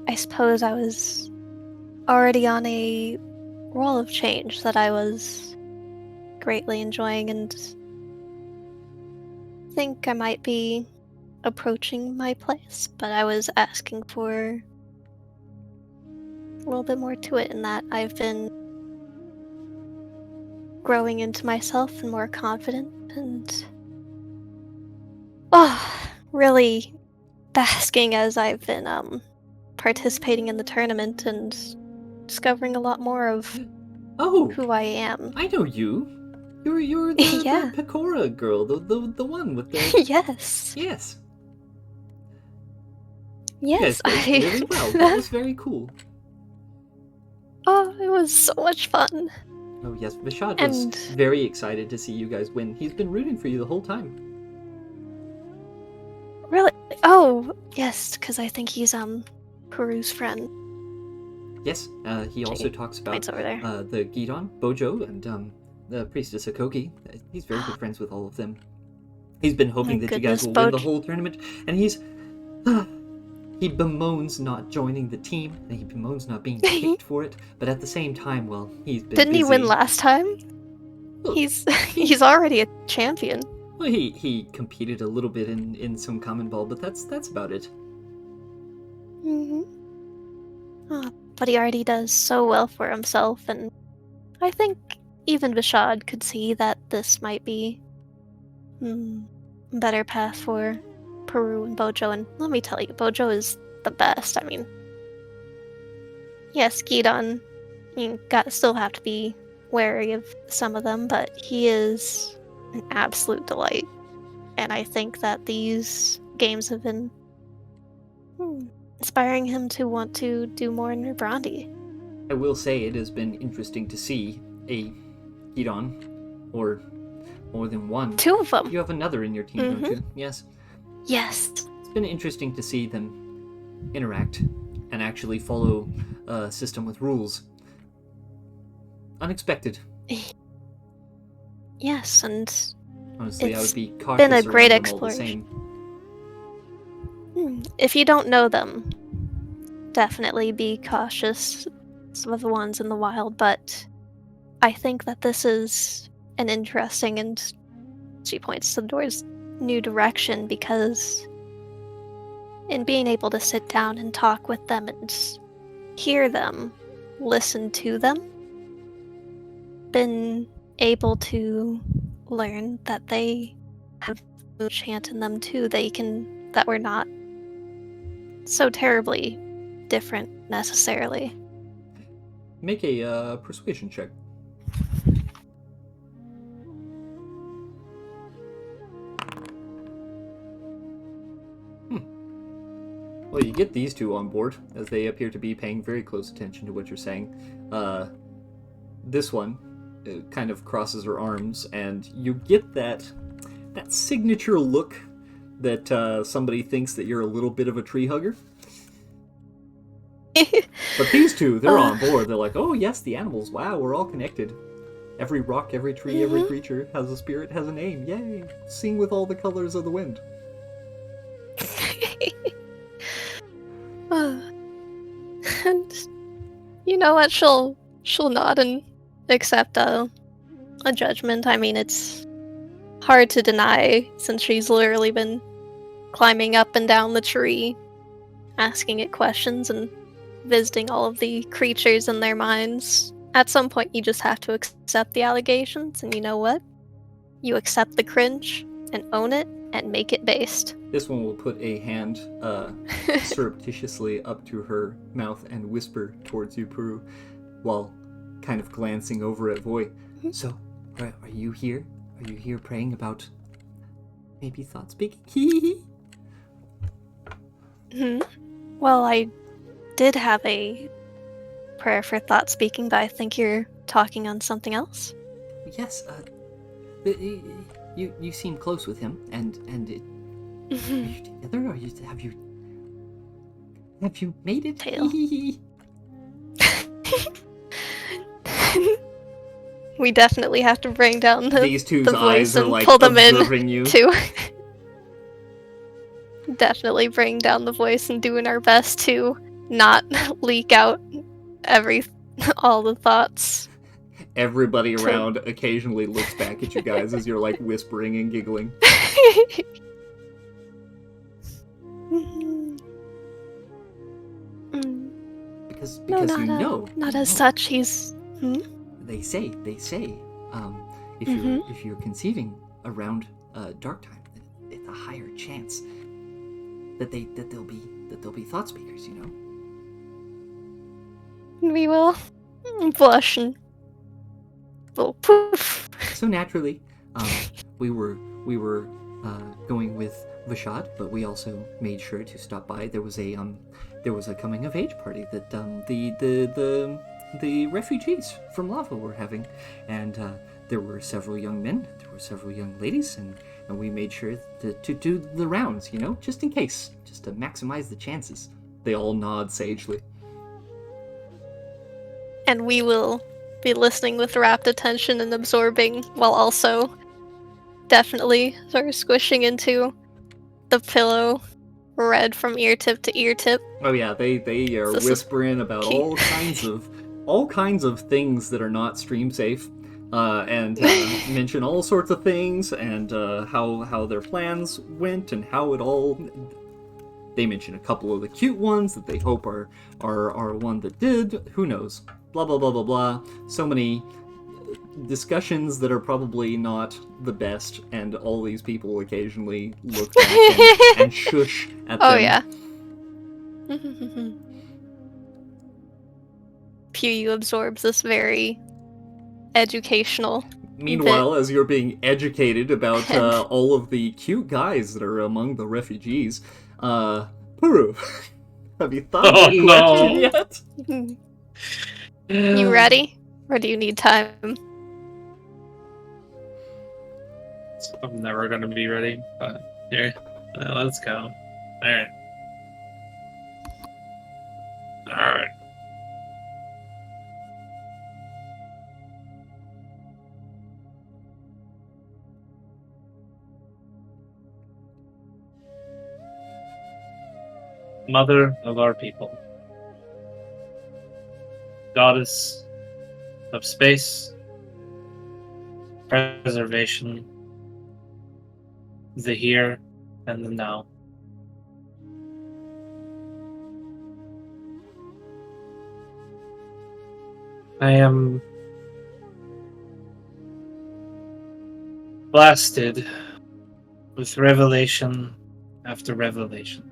I suppose I was already on a roll of change that I was greatly enjoying and think I might be approaching my place, but I was asking for a little bit more to it in that I've been growing into myself and more confident and really basking as I've been participating in the tournament and discovering a lot more of Oh, who I am. I know you. You're the, Yeah. the Pecora girl, the one with the Yes. yes. Yes, You guys did really well. That was very cool. Oh, it was so much fun. Oh yes, Vishad was And very excited to see you guys win. He's been rooting for you the whole time. really, oh yes, because I think he's Peru's friend. Yes, he also talks about Points over there. the Gidon, Bojo, and the priestess Akoki. He's very good friends with all of them. He's been hoping My that you guys goodness, will win the Boj- whole tournament, and he's he bemoans not joining the team, and he bemoans not being picked for it. But at the same time, well, he's been Didn't busy. he win last time? Well, He's already a champion. Well, he competed a little bit in some common ball, but that's about it. Mm-hmm. Oh, but he already does so well for himself, and I think even Vishad could see that this might be a better path for Peru and Bojo. And let me tell you, Bojo is the best. I mean, yes, Gidon, you still have to be wary of some of them, but he is an absolute delight. And I think that these games have been inspiring him to want to do more in Rubrandi. I will say it has been interesting to see a Gidon, or more than one. 2 of them. You have another in your team, don't you? Yes. Yes. It's been interesting to see them interact and actually follow a system with rules. Unexpected. Yes, and Honestly, I it's would be cautious been a around great them all the exploration. same. If you don't know them, definitely be cautious of the ones in the wild, but I think that this is an interesting, and she points towards new direction, because in being able to sit down and talk with them and hear them, listen to them, been able to learn that they have a chant in them too. That we're not so terribly different necessarily. Make a persuasion check. Well, you get these two on board, as they appear to be paying very close attention to what you're saying. This one kind of crosses her arms, and you get that signature look that somebody thinks that you're a little bit of a tree hugger. But these two, they're on board. They're like, oh yes, the animals. Wow, we're all connected. Every rock, every tree, every creature has a spirit, has a name. Yay! Sing with all the colors of the wind. And you know what? She'll nod and accept a judgment. I mean, it's hard to deny, since she's literally been climbing up and down the tree, asking it questions and visiting all of the creatures in their minds. At some point, you just have to accept the allegations, and you know what? You accept the cringe and own it and make it based. This one will put a hand surreptitiously up to her mouth and whisper towards you, Peru, while kind of glancing over at Voy. So, are you here? Are you here praying about maybe thought speaking? Well, I did have a prayer for thought speaking, but I think you're talking on something else. Yes, you seem close with him, and are you together? Or have you made it? Tail. We definitely have to bring down These two's the eyes voice are and like pull them observing in you. too. Definitely bring down the voice and doing our best to not leak out all the thoughts. Everybody around occasionally looks back at you guys as you're like whispering and giggling. Because not as such. He's. They say, if you're conceiving around Darktime, it's a higher chance that they'll be thought speakers. You know. We will blush and will poof. So naturally, we were going with Vishad, but we also made sure to stop by. There was a coming of age party that the refugees from Lava were having, and there were several young men, there were several young ladies, and we made sure to do the rounds, you know, just in case, just to maximize the chances. They all nod sagely. And we will be listening with rapt attention and absorbing, while also definitely sort of squishing into the pillow red from ear tip to ear tip. Oh yeah, they are This is whispering about cute. all kinds of things that are not stream safe, and mention all sorts of things and how their plans went and how it all. They mention a couple of the cute ones that they hope are one that did. Who knows? Blah blah blah blah blah. So many discussions that are probably not the best, and all these people occasionally look back and shush at Oh them. yeah. Pew absorbs this very educational Meanwhile, bit. as you're being educated about And all of the cute guys that are among the refugees, Puru, have you thought of Oh, your question no. yet? you ready? Or do you need time? I'm never gonna be ready, but here, let's go. Alright. Alright. Mother of our people, goddess of space, preservation, the here and the now. I am blasted with revelation after revelation.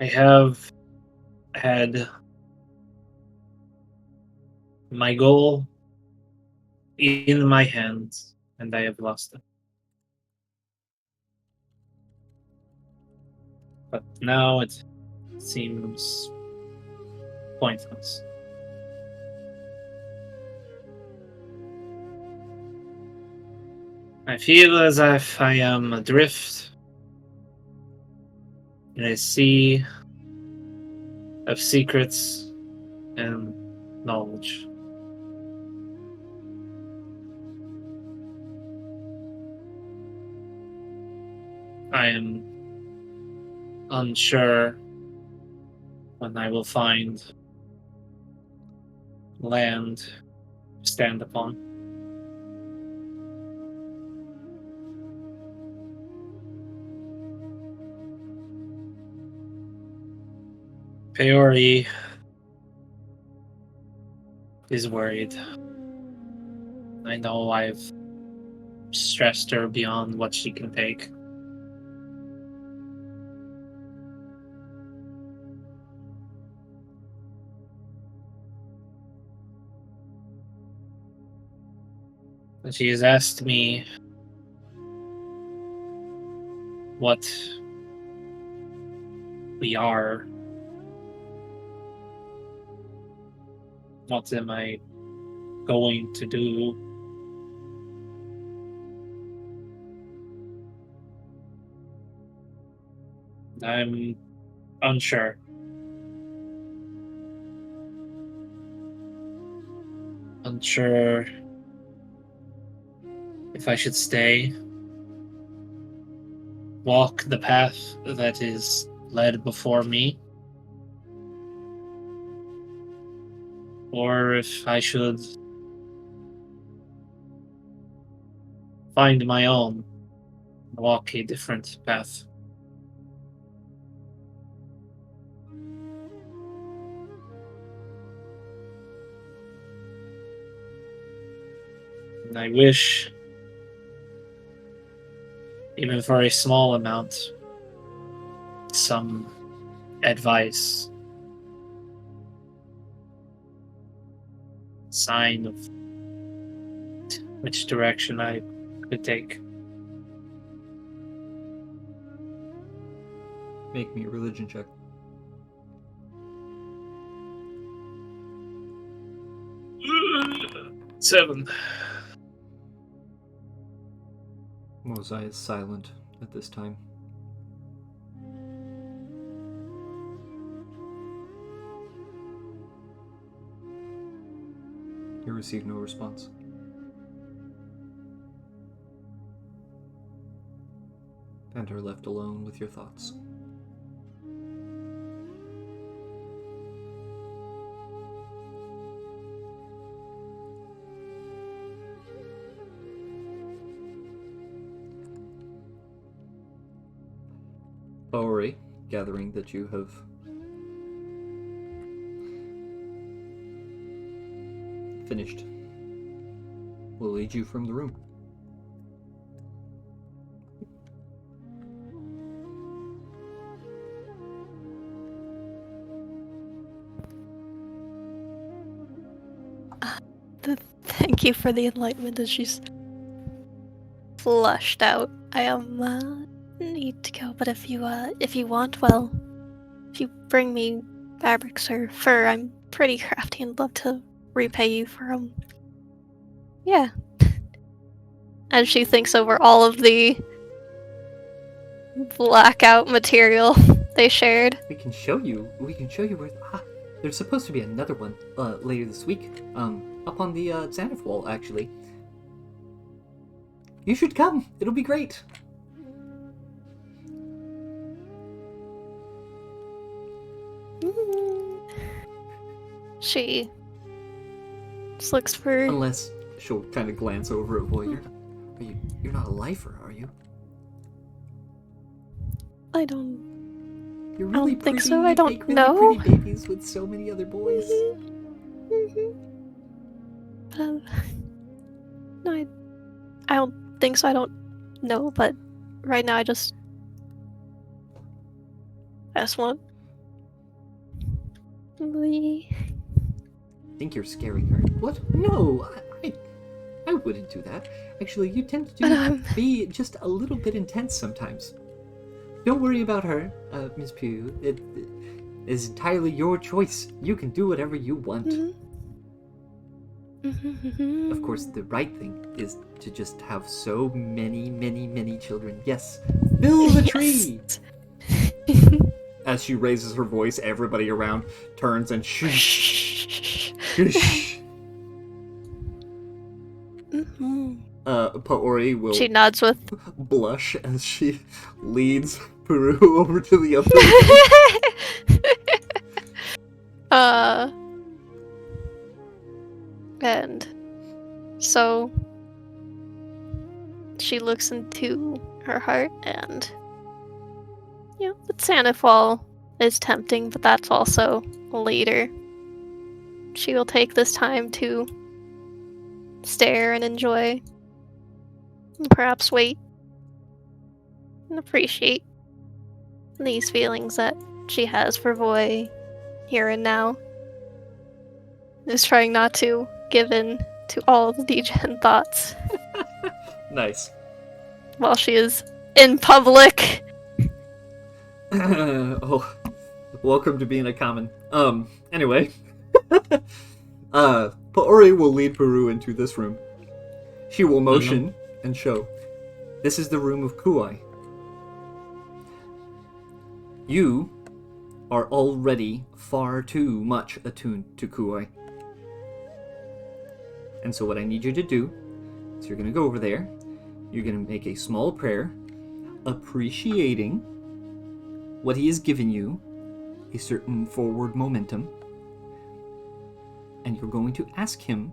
I have had my goal in my hands, and I have lost it. But now it seems pointless. I feel as if I am adrift in a sea of secrets and knowledge. I am unsure when I will find land to stand upon. Peori is worried. I know I've stressed her beyond what she can take. And she has asked me what we are. What am I going to do? I'm unsure. Unsure if I should stay, walk the path that is led before me, or if I should find my own, walk a different path. And I wish, even for a small amount, some advice, sign of which direction I could take. Make me a religion check. Seven. Mosai is silent at this time. You receive no response. and are left alone with your thoughts. Paori, gathering that you have finished, will lead you from the room. Thank you for the enlightenment as she's flushed out. I need to go, but if you want, well, if you bring me fabrics or fur, I'm pretty crafty and love to repay you for yeah. As she thinks over all of the blackout material they shared. We can show you where. There's supposed to be another one later this week. Up on the Xanath wall, actually. You should come. It'll be great. She just looks for. Unless she'll kind of glance over at Boy. You're not a lifer, are you? I don't. You're really don't think pretty. so. I You don't make really know. pretty babies with so many other boys. No, I don't think so. I don't know, but right now I just want. Think you're scaring her? What? No, I wouldn't do that. Actually, you tend to be just a little bit intense sometimes. Don't worry about her, Miss Pugh. It is entirely your choice. You can do whatever you want. Of course, the right thing is to just have so many, many, many children. Yes, build a tree! As she raises her voice, everybody around turns and shh. Shh. Paori will She nods with blush as she leads Peru over to the upper and so she looks into her heart and the Sanifal is tempting, but that's also later. She will take this time to stare and enjoy, and perhaps wait and appreciate these feelings that she has for Voy here and now. Is trying not to give in to all of the degen thoughts. Nice. While she is in public. Oh, welcome to being a common. Anyway. Paori will lead Peru into this room. She will motion and show. This is the room of Kuai. You are already far too much attuned to Kuai. And so what I need you to do is you're going to go over there. You're going to make a small prayer appreciating what he has given you, a certain forward momentum, and you're going to ask him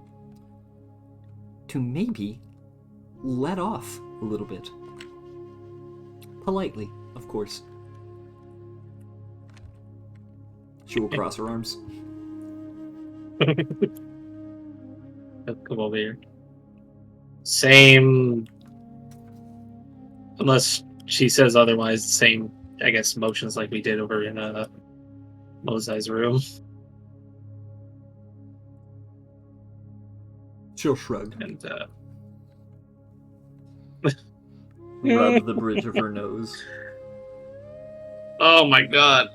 to maybe let off a little bit. Politely, of course. She will cross her arms. Come over here. Same, unless she says otherwise, same, I guess, motions like we did over in Mosai's room. She'll shrug. And rub the bridge of her nose. Oh my god.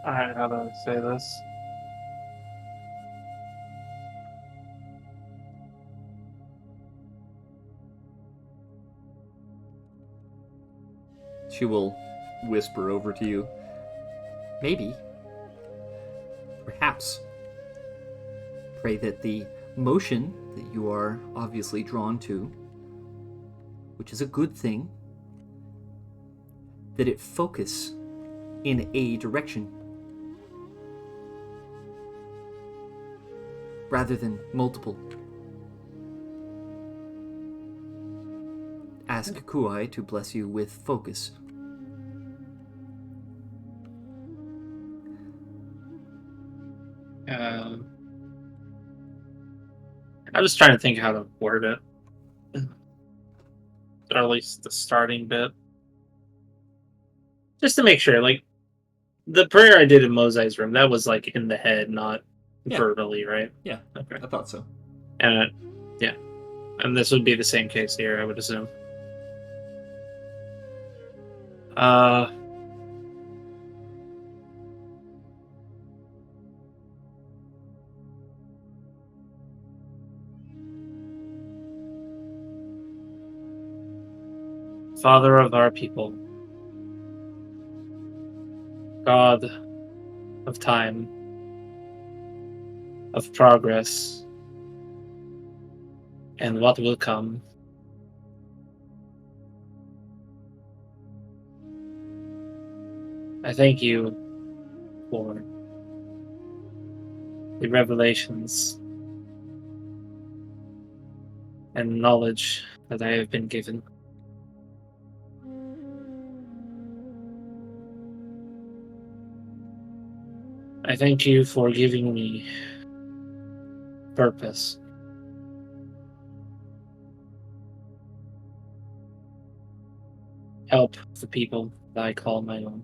Alright, how do I say this? She will whisper over to you. Maybe. Perhaps. Pray that the motion that you are obviously drawn to, which is a good thing, that it focus in a direction rather than multiple. Ask Kuai to bless you with focus. I'm just trying to think how to word it. Or at least the starting bit. Just to make sure, like, the prayer I did in Mosai's room, that was, like, in the head, not verbally, right? Yeah, okay. I thought so. And, yeah. And this would be the same case here, I would assume. Father of our people, God of time, of progress, and what will come. I thank you for the revelations and knowledge that I have been given. I thank you for giving me purpose. Help the people that I call my own.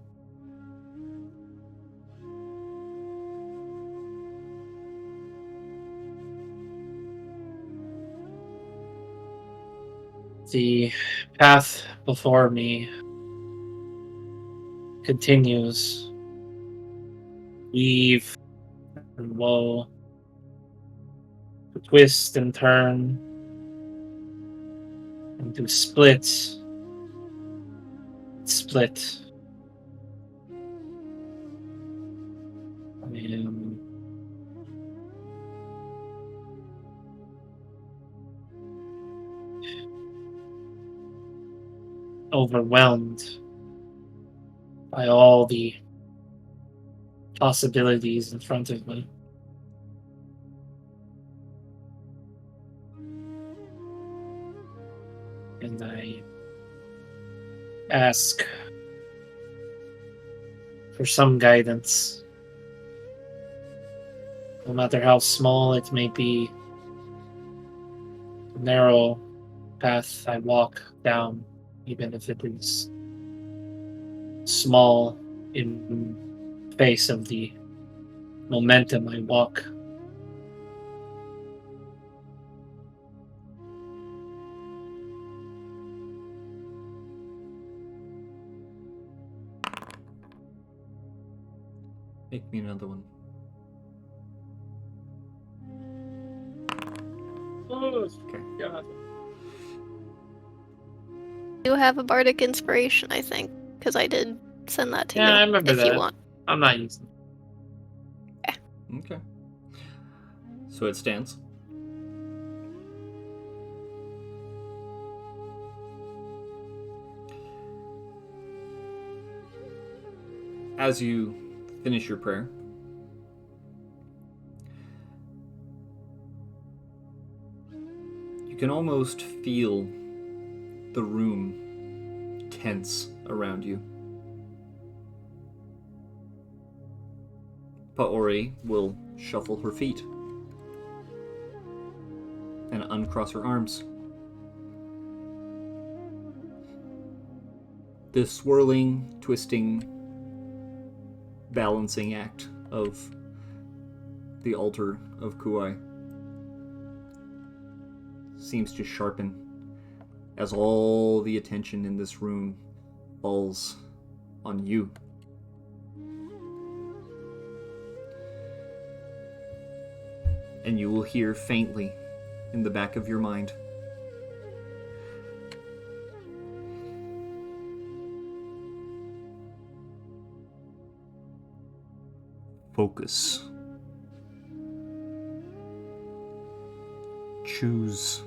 The path before me continues. Weave and woe, to twist and turn, and to split. I am overwhelmed by all the possibilities in front of me. And I ask for some guidance, no matter how small it may be, the narrow path I walk down, even if it is small in face of the momentum I walk. Make me another one. Okay. God. You have a bardic inspiration, I think, because I did send that to you. Yeah, I remember if that. you want. I'm not using it. Okay. So it stands. As you finish your prayer, you can almost feel the room tense around you. Paori will shuffle her feet and uncross her arms. The swirling, twisting, balancing act of the altar of Kuai seems to sharpen as all the attention in this room falls on you. And you will hear faintly in the back of your mind, focus. choose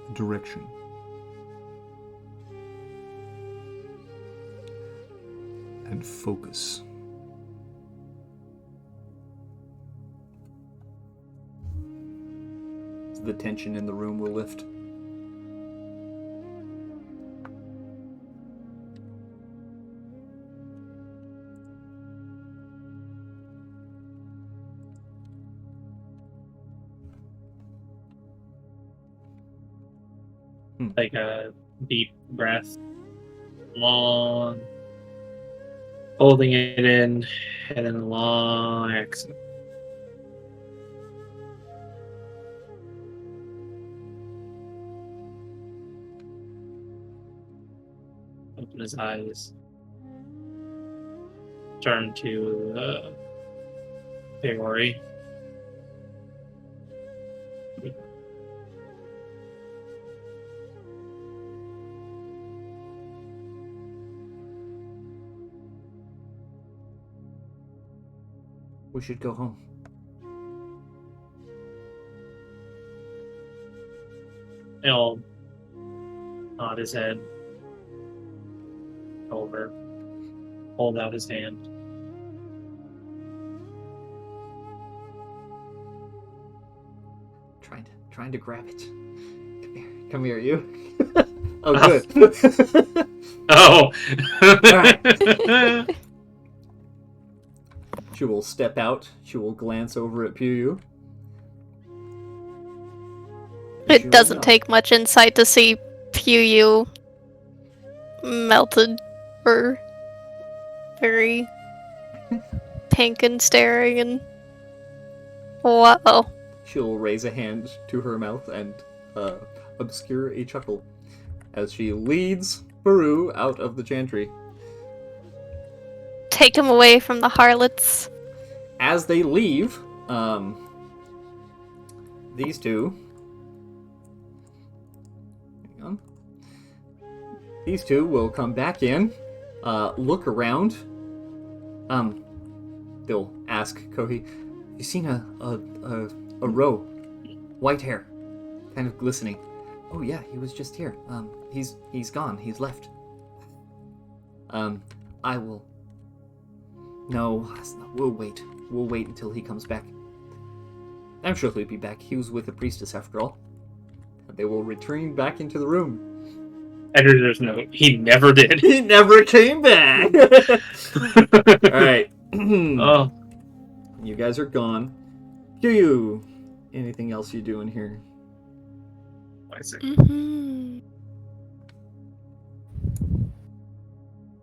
a direction. And focus. The tension in the room will lift. Like a deep breath, long, holding it in, and then a long exhale. Open his eyes. Turn to Peori. We should go home. He'll nod his head over, hold out his hand. Trying to grab it. Come here, you. Oh, good. Oh! Alright. She will step out. She will glance over at Puyu. It doesn't take much insight to see Puyu melted or very pink and staring and wow. She'll raise a hand to her mouth and obscure a chuckle as she leads Baru out of the chantry. Take him away from the harlots. As they leave, these two... Hang on. These two will come back in, look around. They'll ask Kohi, "You seen a roe, white hair, kind of glistening?" "Oh yeah, he was just here. He's gone. He's left." "I will." "No, we'll wait. We'll wait until he comes back. I'm sure he'll be back. He was with the priestess after all." They will return back into the room. Editor's note: he never did. He never came back. Alright. Oh. You guys are gone. Do you? Anything else you do in here? I see. Mm-hmm.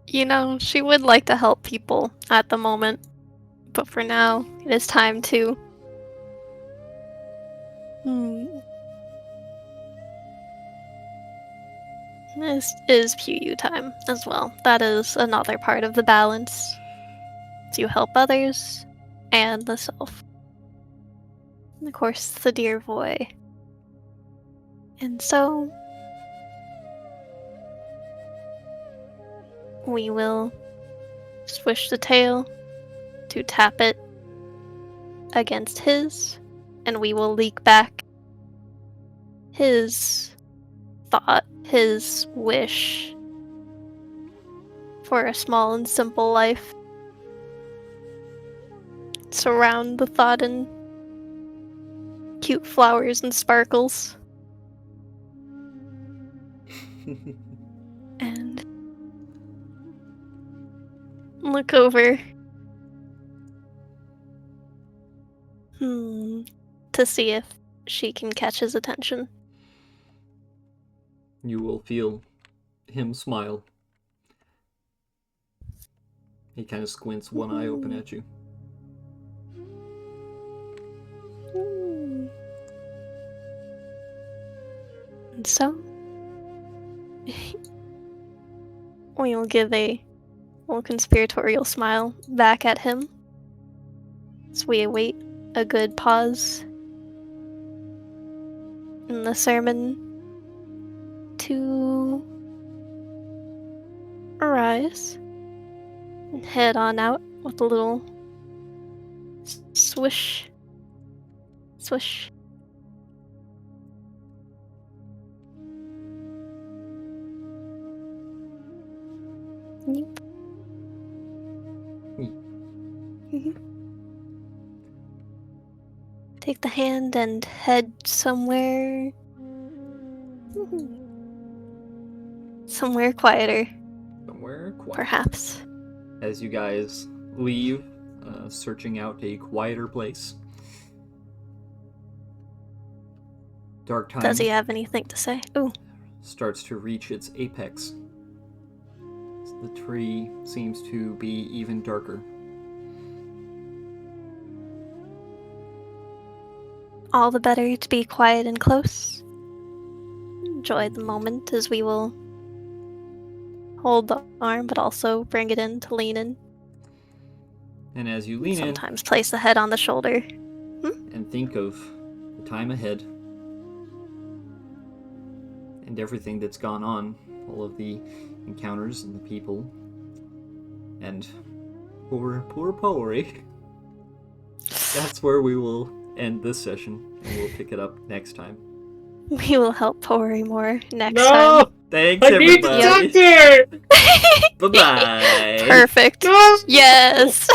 You know, she would like to help people at the moment, but for now, it is time to... This is Puyu time as well. That is another part of the balance. To help others, and the self. And of course, the dear boy. And so... we will swish the tail to tap it against his, and we will leak back his thought, his wish for a small and simple life. Surround the thought in cute flowers and sparkles. And look over. To see if she can catch his attention. You will feel him smile. He kind of squints, one eye open at you. And so, we'll give a little conspiratorial smile back at him as we await a good pause in the sermon to arise and head on out with a little swish, swish. Yep. Mhm. Take the hand and head somewhere. Somewhere quieter, Somewhere quiet. perhaps. As you guys leave, searching out a quieter place. Darktime Does he have anything to say? Ooh. starts to reach its apex. The tree seems to be even darker. All the better to be quiet and close. Enjoy the moment as we will hold the arm, but also bring it in to lean in. And as you lean in Sometimes place the head on the shoulder. and think of the time ahead and everything that's gone on, all of the encounters and the people, and poor Poery. That's where we will end this session, and we'll pick it up next time. We will help Pori more next time. Thanks, I need the everybody. doctor! Bye-bye. Perfect. No! Yes.